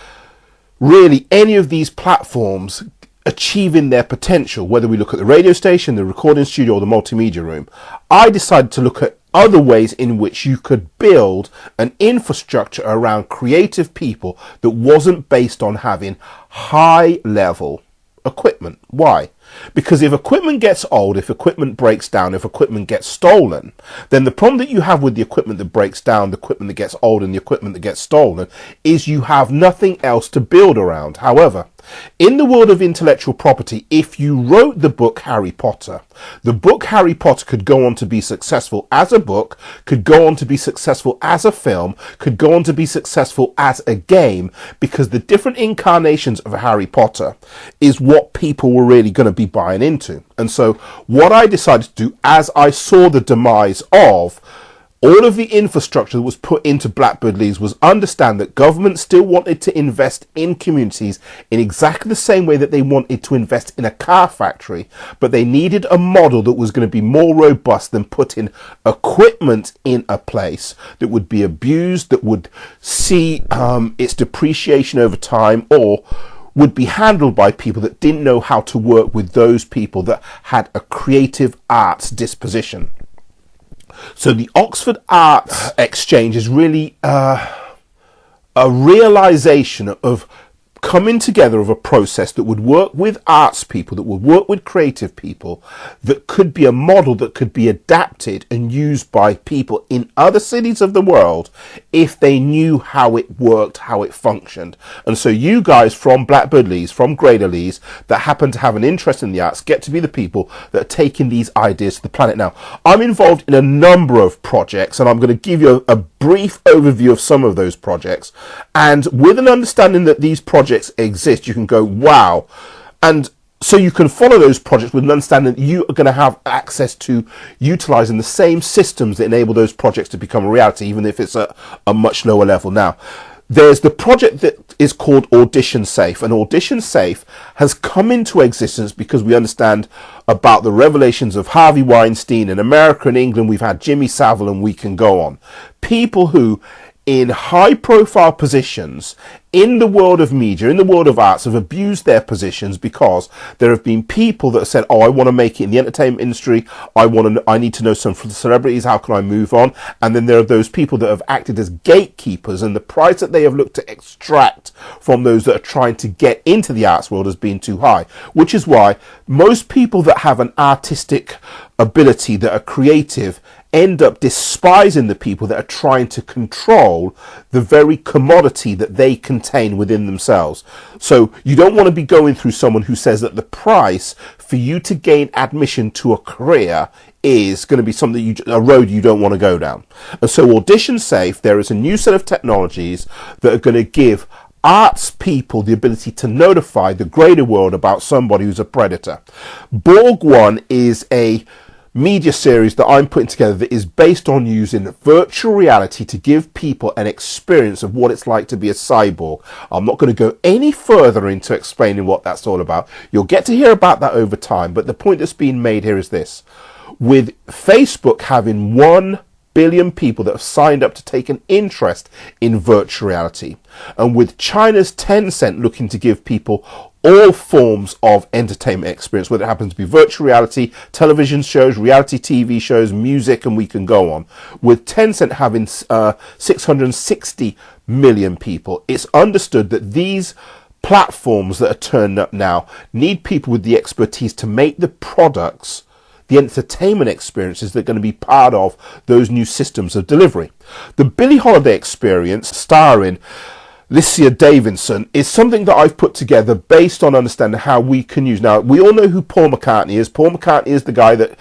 really any of these platforms achieving their potential, whether we look at the radio station, the recording studio, or the multimedia room, I decided to look at other ways in which you could build an infrastructure around creative people that wasn't based on having high level equipment. Why? Because if equipment gets old, if equipment breaks down, if equipment gets stolen, then the problem that you have with the equipment that breaks down, the equipment that gets old, and the equipment that gets stolen is you have nothing else to build around. However, In the world of intellectual property, if you wrote the book Harry Potter, the book Harry Potter could go on to be successful as a book, could go on to be successful as a film, could go on to be successful as a game, because the different incarnations of Harry Potter is what people were really going to be buying into. And so what I decided to do, as I saw the demise of all of the infrastructure that was put into Blackbird Leys, was understand that government still wanted to invest in communities in exactly the same way that they wanted to invest in a car factory, but they needed a model that was going to be more robust than putting equipment in a place that would be abused, that would see its depreciation over time, or would be handled by people that didn't know how to work with those people that had a creative arts disposition. So the Oxford Arts Exchange is really a realization of coming together of a process that would work with arts people, that would work with creative people, that could be a model that could be adapted and used by people in other cities of the world if they knew how it worked, how it functioned. And so you guys from Blackbird Leys, from Greater Leys, that happen to have an interest in the arts, get to be the people that are taking these ideas to the planet. Now, I'm involved in a number of projects, and I'm going to give you a brief overview of some of those projects. And with an understanding that these projects exist, you can go, wow. And so you can follow those projects with an understanding that you are going to have access to utilizing the same systems that enable those projects to become a reality, even if it's at a much lower level. Now, there's the project that is called Audition Safe, and Audition Safe has come into existence because we understand about the revelations of Harvey Weinstein. In America and England, we've had Jimmy Savile, and we can go on. People who, in high profile positions in the world of media, in the world of arts, have abused their positions because there have been people that have said, oh, I want to make it in the entertainment industry, I need to know some celebrities, how can I move on? And then there are those people that have acted as gatekeepers, and the price that they have looked to extract from those that are trying to get into the arts world has been too high, which is why most people that have an artistic ability, that are creative, end up despising the people that are trying to control the very commodity that they contain within themselves. So you don't want to be going through someone who says that the price for you to gain admission to a career is going to be something a road you don't want to go down. And so Audition Safe, there is a new set of technologies that are going to give arts people the ability to notify the greater world about somebody who's a predator. Borg One is a media series that I'm putting together that is based on using virtual reality to give people an experience of what it's like to be a cyborg. I'm not going to go any further into explaining what that's all about. You'll get to hear about that over time, but the point that's being made here is this. With Facebook having 1 billion people that have signed up to take an interest in virtual reality, and with China's Tencent looking to give people all forms of entertainment experience, whether it happens to be virtual reality, television shows, reality TV shows, music, and we can go on. With Tencent having 660 million people, it's understood that these platforms that are turned up now need people with the expertise to make the products, the entertainment experiences that are going to be part of those new systems of delivery. The Billie Holiday experience, starring Licia Davidson, is something that I've put together based on understanding how we can use. Now, we all know who Paul McCartney is. Paul McCartney is the guy that,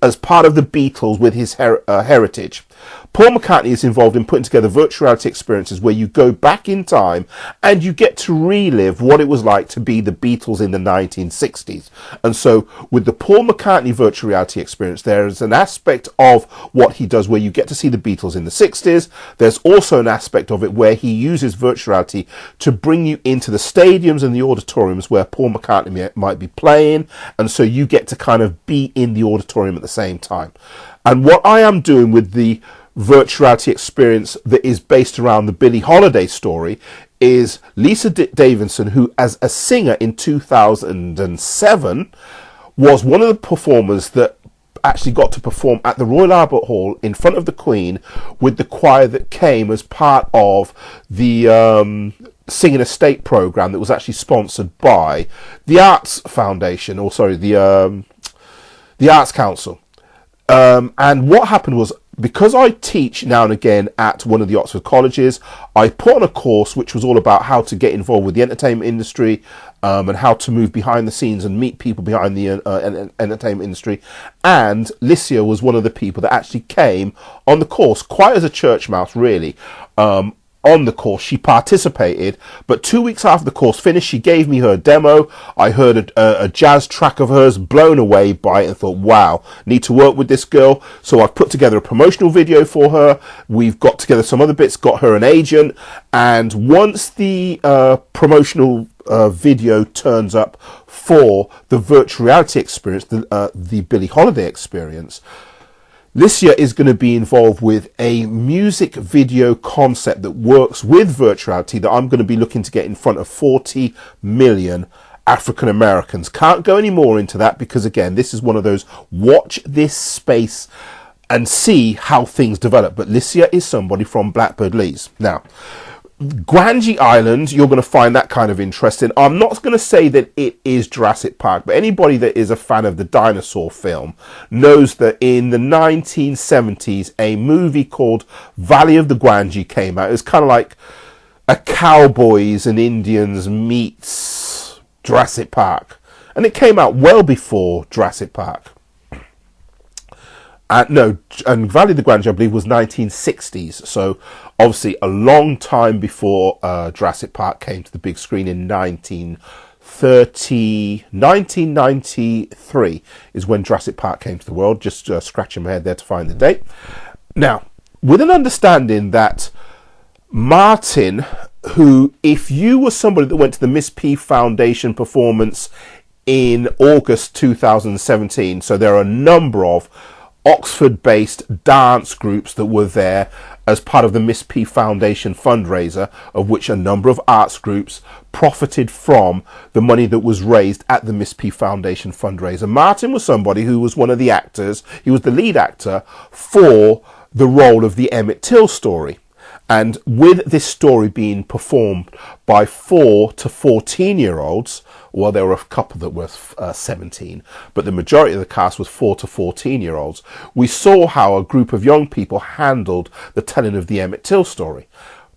as part of the Beatles with his heritage, Paul McCartney is involved in putting together virtual reality experiences where you go back in time and you get to relive what it was like to be the Beatles in the 1960s. And so with the Paul McCartney virtual reality experience, there is an aspect of what he does where you get to see the Beatles in the 60s. There's also an aspect of it where he uses virtual reality to bring you into the stadiums and the auditoriums where Paul McCartney might be playing. And so you get to kind of be in the auditorium at the same time. And what I am doing with the virtual reality experience that is based around the Billie Holiday story is Licia Davidson, who as a singer in 2007 was one of the performers that actually got to perform at the Royal Albert Hall in front of the Queen with the choir that came as part of the Singing Estate programme that was actually sponsored by the Arts Foundation, or sorry, the Arts Council. And what happened was, because I teach now and again at one of the Oxford colleges, I put on a course which was all about how to get involved with the entertainment industry, and how to move behind the scenes and meet people behind the entertainment industry. And Licia was one of the people that actually came on the course, quite as a church mouse, really. On the course, she participated, but 2 weeks after the course finished, she gave me her demo. I heard a jazz track of hers, blown away by it, and thought, wow, need to work with this girl. So I've put together a promotional video for her. We've got together some other bits, got her an agent, and once the promotional video turns up for the virtual reality experience, the Billie Holiday experience, Licia is going to be involved with a music video concept that works with virtuality that I'm going to be looking to get in front of 40 million African Americans. Can't go any more into that because, again, this is one of those watch this space and see how things develop. But Licia is somebody from Blackbird Leys. Now, Guanji Island, you're going to find that kind of interesting. I'm not going to say that it is Jurassic Park, but anybody that is a fan of the dinosaur film knows that in the 1970s, a movie called Valley of the Guanji came out. It was kind of like a cowboys and Indians meets Jurassic Park. And it came out well before Jurassic Park. No, and Valley of the Guanji, I believe, was 1960s. So obviously a long time before Jurassic Park came to the big screen in 1993 is when Jurassic Park came to the world. Just scratching my head there to find the date. Now, with an understanding that Martin, who, if you were somebody that went to the Miss P Foundation performance in August 2017, so there are a number of Oxford-based dance groups that were there as part of the Miss P Foundation fundraiser, of which a number of arts groups profited from the money that was raised at the Miss P Foundation fundraiser. Martin was somebody who was one of the actors. He was the lead actor for the role of the Emmett Till story. And with this story being performed by 4 to 14-year-olds, well, there were a couple that were 17, but the majority of the cast was 4 to 14-year-olds. We saw how a group of young people handled the telling of the Emmett Till story.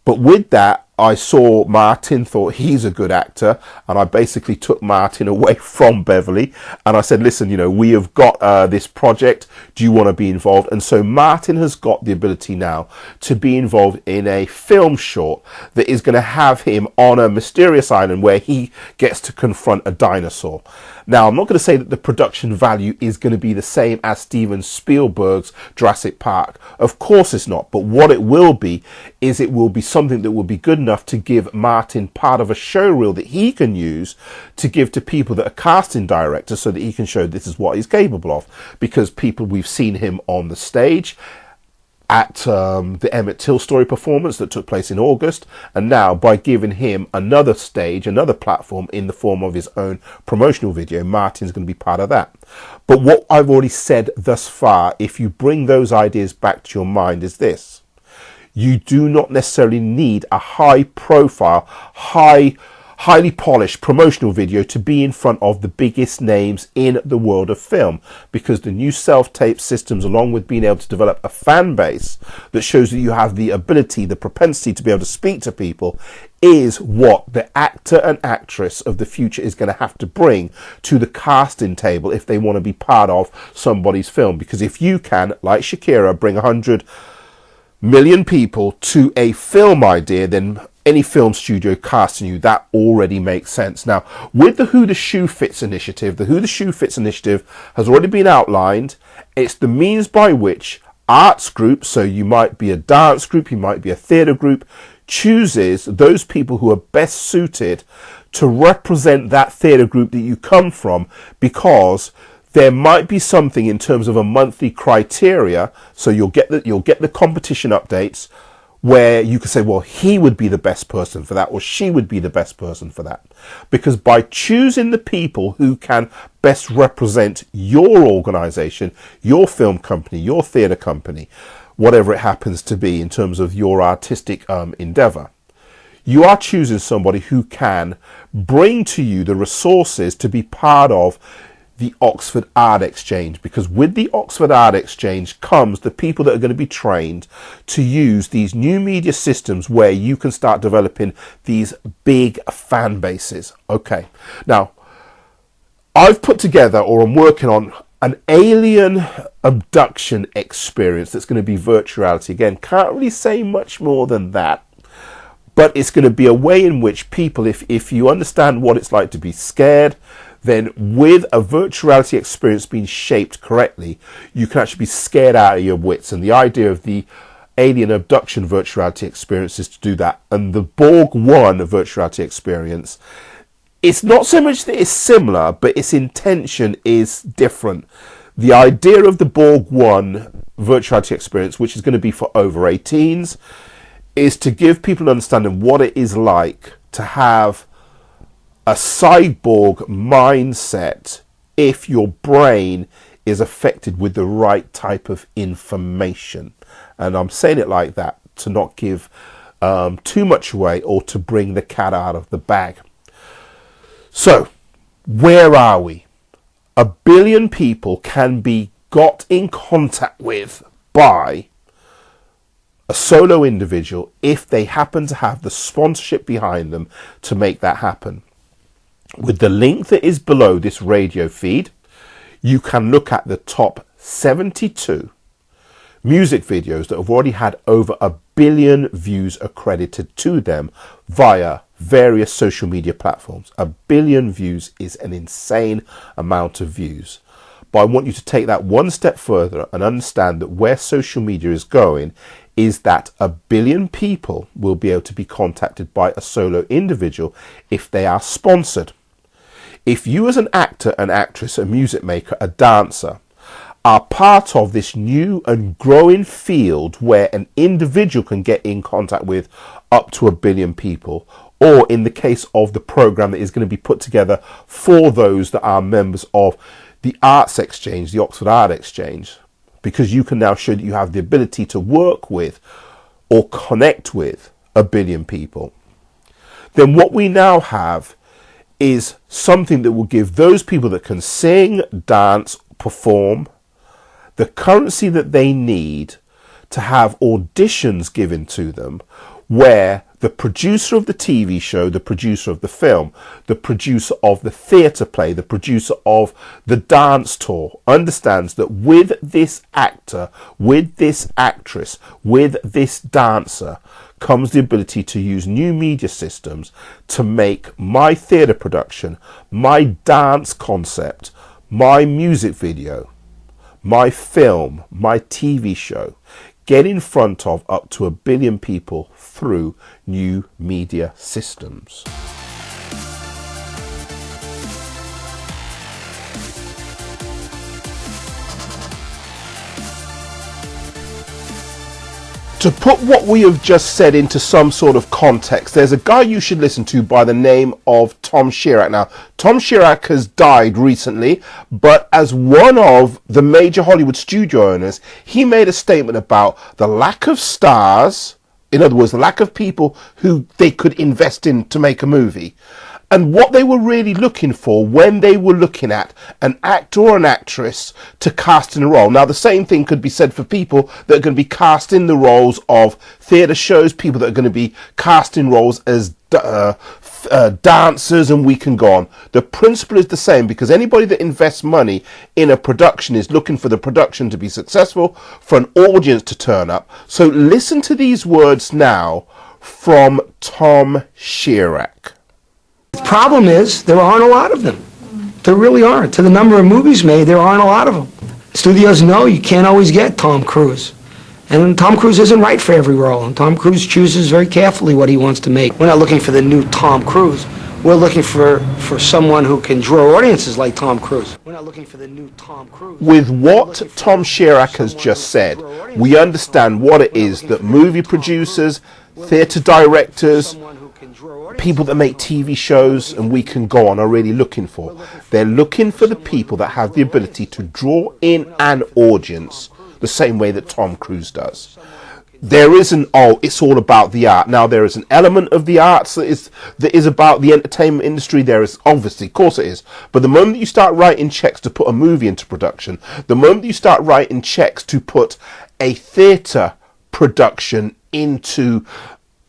But with that, I saw Martin, thought he's a good actor, and I basically took Martin away from Beverly, and I said, listen, you know, we have got this project. Do you want to be involved? And so Martin has got the ability now to be involved in a film short that is going to have him on a mysterious island where he gets to confront a dinosaur. Now, I'm not going to say that the production value is going to be the same as Steven Spielberg's Jurassic Park. Of course it's not. But what it will be is it will be something that will be good enough to give Martin part of a show reel that he can use to give to people that are casting directors so that he can show this is what he's capable of. Because people, we've seen him on the stage at the Emmett Till story performance that took place in August, and now by giving him another stage, another platform in the form of his own promotional video, Martin's going to be part of that. But what I've already said thus far, if you bring those ideas back to your mind, is this: you do not necessarily need a high profile, highly polished promotional video to be in front of the biggest names in the world of film, because the new self-tape systems, along with being able to develop a fan base that shows that you have the ability, the propensity to be able to speak to people, is what the actor and actress of the future is going to have to bring to the casting table if they want to be part of somebody's film. Because if you can, like Shakira, bring 100 million people to a film idea, then any film studio casting you, that already makes sense. Now, with the Who the Shoe Fits initiative, the Who the Shoe Fits initiative has already been outlined. It's the means by which arts groups, so you might be a dance group, you might be a theatre group, chooses those people who are best suited to represent that theatre group that you come from, because there might be something in terms of a monthly criteria. So you'll get the competition updates where you could say, well, he would be the best person for that, or she would be the best person for that. Because by choosing the people who can best represent your organization, your film company, your theatre company, whatever it happens to be in terms of your artistic endeavor, you are choosing somebody who can bring to you the resources to be part of the Oxford Art Exchange, because with the Oxford Art Exchange comes the people that are going to be trained to use these new media systems where you can start developing these big fan bases. Okay, now I've put together, or I'm working on, an alien abduction experience that's going to be virtual reality. Again, can't really say much more than that, but it's going to be a way in which people, if you understand what it's like to be scared, then with a virtual reality experience being shaped correctly, you can actually be scared out of your wits. And the idea of the alien abduction virtual reality experience is to do that. And the Borg 1 virtual reality experience, it's not so much that it's similar, but its intention is different. The idea of the Borg 1 virtual reality experience, which is going to be for over 18s, is to give people an understanding what it is like to have a cyborg mindset if your brain is affected with the right type of information. And I'm saying it like that to not give too much away or to bring the cat out of the bag. So, where are we? 1 billion people can be got in contact with by a solo individual if they happen to have the sponsorship behind them to make that happen. With the link that is below this radio feed, you can look at the top 72 music videos that have already had over 1 billion views accredited to them via various social media platforms. 1 billion views is an insane amount of views. But I want you to take that one step further and understand that where social media is going is that 1 billion people will be able to be contacted by a solo individual if they are sponsored. If you as an actor, an actress, a music maker, a dancer are part of this new and growing field where an individual can get in contact with up to 1 billion people, or in the case of the program that is going to be put together for those that are members of the Arts Exchange, the Oxford Art Exchange, because you can now show that you have the ability to work with or connect with 1 billion people, then what we now have is something that will give those people that can sing, dance, perform, the currency that they need to have auditions given to them where the producer of the TV show, the producer of the film, the producer of the theatre play, the producer of the dance tour understands that with this actor, with this actress, with this dancer comes the ability to use new media systems to make my theatre production, my dance concept, my music video, my film, my TV show, get in front of up to 1 billion people through new media systems. To put what we have just said into some sort of context, there's a guy you should listen to by the name of Tom Chirac. Now, Tom Chirac has died recently, but as one of the major Hollywood studio owners, he made a statement about the lack of stars, in other words, the lack of people who they could invest in to make a movie, and what they were really looking for when they were looking at an actor or an actress to cast in a role. Now, the same thing could be said for people that are going to be cast in the roles of theatre shows, people that are going to be cast in roles as dancers, and we can go on. The principle is the same, because anybody that invests money in a production is looking for the production to be successful, for an audience to turn up. So listen to these words now from Tom Chirac. The problem is there aren't a lot of them. There really aren't. To the number of movies made, there aren't a lot of them. Studios know you can't always get Tom Cruise. And Tom Cruise isn't right for every role. And Tom Cruise chooses very carefully what he wants to make. We're not looking for the new Tom Cruise. We're looking for someone who can draw audiences like Tom Cruise. We're not looking for the new Tom Cruise. With what Tom Chirac has just said, we understand what it is that movie producers, theatre directors, people that make TV shows, and we can go on, are really looking for. They're looking for the people that have the ability to draw in an audience the same way that Tom Cruise does. there isn't, oh, it's all about the art. Now, there is an element of the arts that is about the entertainment industry. There is, obviously, of course it is. But the moment you start writing checks to put a movie into production, the moment you start writing checks to put a theatre production into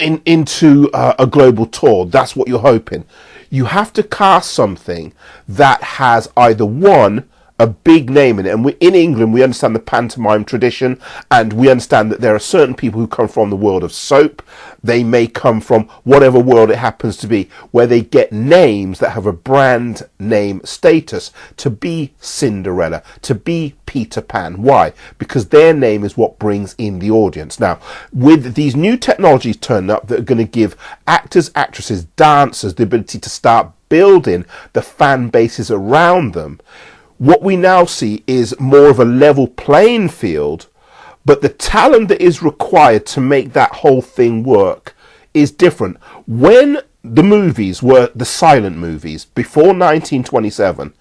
a global tour, that's what you're hoping. You have to cast something that has either one, a big name in it, and in England we understand the pantomime tradition, and we understand that there are certain people who come from the world of soap. They may come from whatever world it happens to be, where they get names that have a brand name status, to be Cinderella, to be Peter Pan. Why? Because their name is what brings in the audience. Now, with these new technologies turning up that are going to give actors, actresses, dancers the ability to start building the fan bases around them, what we now see is more of a level playing field, but the talent that is required to make that whole thing work is different. When the movies were the silent movies before 1927,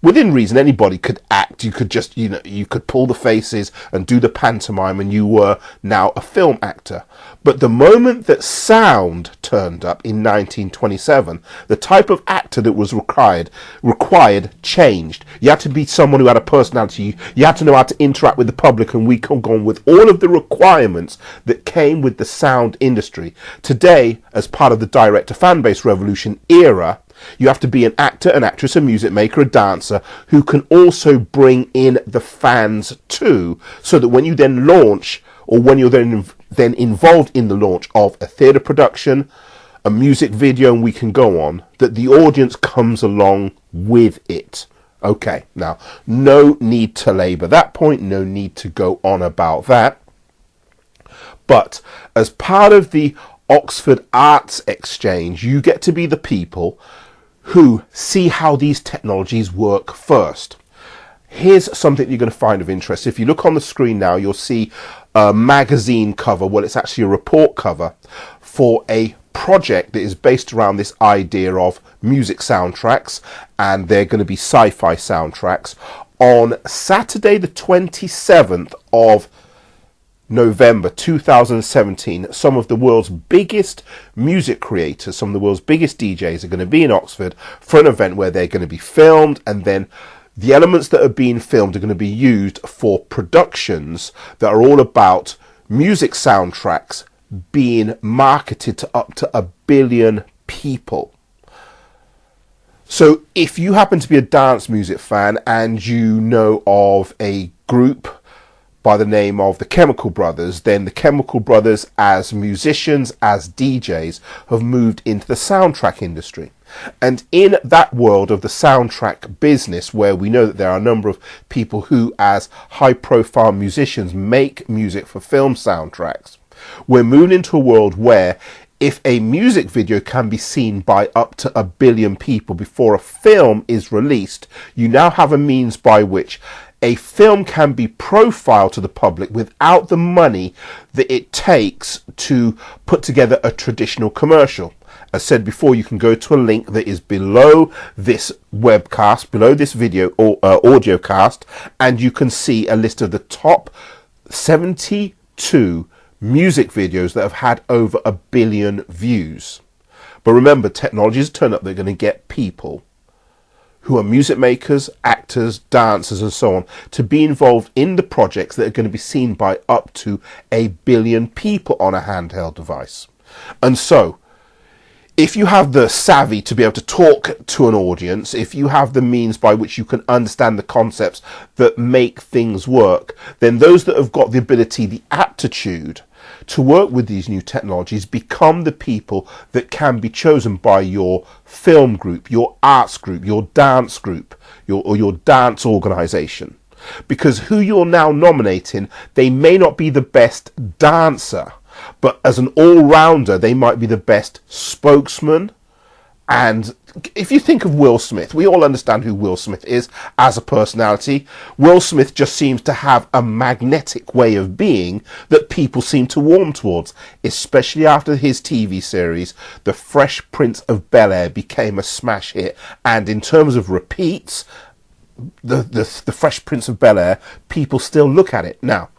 within reason, anybody could act. You could just, you could pull the faces and do the pantomime, and you were now a film actor. But the moment that sound turned up in 1927, the type of actor that was required changed. You had to be someone who had a personality. You had to know how to interact with the public, and we can go on with all of the requirements that came with the sound industry. Today, as part of the direct to fan base revolution era, you have to be an actor, an actress, a music maker, a dancer who can also bring in the fans too, so that when you then launch, or when you're then involved in the launch of a theatre production, a music video, and we can go on, that the audience comes along with it. Okay, now, no need to labour that point, no need to go on about that. But as part of the Oxford Arts Exchange, you get to be the people who see how these technologies work first. Here's something you're going to find of interest. If you look on the screen now, you'll see a magazine cover. Well, it's actually a report cover for a project that is based around this idea of music soundtracks, and they're going to be sci-fi soundtracks. On Saturday the 27th of November 2017, some of the world's biggest music creators, some of the world's biggest DJs are going to be in Oxford for an event where they're going to be filmed, and then the elements that are being filmed are going to be used for productions that are all about music soundtracks being marketed to up to 1 billion people. So if you happen to be a dance music fan and you know of a group by the name of the Chemical Brothers, then the Chemical Brothers as musicians, as DJs, have moved into the soundtrack industry. And in that world of the soundtrack business, where we know that there are a number of people who, as high-profile musicians, make music for film soundtracks, we're moving into a world where if a music video can be seen by up to 1 billion people before a film is released, you now have a means by which a film can be profiled to the public without the money that it takes to put together a traditional commercial. As said before, you can go to a link that is below this webcast, below this video or audio cast, and you can see a list of the top 72 music videos that have had over 1 billion views. But remember, technologies turn up, they're going to get people who are music makers, actors, dancers, and so on, to be involved in the projects that are going to be seen by up to 1 billion people on a handheld device. And so, if you have the savvy to be able to talk to an audience, if you have the means by which you can understand the concepts that make things work, then those that have got the ability, the aptitude to work with these new technologies become the people that can be chosen by your film group, your arts group, your dance group, or your dance organization. Because who you're now nominating, they may not be the best dancer, but as an all-rounder, they might be the best spokesman. And if you think of Will Smith, we all understand who Will Smith is as a personality. Will Smith just seems to have a magnetic way of being that people seem to warm towards, especially after his TV series, The Fresh Prince of Bel-Air, became a smash hit. And in terms of repeats, the Fresh Prince of Bel-Air, people still look at it. Now,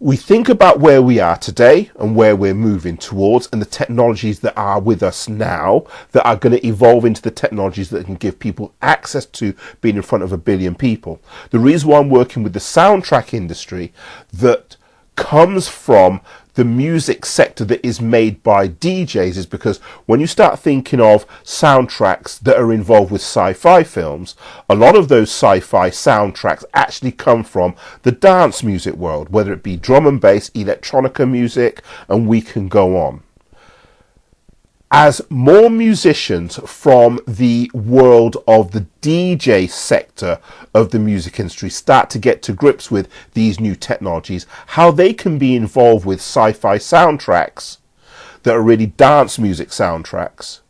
we think about where we are today and where we're moving towards, and the technologies that are with us now that are going to evolve into the technologies that can give people access to being in front of 1 billion people. The reason why I'm working with the soundtrack industry that comes from the music sector that is made by DJs is because when you start thinking of soundtracks that are involved with sci-fi films, a lot of those sci-fi soundtracks actually come from the dance music world, whether it be drum and bass, electronica music, and we can go on. As more musicians from the world of the DJ sector of the music industry start to get to grips with these new technologies, how they can be involved with sci-fi soundtracks that are really dance music soundtracks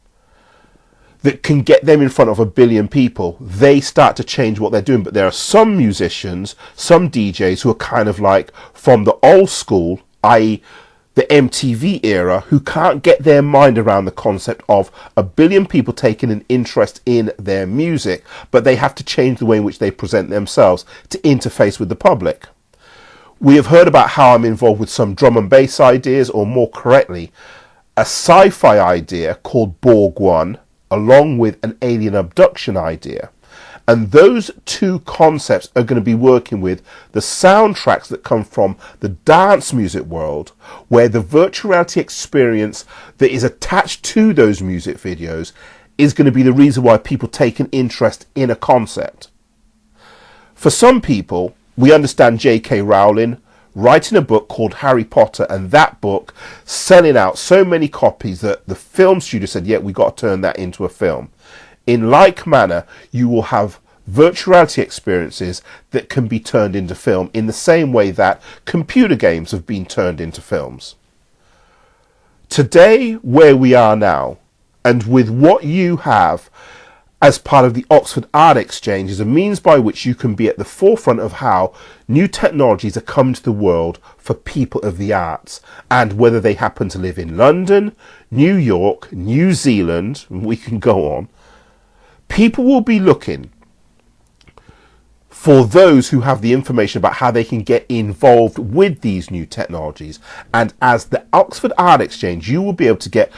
that can get them in front of 1 billion people, they start to change what they're doing. But there are some musicians, some DJs who are kind of like from the old school, i.e. the MTV era, who can't get their mind around the concept of 1 billion people taking an interest in their music, but they have to change the way in which they present themselves to interface with the public. We have heard about how I'm involved with some drum and bass ideas, or more correctly, a sci-fi idea called Borg One, along with an alien abduction idea. And those two concepts are going to be working with the soundtracks that come from the dance music world, where the virtual reality experience that is attached to those music videos is going to be the reason why people take an interest in a concept. For some people, we understand J.K. Rowling writing a book called Harry Potter, and that book selling out so many copies that the film studio said, yeah, we got to turn that into a film. In like manner, you will have virtual reality experiences that can be turned into film in the same way that computer games have been turned into films. Today, where we are now, and with what you have as part of the Oxford Art Exchange, is a means by which you can be at the forefront of how new technologies are coming to the world for people of the arts. And whether they happen to live in London, New York, New Zealand, and we can go on, people will be looking for those who have the information about how they can get involved with these new technologies. And as the Oxford Art Exchange, you will be able to get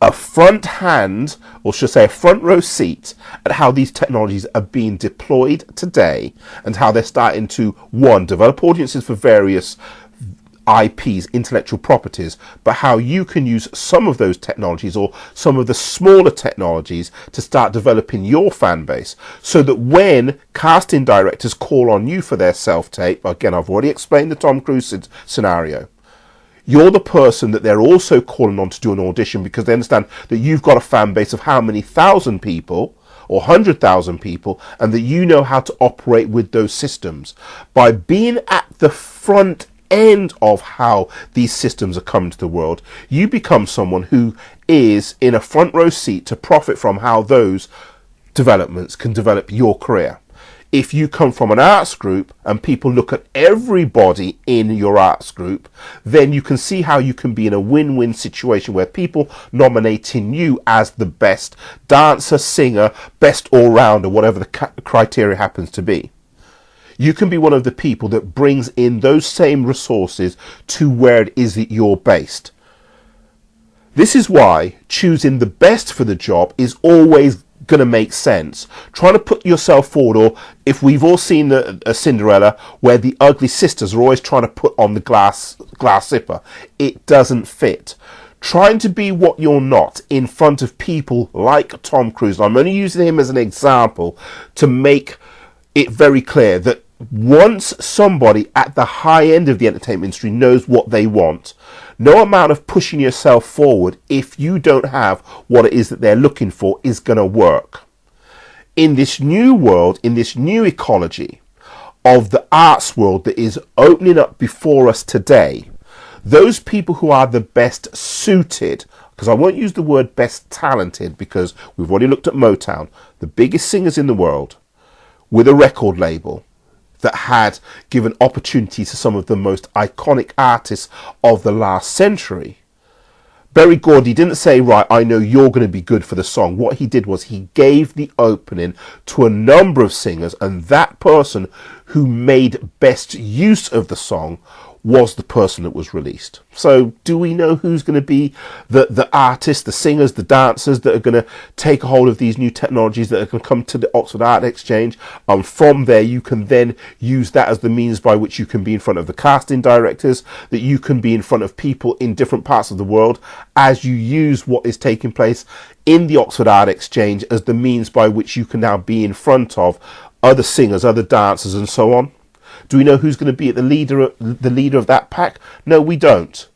a front hand, or should I say a front row seat, at how these technologies are being deployed today and how they're starting to, one, develop audiences for various IPs, intellectual properties, but how you can use some of those technologies or some of the smaller technologies to start developing your fan base, so that when casting directors call on you for their self-tape, again, I've already explained the Tom Cruise scenario, you're the person that they're also calling on to do an audition, because they understand that you've got a fan base of how many thousand people or 100,000 people, and that you know how to operate with those systems. By being at the front end of how these systems are coming to the world, you become someone who is in a front row seat to profit from how those developments can develop your career. If you come from an arts group and people look at everybody in your arts group, then you can see how you can be in a win-win situation where people nominating you as the best dancer, singer, best all-rounder, whatever the criteria happens to be. You can be one of the people that brings in those same resources to where it is that you're based. This is why choosing the best for the job is always going to make sense. Trying to put yourself forward, or if we've all seen a Cinderella where the ugly sisters are always trying to put on the glass zipper, it doesn't fit. Trying to be what you're not in front of people like Tom Cruise, and I'm only using him as an example to make it very clear that once somebody at the high end of the entertainment industry knows what they want, no amount of pushing yourself forward, if you don't have what it is that they're looking for, is going to work. In this new world, in this new ecology of the arts world that is opening up before us today, those people who are the best suited, because I won't use the word best talented, because we've already looked at Motown, the biggest singers in the world, with a record label that had given opportunity to some of the most iconic artists of the last century. Berry Gordy didn't say, right, I know you're going to be good for the song. What he did was he gave the opening to a number of singers, and that person who made best use of the song was the person that was released. So do we know who's going to be the artists, the singers, the dancers that are going to take a hold of these new technologies that are going to come to the Oxford Art Exchange? From there, you can then use that as the means by which you can be in front of the casting directors, that you can be in front of people in different parts of the world as you use what is taking place in the Oxford Art Exchange as the means by which you can now be in front of other singers, other dancers, and so on. Do we know who's going to be at the leader of that pack? No, we don't.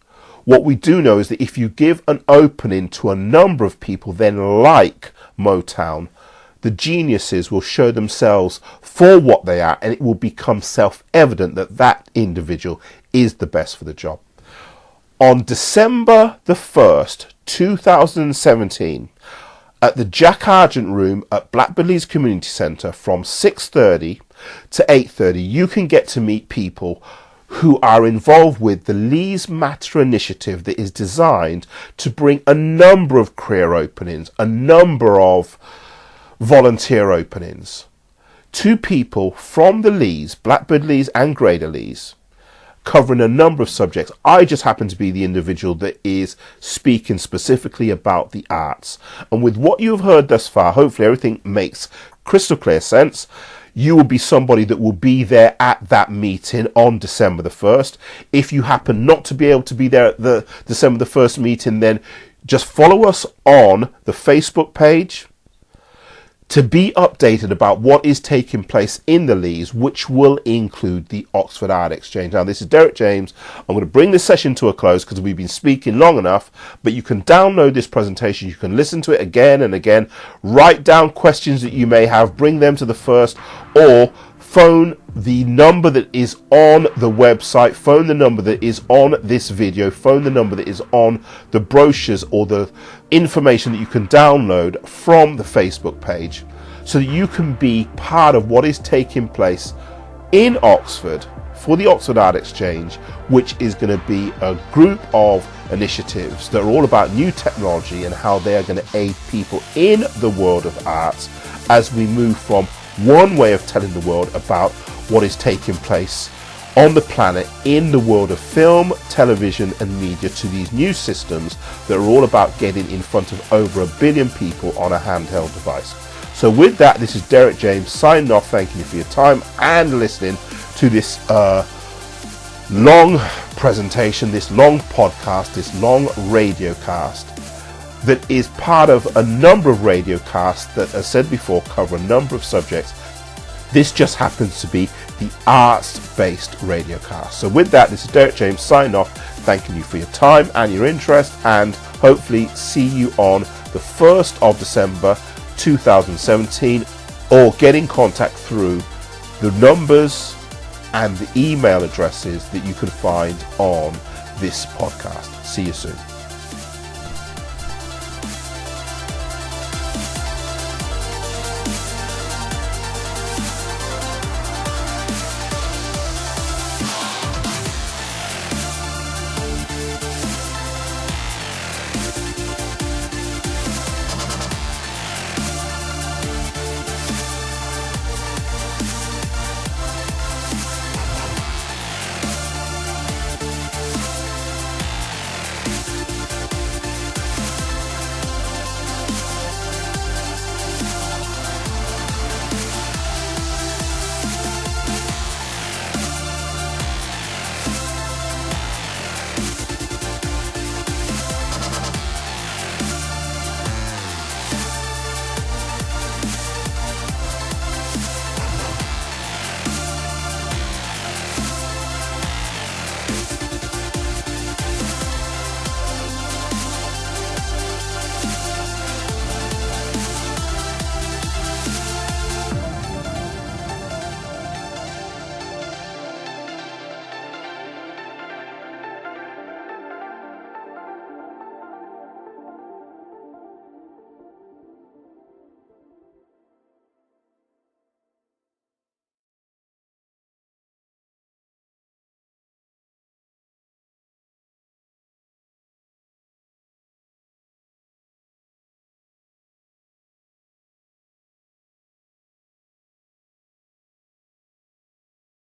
What we do know is that if you give an opening to a number of people, then like Motown, the geniuses will show themselves for what they are, and it will become self-evident that that individual is the best for the job. On December the 1st, 2017, at the Jack Argent Room at Blackbird Leys Community Centre from 6:30 to 8:30, you can get to meet people who are involved with the Leys Matter initiative that is designed to bring a number of career openings, a number of volunteer openings to people from the Leys, Blackbird Leys and Greater Leys, covering a number of subjects. I just happen to be the individual that is speaking specifically about the arts. And with what you've heard thus far, hopefully everything makes crystal clear sense. You will be somebody that will be there at that meeting on December the 1st. If you happen not to be able to be there at the December the 1st meeting, then just follow us on the Facebook page to be updated about what is taking place in the Leys, which will include the Oxford Art Exchange. Now, this is Derek James. I'm going to bring this session to a close because we've been speaking long enough, but you can download this presentation. You can listen to it again and again, write down questions that you may have, bring them to the first, or phone the number that is on the website, phone the number that is on this video, phone the number that is on the brochures or the information that you can download from the Facebook page, so that you can be part of what is taking place in Oxford for the Oxford Art Exchange, which is going to be a group of initiatives that are all about new technology and how they are going to aid people in the world of arts as we move from one way of telling the world about what is taking place on the planet in the world of film, television and media to these new systems that are all about getting in front of over 1 billion people on a handheld device. So with that, this is Derek James signing off, thanking you for your time and listening to this long presentation, this long podcast, this long radio cast that is part of a number of radio casts that, as said before, cover a number of subjects. This just happens to be the arts-based radio cast. So with that, this is Derek James signing off, thanking you for your time and your interest, and hopefully see you on the 1st of December 2017, or get in contact through the numbers and the email addresses that you can find on this podcast. See you soon.